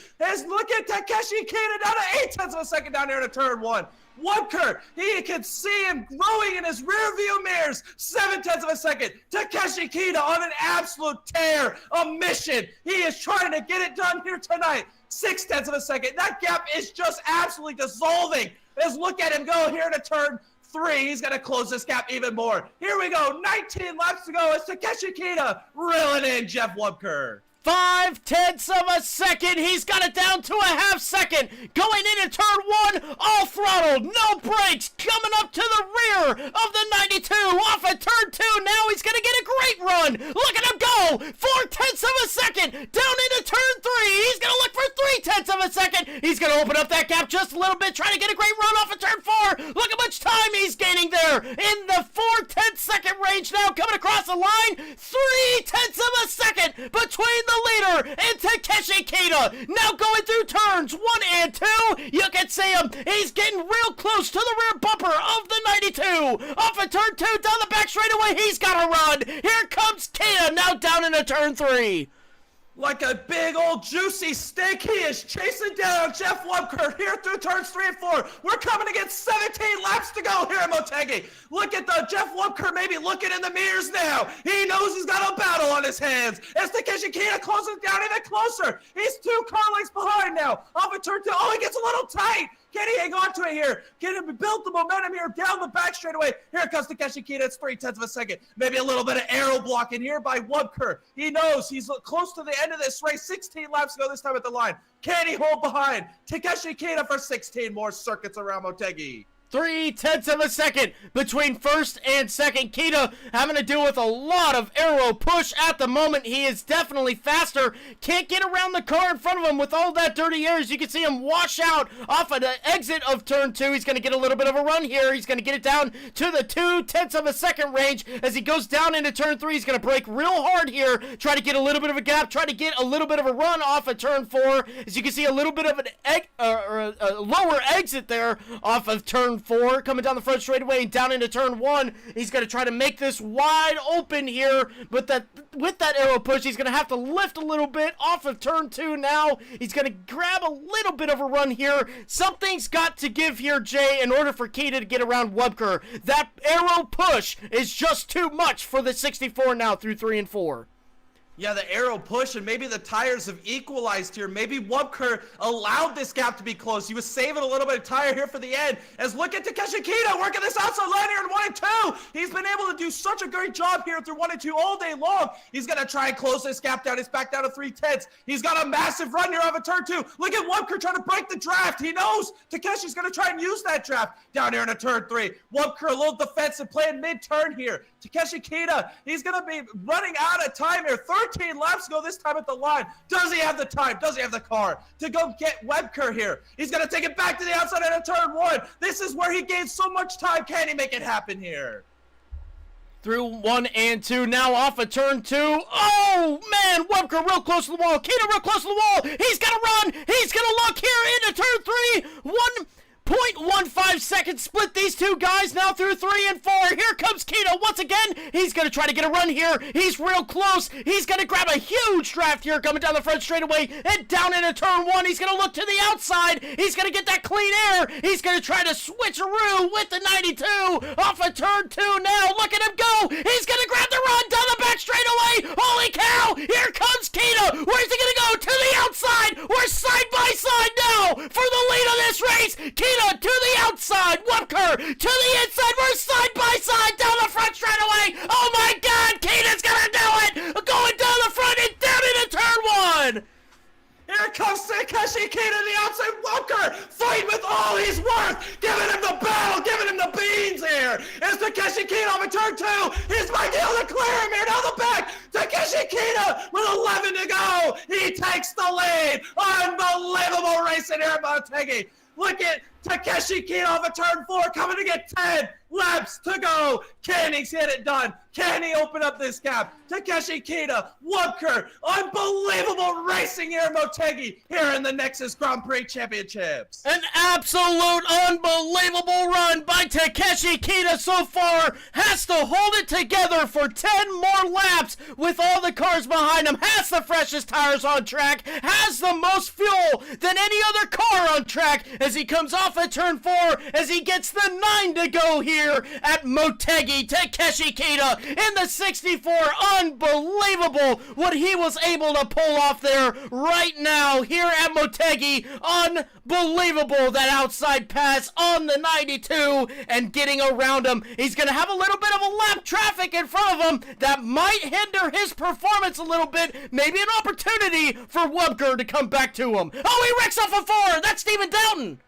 Look at Takeshi Kita down to 0.8 of a second down here in turn 1. Webker, he can see him growing in his rear view mirrors. 0.7 of a second. Takeshi Kita on an absolute tear, a mission. He is trying to get it done here tonight. 0.6 of a second. That gap is just absolutely dissolving. Let's look at him go here to turn 3. He's going to close this gap even more. Here we go. 19 laps to go. It's Takeshi Kita reeling in Jeff Webker. 0.5 of a second. He's got it down to a half second. Going into turn 1, all throttled, no brakes. Coming up to the rear of the 92. Off at turn 2. Now he's going to get a great run. Look at him go. 0.4 of a second. Down into turn 3. He's going to look for 0.3 of a second. He's going to open up that gap just a little bit. Trying to get a great run off of turn 4. Look how much time he's gaining there. In the 0.4 second range now. Coming across the line. 0.3 of a second between the leader and Takeshi Kita. Now going through turns 1 and 2. You can see him. He's getting real close to the rear bumper of the 92. Off of turn 2 down the back straightaway. He's got to run. Here comes Kita now down into turn 3. Like a big old juicy steak, he is chasing down Jeff Webker here through turns 3 and 4. We're coming against 17 laps to go here at Motegi. Look at the Jeff Webker maybe looking in the mirrors now. He knows he's got a battle on his hands. As Takeshi Kita closes down even closer. He's 2 car lengths behind now. Off of turn 2. Oh, he gets a little tight. Can he hang on to it here? Can he build the momentum here down the back straightaway? Here comes Takeshi Kita. It's 0.3 of a second. Maybe a little bit of aero blocking here by Webker. He knows he's close to the end of this race. 16 laps to go this time at the line. Can he hold behind? Takeshi Kita for 16 more circuits around Motegi. 0.3 of a second between first and second. Kita having to deal with a lot of aero push at the moment. He is definitely faster. Can't get around the car in front of him with all that dirty air. As you can see him wash out off of the exit of turn 2. He's going to get a little bit of a run here. He's going to get it down to the 0.2 of a second range. As he goes down into turn 3, he's going to brake real hard here. Try to get a little bit of a gap. Try to get a little bit of a run off of turn 4. As you can see, a little bit of a lower exit there off of turn 4, coming down the front straightaway and down into turn 1. He's going to try to make this wide open here, but with that aero push, he's going to have to lift a little bit off of turn 2 now. He's going to grab a little bit of a run here. Something's got to give here, Jay, in order for Kita to get around Webker. That aero push is just too much for the 64 now through 3 and 4. Yeah, the aero push, and maybe the tires have equalized here. Maybe Webker allowed this gap to be close. He was saving a little bit of tire here for the end. As look at Takeshi Kita working this outside line here in 1 and 2. He's been able to do such a great job here through 1 and 2 all day long. He's going to try and close this gap down. It's back down to 0.3. He's got a massive run here off of turn 2. Look at Webker trying to break the draft. He knows Takeshi's going to try and use that draft down here in a turn 3. Webker a little defensive, playing mid-turn here. Takeshi Kita, he's going to be running out of time here. 13 laps to go this time at the line. Does he have the time? Does he have the car to go get Webker here? He's going to take it back to the outside at turn 1. This is where he gains so much time. Can he make it happen here? Through 1 and 2, now off of turn 2. Oh, man, Webker real close to the wall. Kita real close to the wall. He's going to run. He's going to look here into turn 3. 1.15 seconds split these two guys now through 3 and 4. Here comes Kita once again. He's going to try to get a run here. He's real close. He's going to grab a huge draft here coming down the front straightaway and down into turn 1. He's going to look to the outside. He's going to get that clean air. He's going to try to switcheroo with the 92 off of turn 2 now. Look at him go. He's going to grab the run down the back straightaway. Holy cow. Here comes Kita. Where's he going to go? To the outside. We're side by side now for the lead of this race. Kita to the outside, Webker to the inside, we're side by side down the front straightaway. Oh my God, Kita's gonna do it! Going down the front and down into turn 1. Here comes Takeshi Kita to the outside. Webker fighting with all he's worth, giving him the battle, giving him the beans here. It's Takeshi Kita on turn 2. He's might be able to clear him here down the back. Takeshi Kita with 11 to go. He takes the lead. Unbelievable racing here at Motegi. Look at Takeshi Kita off of turn 4, coming to get 10 laps to go. Can he get it done? Can he open up this gap? Takeshi Kita, Wubker, unbelievable racing here in Motegi, here in the Nexus Grand Prix Championships. An absolute unbelievable run by Takeshi Kita so far. Has to hold it together for 10 more laps with all the cars behind him. Has the freshest tires on track. Has the most fuel than any other car on track as he comes off at turn 4 as he gets the 9 to go here at Motegi. Takeshi Kita in the 64. Unbelievable what he was able to pull off there right now here at Motegi. Unbelievable that outside pass on the 92 and getting around him. He's going to have a little bit of a lap traffic in front of him that might hinder his performance a little bit. Maybe an opportunity for Wubker to come back to him. Oh, he wrecks off a 4. That's Steven Doughton.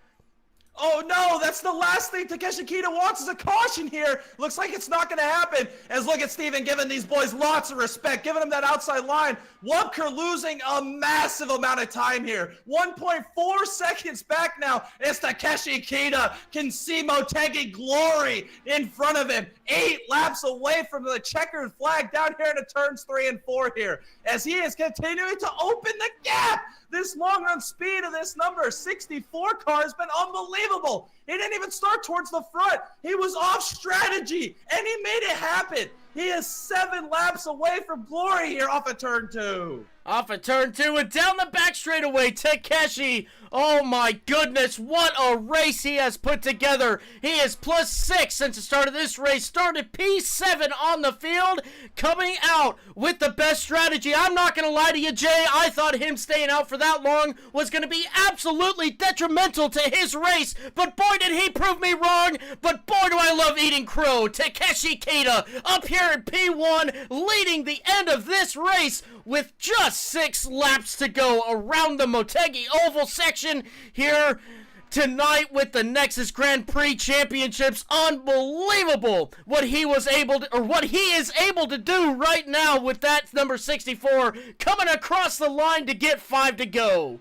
Oh no, that's the last thing Takeshi Kita wants is a caution here. Looks like it's not going to happen. As look at Steven giving these boys lots of respect, giving them that outside line. Wubker losing a massive amount of time here. 1.4 seconds back now as Takeshi Kita can see Motegi glory in front of him. 8 laps away from the checkered flag down here into turns 3 and 4 here. As he is continuing to open the gap. This long run speed of this number 64 car has been unbelievable. He didn't even start towards the front. He was off strategy, and he made it happen. He is 7 laps away from glory here off of turn 2. Off of turn 2 and down the back straightaway, Takeshi. Oh my goodness, what a race he has put together. He is +6 since the start of this race. Started P7 on the field, coming out with the best strategy. I'm not going to lie to you, Jay. I thought him staying out for that long was going to be absolutely detrimental to his race. But boy, did he prove me wrong. But boy, do I love eating crow. Takeshi Kita up here at P1, leading the end of this race with just 6 laps to go around the Motegi Oval section here tonight with the Nexus Grand Prix Championships. Unbelievable what he was able to, or what he is able to do right now with that number 64 coming across the line to get 5 to go.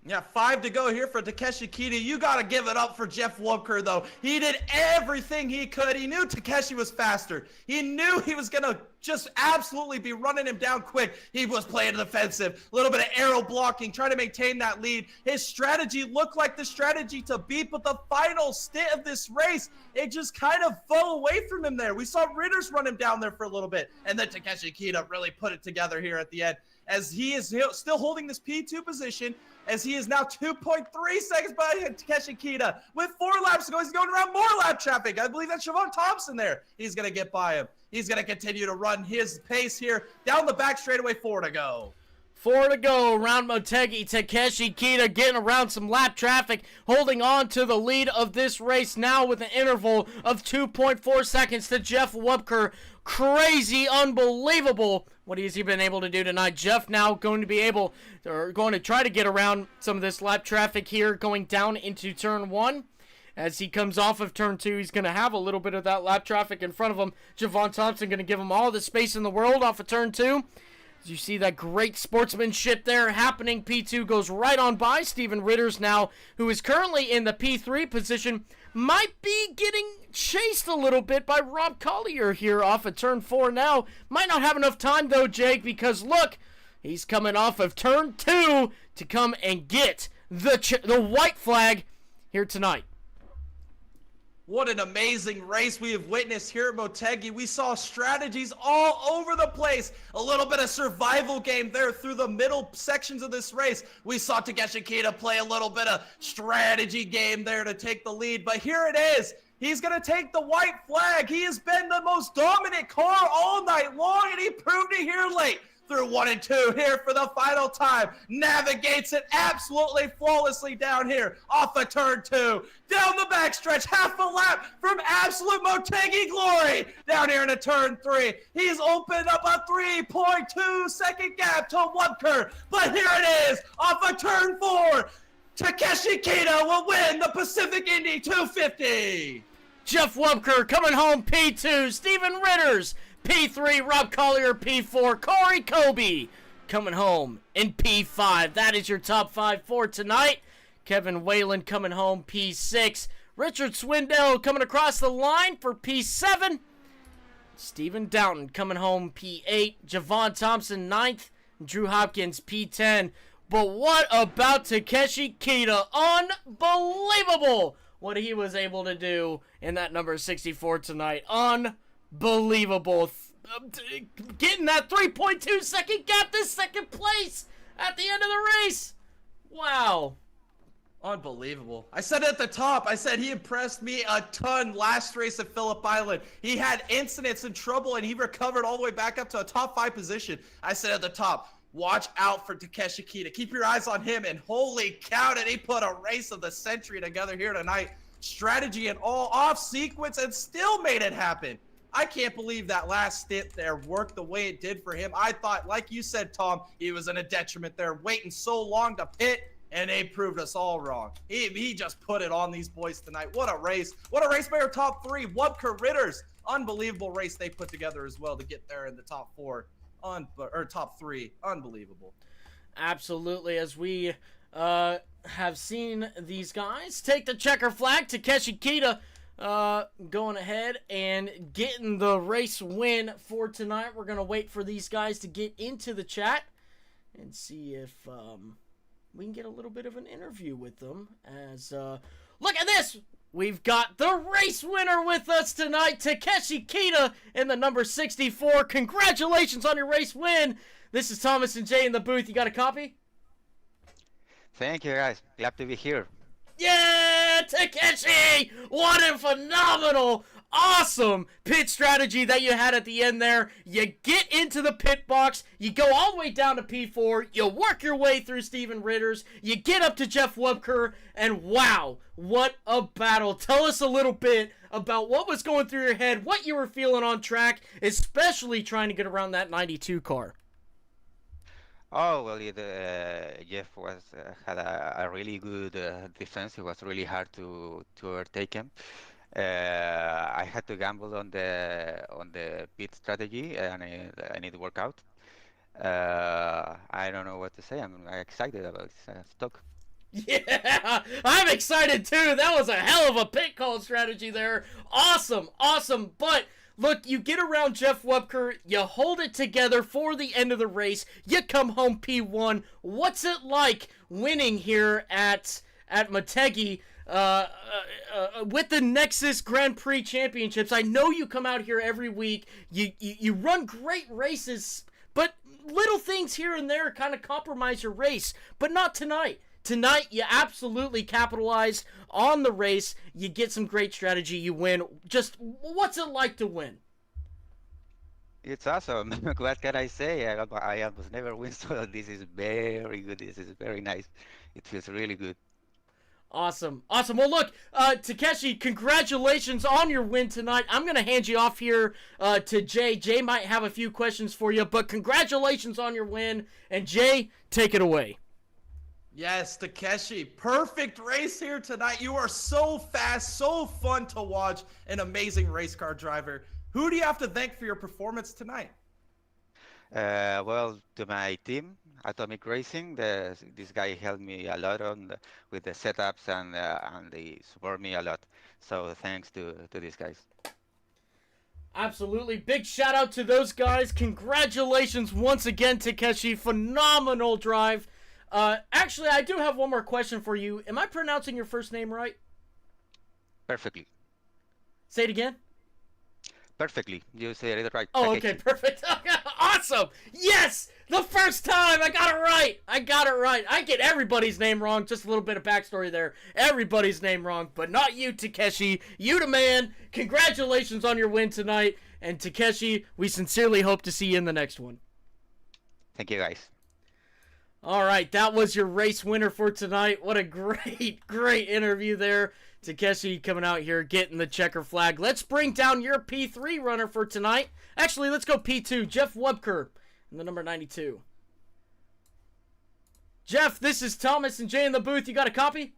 Yeah, 5 to go here for Takeshi Kita. You got to give it up for Jeff Wubker, though. He did everything he could. He knew Takeshi was faster. He knew he was going to just absolutely be running him down quick. He was playing defensive, a little bit of arrow blocking, trying to maintain that lead. His strategy looked like the strategy to beat, but the final stint of this race, it just kind of fell away from him there. We saw Ritters run him down there for a little bit, and then Takeshi Kita really put it together here at the end, as he is still holding this P2 position, as he is now 2.3 seconds behind Takeshi Kita. With 4 laps to go, he's going around more lap traffic. I believe that's Siobhan Thompson there. He's going to get by him. He's going to continue to run his pace here. Down the back straightaway, 4 to go. 4 to go around Motegi. Takeshi Kita getting around some lap traffic, holding on to the lead of this race now with an interval of 2.4 seconds to Jeff Wubker. Crazy, unbelievable what has he been able to do tonight. Jeff now going to try to get around some of this lap traffic here going down into turn 1. As he comes off of turn 2, he's going to have a little bit of that lap traffic in front of him. Javon Thompson going to give him all the space in the world off of turn 2. As you see that great sportsmanship there happening, P2 goes right on by. Steven Ritters now, who is currently in the P3 position, might be getting chased a little bit by Rob Collier here off of turn 4 now. Might not have enough time though, Jake, because look, he's coming off of turn 2 to come and get the white flag here tonight. What an amazing race we have witnessed here at Motegi. We saw strategies all over the place. A little bit of survival game there through the middle sections of this race. We saw Takeshi Kita play a little bit of strategy game there to take the lead. But here it is. He's going to take the white flag. He has been the most dominant car all night long, and he proved it here late. Through 1 and 2 here for the final time. Navigates it absolutely flawlessly down here off of turn 2. Down the backstretch, half a lap from absolute Motegi glory. Down here into turn 3. He's opened up a 3.2 second gap to Wubker. But here it is off of turn 4. Takeshi Kita will win the Pacific Indy 250. Jeff Wubker coming home P2. Steven Ritters P3, Rob Collier, P4, Corey Kobe coming home in P5. That is your top 5 for tonight. Kevin Whalen coming home P6. Richard Swindell coming across the line for P7. Stephen Downton coming home P8. Javon Thompson 9th. Drew Hopkins P10. But what about Takeshi Kita? Unbelievable what he was able to do in that number 64 tonight. Unbelievable. Getting that 3.2 second gap to second place at the end of the race. Wow. Unbelievable. I said it at the top. I said he impressed me a ton last race at Phillip Island. He had incidents and trouble, and he recovered all the way back up to a top 5 position. I said at the top, watch out for Takeshi Kita. Keep your eyes on him, and holy cow, did he put a race of the century together here tonight. Strategy and all off sequence, and still made it happen. I can't believe that last stint there worked the way it did for him. I thought, like you said, Tom, he was in a detriment there, waiting so long to pit, and they proved us all wrong. He just put it on these boys tonight. What a race. What a race by our top 3. Wubka Ritters. Unbelievable race they put together as well to get there in the top 4. Or top 3. Unbelievable. Absolutely. As we have seen these guys take the checker flag, Takeshi Kita going ahead and getting the race win for tonight. We're going to wait for these guys to get into the chat and see if we can get a little bit of an interview with them. As look at this, we've got the race winner with us tonight, Takeshi Kita in the number 64. Congratulations on your race win. This is Thomas and Jay in the booth. You got a copy? Thank you, guys. Glad to be here. Yeah, Takeshi! What a phenomenal, awesome pit strategy that you had at the end there. You get into the pit box, you go all the way down to P4, you work your way through Steven Ritters, you get up to Jeff Wubker, and wow, what a battle. Tell us a little bit about what was going through your head, what you were feeling on track, especially trying to get around that 92 car. Oh, well, Jeff had a really good defense. It was really hard to overtake him. I had to gamble on the pit strategy, and it worked out. I don't know what to say. I'm excited about this stock. Yeah, I'm excited too. That was a hell of a pit call strategy there. Awesome, awesome. But look, you get around Jeff Wubker, you hold it together for the end of the race, you come home P1. What's it like winning here at Motegi with the Nexus Grand Prix Championships? I know you come out here every week, you run great races, but little things here and there kind of compromise your race, but not tonight. Tonight, you absolutely capitalize on the race. You get some great strategy. You win. Just, what's it like to win? It's awesome. What can I say? I almost never win, so this is very good. This is very nice. It feels really good. Awesome. Awesome. Well, look, Takeshi, congratulations on your win tonight. I'm going to hand you off here to Jay. Jay might have a few questions for you, but congratulations on your win. And Jay, take it away. Yes, Takeshi, perfect race here tonight. You are so fast, so fun to watch, an amazing race car driver. Who do you have to thank for your performance tonight? Well, to my team, Atomic Racing, this guy helped me a lot with the setups, and they support me a lot. So thanks to these guys. Absolutely. Big shout out to those guys. Congratulations once again, Takeshi. Phenomenal drive. Actually, I do have one more question for you. Am I pronouncing your first name right? Perfectly. Say it again. Perfectly. You said it right. Oh, okay, perfect. Awesome. Yes, the first time I got it right. I get everybody's name wrong. Just a little bit of backstory there. Everybody's name wrong, but not you, Takeshi. You the man. Congratulations on your win tonight. And Takeshi, we sincerely hope to see you in the next one. Thank you, guys. All right, that was your race winner for tonight. What a great interview there. Takeshi coming out here, getting the checker flag. Let's bring down your P3 runner for tonight. Actually, let's go P2. Jeff Wubker in the number 92. Jeff, this is Thomas and Jay in the booth. You got a copy?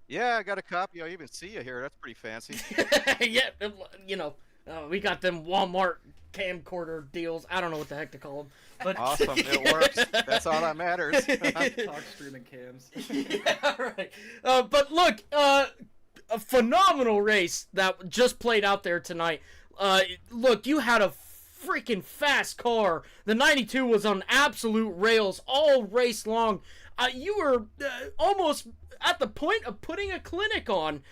Yeah, I got a copy. I even see you here. That's pretty fancy. Yeah, you know, We got them Walmart camcorder deals. I don't know what the heck to call them. But Awesome, it works. That's all that matters. Talk streaming cams. Yeah, right. But look, a phenomenal race that just played out there tonight. Look, you had a freaking fast car. The 92 was on absolute rails all race long. You were almost at the point of putting a clinic on.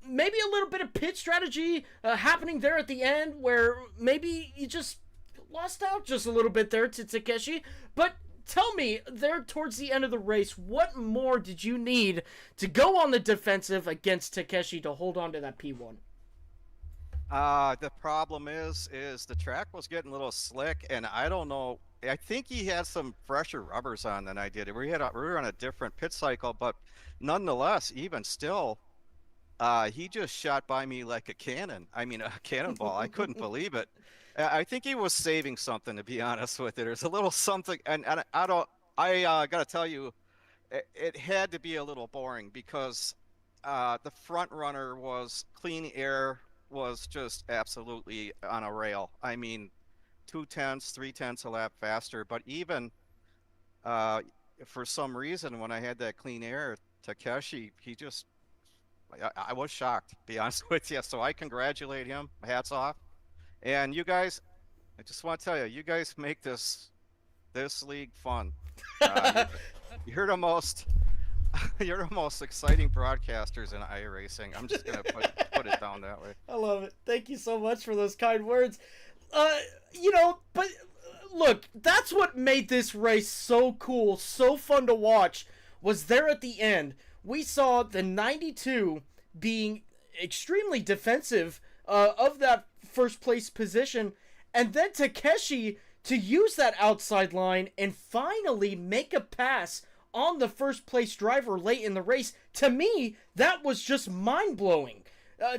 Maybe a little bit of pit strategy happening there at the end where maybe you just lost out just a little bit there to Takeshi. But tell me, there towards the end of the race, what more did you need to go on the defensive against Takeshi to hold on to that P1? The problem is the track was getting a little slick, and I don't know. I think he had some fresher rubbers on than I did. We were on a different pit cycle, but nonetheless, even still, he just shot by me like a cannon. I mean, a cannonball. I couldn't believe it. I think he was saving something, to be honest with it. There's a little something, and I gotta tell you, it had to be a little boring because the front runner was clean air, was just absolutely on a rail. I mean, 2/10, 3/10 a lap faster. But even for some reason, when I had that clean air, Takeshi, I was shocked, to be honest with you. So I congratulate him. Hats off. And you guys, I just want to tell you, you guys make this league fun. You're the most exciting broadcasters in iRacing. I'm just gonna put it down that way. I love it. Thank you so much for those kind words. But look, that's what made this race so cool, so fun to watch, was there at the end. We saw the 92 being extremely defensive of that first place position, and then Takeshi to use that outside line and finally make a pass on the first place driver late in the race. To me, that was just mind-blowing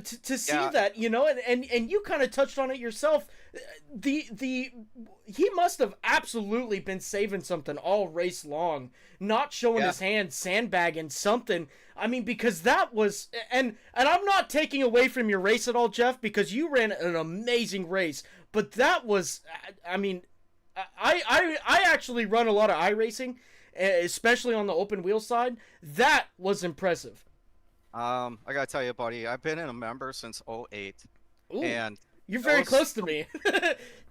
to see that, and you kind of touched on it yourself. He must have absolutely been saving something all race long, not showing his hand, sandbagging something. I mean, because that was, and I'm not taking away from your race at all, Jeff, because you ran an amazing race, but that was, I mean, I actually run a lot of iRacing, especially on the open wheel side. That was impressive. I gotta tell you, buddy, I've been a member since '08, and you're very close to me.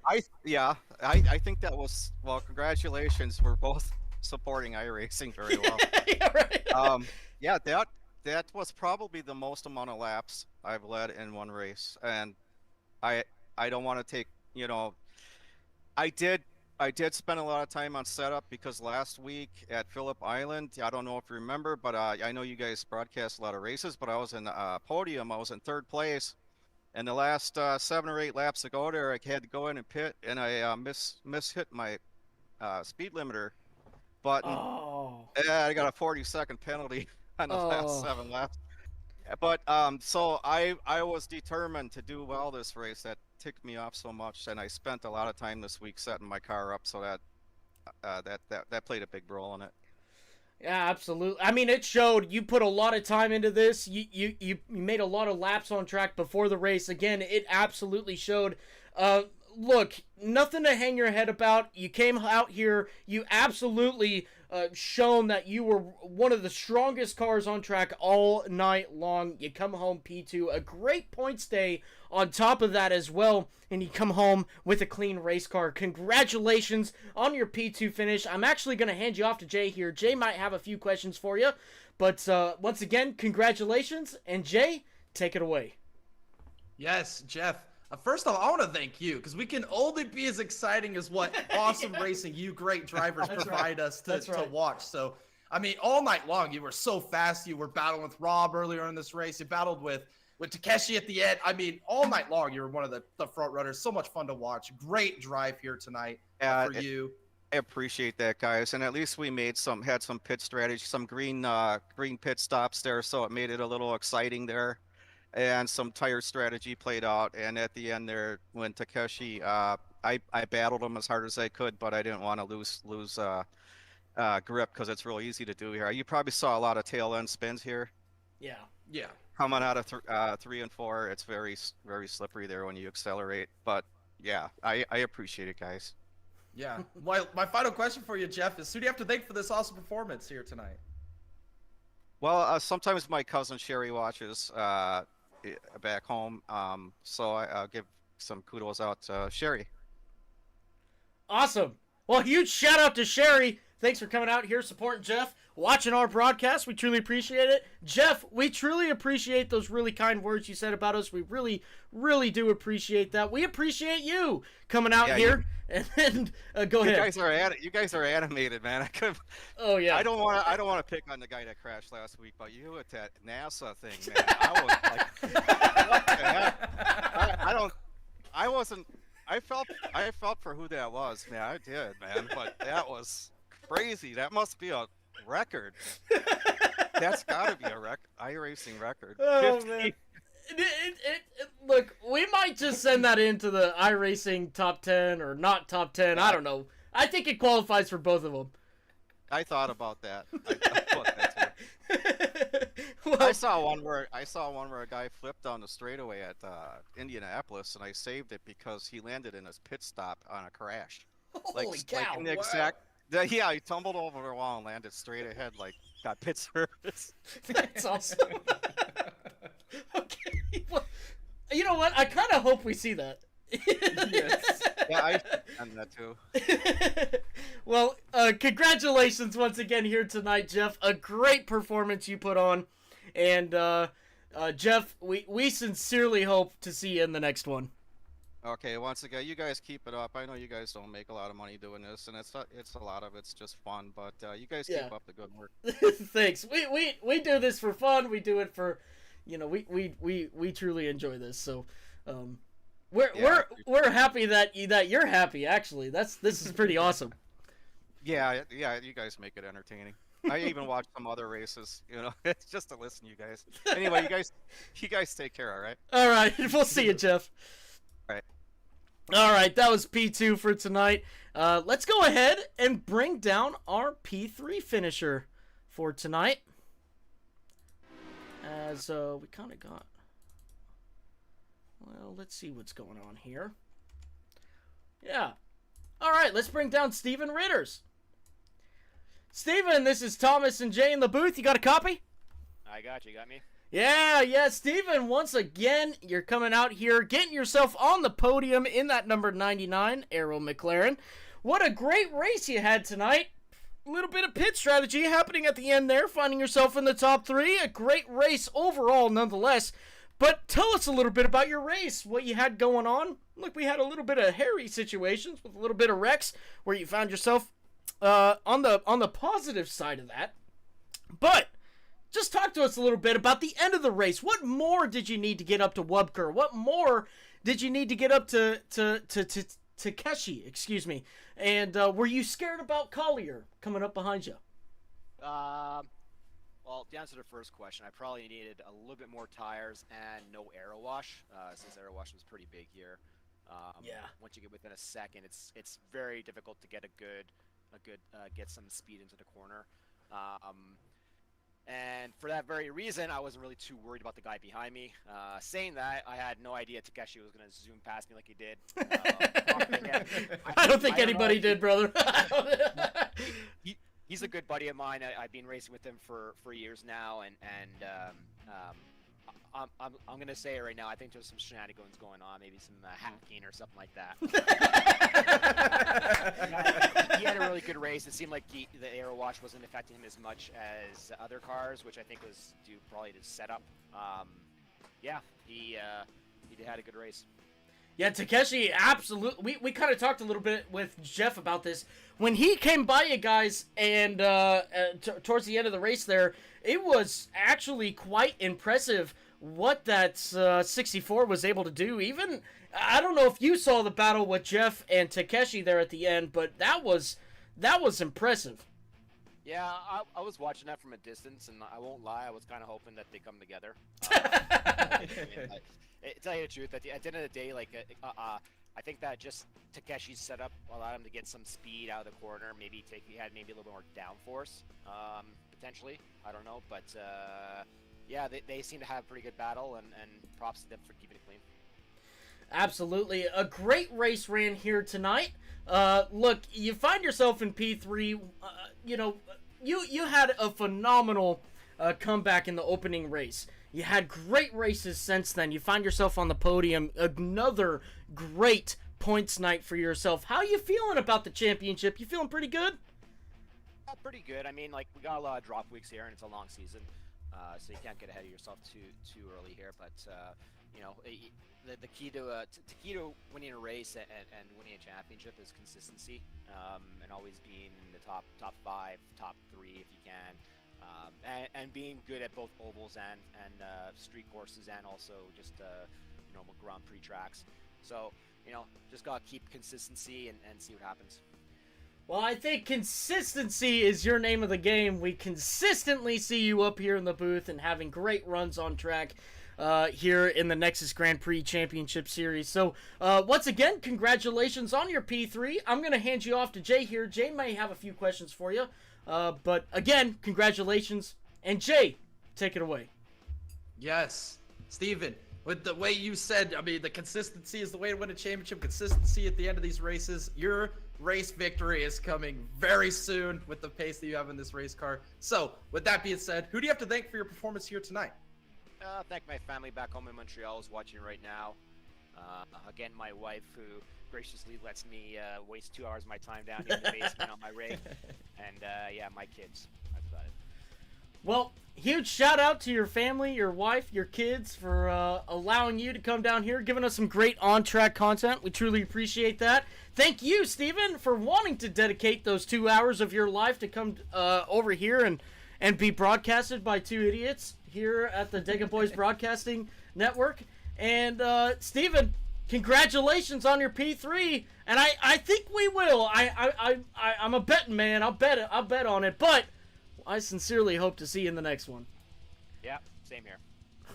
I think that was, well, congratulations. We're both supporting iRacing very well. Yeah, right. That was probably the most amount of laps I've led in one race, and I don't want to take, I did spend a lot of time on setup because last week at Phillip Island, I don't know if you remember, but I know you guys broadcast a lot of races, but I was in the podium. I was in third place, and the last 7 or 8 laps to go there, I had to go in and pit, and I hit my speed limiter button. Yeah, I got a 40-second penalty on the last 7 laps. But so I was determined to do well this race. That ticked me off so much, and I spent a lot of time this week setting my car up, so that played a big role in it. Yeah, absolutely. I mean, it showed. You put a lot of time into this. You made a lot of laps on track before the race. Again, it absolutely showed. Look, nothing to hang your head about. You came out here. You absolutely shown that you were one of the strongest cars on track all night long. You come home P2, a great points day on top of that as well, and you come home with a clean race car. Congratulations on your P2 finish. I'm actually going to hand you off to Jay here. Jay might have a few questions for you, but once again, congratulations, and Jay, take it away. Yes, Jeff. First off, I want to thank you, because we can only be as exciting as what awesome racing you great drivers provide us to watch. So, I mean, all night long, you were so fast. You were battling with Rob earlier in this race. You battled with Takeshi at the end. I mean, all night long, you were one of the front runners. So much fun to watch. Great drive here tonight for you. I appreciate that, guys. And at least we had some pit strategy, some green pit stops there, so it made it a little exciting there. And some tire strategy played out, and at the end there, when Takeshi, I battled him as hard as I could, but I didn't want to lose grip because it's real easy to do here. You probably saw a lot of tail end spins here. Yeah. Yeah. Coming out of 3 and 4, it's very slippery there when you accelerate. But yeah, I appreciate it, guys. Yeah. My final question for you, Jeff, is who do you have to thank for this awesome performance here tonight? Well, sometimes my cousin Sherry watches back home, so I'll give some kudos out to Sherry. Awesome. Well, huge shout out to Sherry. Thanks for coming out here, supporting Jeff, watching our broadcast. We truly appreciate it. Jeff, we truly appreciate those really kind words you said about us. We really, really do appreciate that. We appreciate you coming out here. And go ahead. You guys are animated, man. Oh yeah. I don't want to pick on the guy that crashed last week, but you with that NASA thing, man. I was like, what the heck? I felt for who that was, man. I did, man. But that was crazy. That must be a record. That's got to be a iRacing record. Oh man. Look, we might just send that into the iRacing top 10 or not top 10. I don't know. I think it qualifies for both of them. I thought about that. I thought about that too. Well, I saw one where a guy flipped down the straightaway at Indianapolis, and I saved it because he landed in his pit stop on a crash. holy cow. Like in the exact. Yeah, he tumbled over the wall and landed straight ahead, like got pit service. That's awesome. Okay. Well, you know what? I kind of hope we see that. Yes. Yeah, I done that too. Well, congratulations once again here tonight, Jeff. A great performance you put on. And, Jeff, we sincerely hope to see you in the next one. Okay, once again, you guys keep it up. I know you guys don't make a lot of money doing this, and it's a lot of it's just fun. But you guys keep up the good work. Thanks. We do this for fun. We do it for, we truly enjoy this. So, we're happy that you're happy. Actually, this is pretty awesome. Yeah, you guys make it entertaining. I even watch some other races. It's just to listen to you guys. Anyway, you guys take care. All right. All right. We'll see you, Jeff. All right, that was P2 for tonight. Let's go ahead and bring down our P3 finisher for tonight. As we kind of got... Well, let's see what's going on here. Yeah. All right, let's bring down Steven Ritters. Steven, this is Thomas and Jay in the booth. You got a copy? I got you. Got me? Yeah, Steven, once again, you're coming out here, getting yourself on the podium in that number 99 Arrow McLaren. What a great race you had tonight. A little bit of pit strategy happening at the end there, finding yourself in the top 3. A great race overall, nonetheless. But tell us a little bit about your race, what you had going on. Look, we had a little bit of hairy situations with a little bit of wrecks where you found yourself on the positive side of that. But just talk to us a little bit about the end of the race. What more did you need to get up to Wubker? What more did you need to get up to Takeshi? Excuse me. And were you scared about Collier coming up behind you? Well, to answer the first question, I probably needed a little bit more tires and no aero wash, since aero wash was pretty big here. Yeah. Once you get within a second, it's very difficult to get get some speed into the corner. And for that very reason, I wasn't really too worried about the guy behind me. Saying that, I had no idea Takeshi was going to zoom past me like he did. I don't think anybody did, brother. He's a good buddy of mine. I've been racing with him for years now, and I'm going to say it right now. I think there's some shenanigans going on, maybe some hacking or something like that. He had a really good race. It seemed like the aero wash wasn't affecting him as much as other cars, which I think was due probably to setup. Yeah, he had a good race. Yeah, Takeshi, absolutely. We kind of talked a little bit with Jeff about this. When he came by you guys and towards the end of the race there, it was actually quite impressive what that 64 was able to do. Even, I don't know if you saw the battle with Jeff and Takeshi there at the end, but that was impressive. Yeah, I was watching that from a distance, and I won't lie, I was kind of hoping that they come together. Tell you the truth, at the end of the day, I think that just Takeshi's setup allowed him to get some speed out of the corner. Maybe he had maybe a little bit more downforce, potentially. I don't know, but yeah, they seem to have a pretty good battle, and props to them for keeping it clean. Absolutely. A great race ran here tonight. Look, you find yourself in P3. You had a phenomenal comeback in the opening race. You had great races since then. You find yourself on the podium. Another great points night for yourself. How you feeling about the championship? You feeling pretty good? Pretty good. I mean, like, we got a lot of drop weeks here, and it's a long season, so you can't get ahead of yourself too early here. But the key to winning a race and winning a championship is consistency, and always being in the top 5, top 3 if you can. And being good at both ovals and street courses, and also just normal Grand Prix tracks. So, just gotta keep consistency and see what happens. Well, I think consistency is your name of the game. We consistently see you up here in the booth and having great runs on track here in the Nexus Grand Prix Championship Series. So, once again, congratulations on your P3. I'm going to hand you off to Jay here. Jay may have a few questions for you. But again, congratulations. And Jay, take it away. Yes, Steven, with the way you said, I mean, the consistency is the way to win a championship. Consistency at the end of these races. Your race victory is coming very soon with the pace that you have in this race car. So, with that being said, who do you have to thank for your performance here tonight? Thank my family back home in Montreal who's watching right now. Again, my wife, who graciously lets me waste 2 hours of my time down here in the basement on my rig. And yeah, my kids. That's about it. Well, huge shout out to your family, your wife, your kids for allowing you to come down here, giving us some great on-track content. We truly appreciate that. Thank you, Steven, for wanting to dedicate those 2 hours of your life to come over here and be broadcasted by two idiots here at the Dega Boys Broadcasting Network. And Steven, congratulations on your P3. And I think we will. I'm a betting man. I'll bet on it. But I sincerely hope to see you in the next one. Yeah, same here.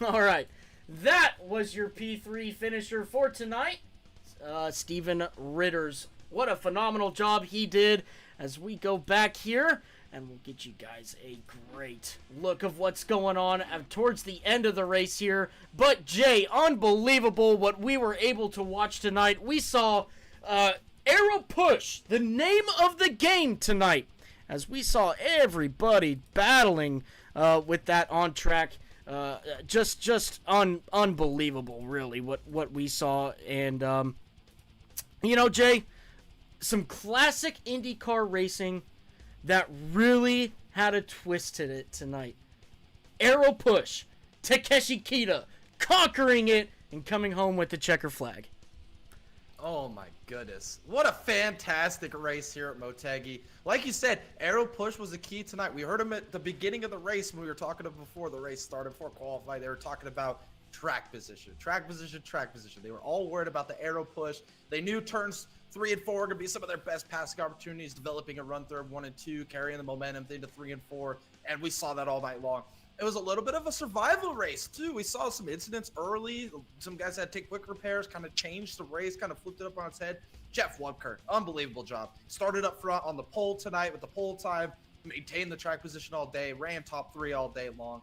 All right. That was your P3 finisher for tonight. Steven Ritters. What a phenomenal job he did. As we go back here, and we'll get you guys a great look of what's going on towards the end of the race here. But Jay, unbelievable what we were able to watch tonight. We saw Aero Push, the name of the game tonight, as we saw everybody battling with that on track. Just unbelievable, really, what we saw. And Jay, some classic IndyCar racing that really had a twist to it tonight. Aero Push, Takeshi Kita conquering it and coming home with the checker flag. Oh my goodness. What a fantastic race here at Motegi. Like you said, Aero Push was the key tonight. We heard him at the beginning of the race when we were talking before the race started, before qualifying. They were talking about track position. They were all worried about the Aero Push. They knew turns 3 and 4 are going to be some of their best passing opportunities, developing a run through 1 and 2, carrying the momentum into 3 and 4, and we saw that all night long. It was a little bit of a survival race, too. We saw some incidents early. Some guys had to take quick repairs, kind of changed the race, kind of flipped it up on its head. Jeff Wubker, unbelievable job. Started up front on the pole tonight with the pole time, maintained the track position all day, ran top 3 all day long.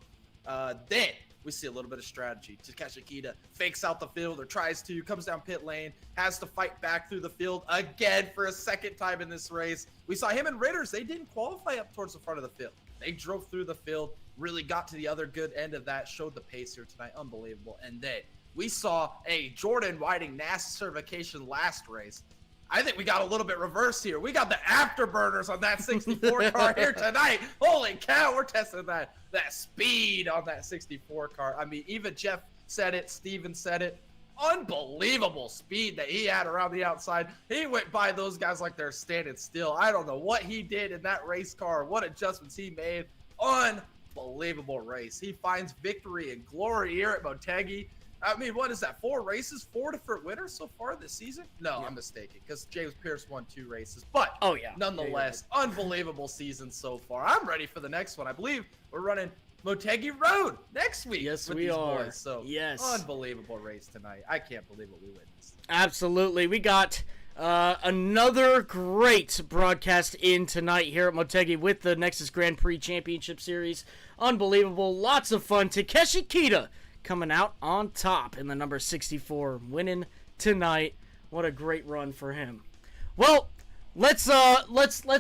Then we see a little bit of strategy. Takeshi Kita fakes out the field, or tries to, comes down pit lane, has to fight back through the field again for a second time in this race. We saw him and Ritters, they didn't qualify up towards the front of the field. They drove through the field, really got to the other good end of that, showed the pace here tonight, unbelievable. And then we saw a Jordan Whiting NASA certification last race. I think we got a little bit reversed here. We got the afterburners on that 64 car here tonight. Holy cow, we're testing that speed on that 64 car. I mean, even Jeff said it, Steven said it. Unbelievable speed that he had around the outside. He went by those guys like they're standing still. I don't know what he did in that race car, what adjustments he made. Unbelievable race. He finds victory and glory here at Motegi. I mean, what is that? 4 races, 4 different winners so far this season? No, yeah. I'm mistaken, because James Pierce won 2 races. But nonetheless, unbelievable season so far. I'm ready for the next one. I believe we're running Motegi Road next week. Yes, with we these are. Boys. So yes, unbelievable race tonight. I can't believe what we witnessed. Absolutely. We got Another great broadcast in tonight here at Motegi with the Nexus Grand Prix Championship Series. Unbelievable. Lots of fun. Takeshi Kita coming out on top in the number 64, winning tonight. What a great run for him. Well, let's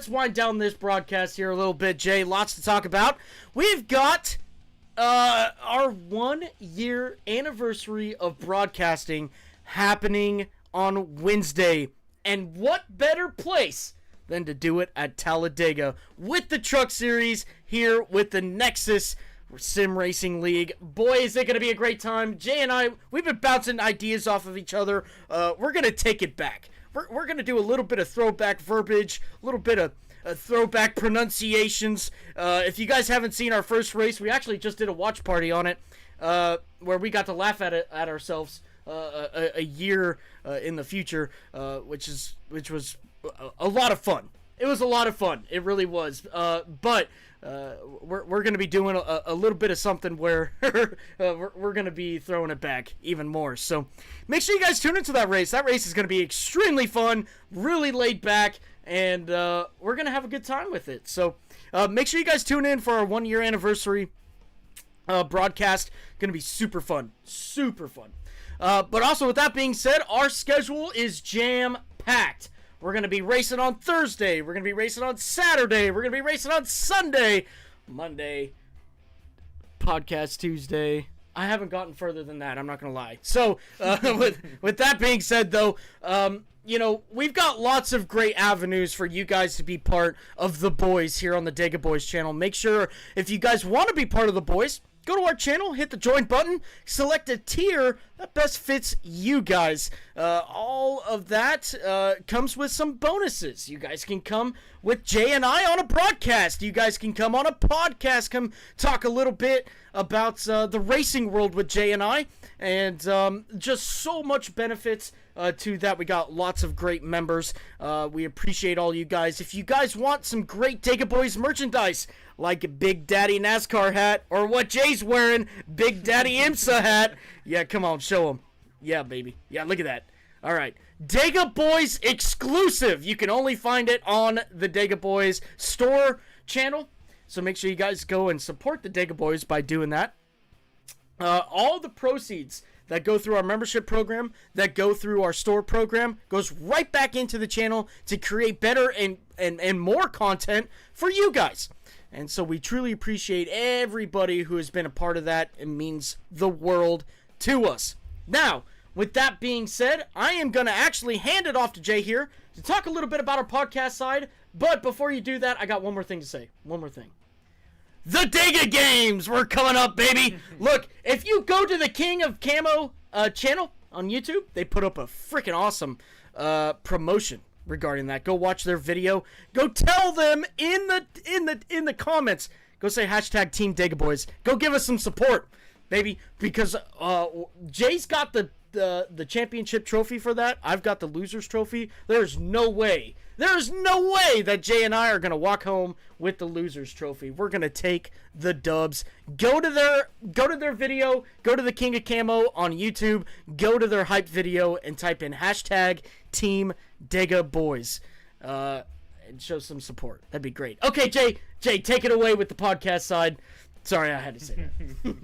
wind down this broadcast here a little bit, Jay. Lots to talk about. We've got our 1 year anniversary of broadcasting happening on Wednesday. And what better place than to do it at Talladega with the Truck Series here with the Nexus Sim Racing League. Boy, is it going to be a great time. Jay and I, we've been bouncing ideas off of each other. We're going to take it back. We're going to do a little bit of throwback verbiage, a little bit of throwback pronunciations. If you guys haven't seen our first race, we actually just did a watch party on it where we got to laugh at ourselves a year in the future, which was a lot of fun. It was a lot of fun. It really was. But we're going to be doing a little bit of something where we're going to be throwing it back even more. So make sure you guys tune into that race. That race is going to be extremely fun, really laid back, and we're going to have a good time with it. So make sure you guys tune in for our 1 year anniversary broadcast. Going to be super fun. Super fun. But also, with that being said, our schedule is jam-packed. We're going to be racing on Thursday. We're going to be racing on Saturday. We're going to be racing on Sunday. Monday. Podcast Tuesday. I haven't gotten further than that. I'm not going to lie. So, with that being said, though, we've got lots of great avenues for you guys to be part of the boys here on the Dega Boys channel. Make sure, if you guys want to be part of the boys, go to our channel, hit the join button, select a tier that best fits you guys. All of that comes with some bonuses. You guys can come with Jay and I on a broadcast. You guys can come on a podcast, come talk a little bit about the racing world with Jay and I. And just so much benefits to that. We got lots of great members. We appreciate all you guys. If you guys want some great Dega Boys merchandise, like a Big Daddy NASCAR hat, or what Jay's wearing, Big Daddy IMSA hat. Yeah, come on, show them. Yeah, baby. Yeah, look at that. All right. Dega Boys exclusive. You can only find it on the Dega Boys store channel. So make sure you guys go and support the Dega Boys by doing that. All the proceeds that go through our membership program, that go through our store program, goes right back into the channel to create better and more content for you guys. And so we truly appreciate everybody who has been a part of that. It means the world to us. Now, with that being said, I am going to actually hand it off to Jay here to talk a little bit about our podcast side. But before you do that, I got one more thing to say. One more thing. The Dega Games! We're coming up, baby! Look, if you go to the King of Camo channel on YouTube, they put up a freaking awesome promotion regarding that. Go watch their video. Go tell them in the comments. Go say hashtag Team Dega Boys. Go give us some support, baby, because Jay's got the championship trophy for that. I've got the loser's trophy. There's no way that Jay and I are gonna walk home with the loser's trophy. We're gonna take the dubs. Go to their video. Go to the King of Camo on YouTube. Go to their hype video and type in hashtag Team Dega Boys and show some support. That'd be great. Okay, Jay, take it away with the podcast side. Sorry, I had to say that.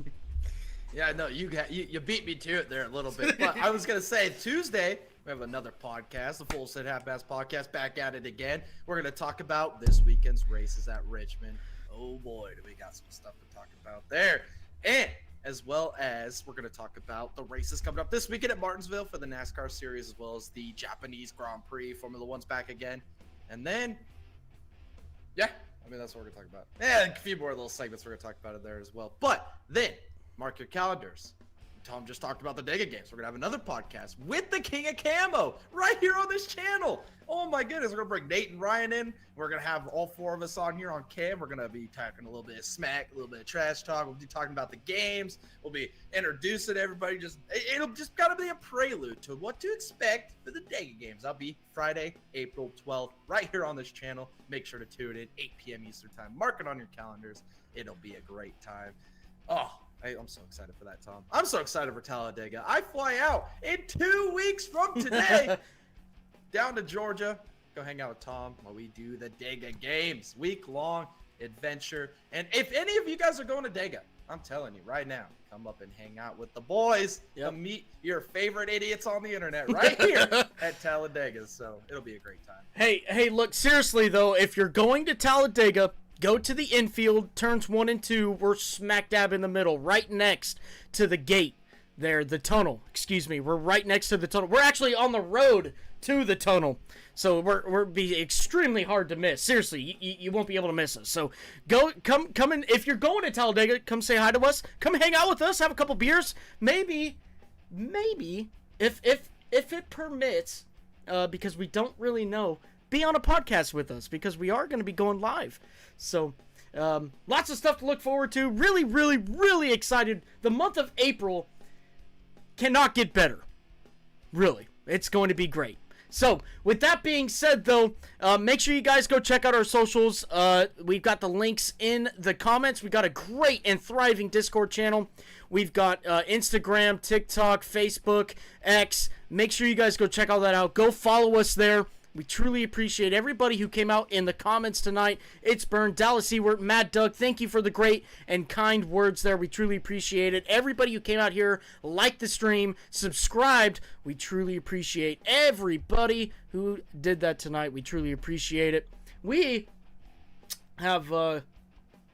Yeah, no, you beat me to it there a little bit. But I was gonna say Tuesday we have another podcast, the Full Set Half-Ass Podcast, back at it again. We're gonna talk about this weekend's races at Richmond. Oh boy, do we got some stuff to talk about there, and as well as we're gonna talk about the races coming up this weekend at Martinsville for the NASCAR series, as well as the Japanese Grand Prix. Formula One's back again, and then yeah, I mean that's what we're gonna talk about. And a few more little segments we're gonna talk about it there as well. But then mark your calendars. Tom just talked about the Dega Games. We're gonna have another podcast with the King of Camo right here on this channel. Oh my goodness, we're gonna bring Nate and Ryan in. We're gonna have all four of us on here on cam. We're gonna be talking a little bit of smack, a little bit of trash talk. We'll be talking about the games. We'll be introducing everybody. It'll just gotta be a prelude to what to expect for the Dega Games. I'll be Friday, April 12th, right here on this channel. Make sure to tune in 8 p.m. Eastern time. Mark it on your calendars. It'll be a great time. Oh, I'm so excited for that, Tom. I'm so excited for Talladega. I fly out in 2 weeks from today. down to Georgia. Go hang out with Tom while we do the Dega Games. Week-long adventure. And if any of you guys are going to Dega, I'm telling you right now, come up and hang out with the boys. Come meet your favorite idiots on the internet right here at Talladega. So it'll be a great time. Hey, look, seriously, though, if you're going to Talladega, go to the infield, turns 1 and 2. We're smack dab in the middle, right next to the gate there, the tunnel. Excuse me. We're right next to the tunnel. We're actually on the road to the tunnel. So we're be extremely hard to miss. Seriously, you won't be able to miss us. So come in. If you're going to Talladega, come say hi to us. Come hang out with us. Have a couple beers. Maybe if it permits, because we don't really know, be on a podcast with us because we are going to be going live. So lots of stuff to look forward to. Really, really, really excited. The month of April cannot get better. Really, it's going to be great. So, with that being said, though, make sure you guys go check out our socials. We've got the links in the comments. We've got a great and thriving Discord channel. We've got Instagram, TikTok, Facebook, X. Make sure you guys go check all that out. Go follow us there. We truly appreciate everybody who came out in the comments tonight. It's Burn, Dallas Ewert, Mad Doug. Thank you for the great and kind words there. We truly appreciate it. Everybody who came out here, liked the stream, subscribed. We truly appreciate everybody who did that tonight. We truly appreciate it. We have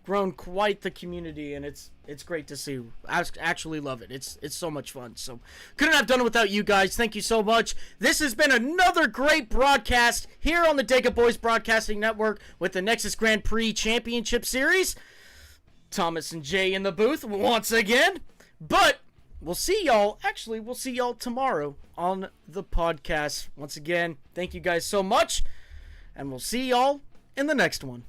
grown quite the community, and it's great to see. I actually love it. It's so much fun. So couldn't have done it without you guys. Thank you so much. This has been another great broadcast here on the Dega Boys Broadcasting Network with the Nexus Grand Prix Championship Series. Thomas and Jay in the booth once again. But we'll see y'all. Actually, we'll see y'all tomorrow on the podcast. Once again, thank you guys so much, and we'll see y'all in the next one.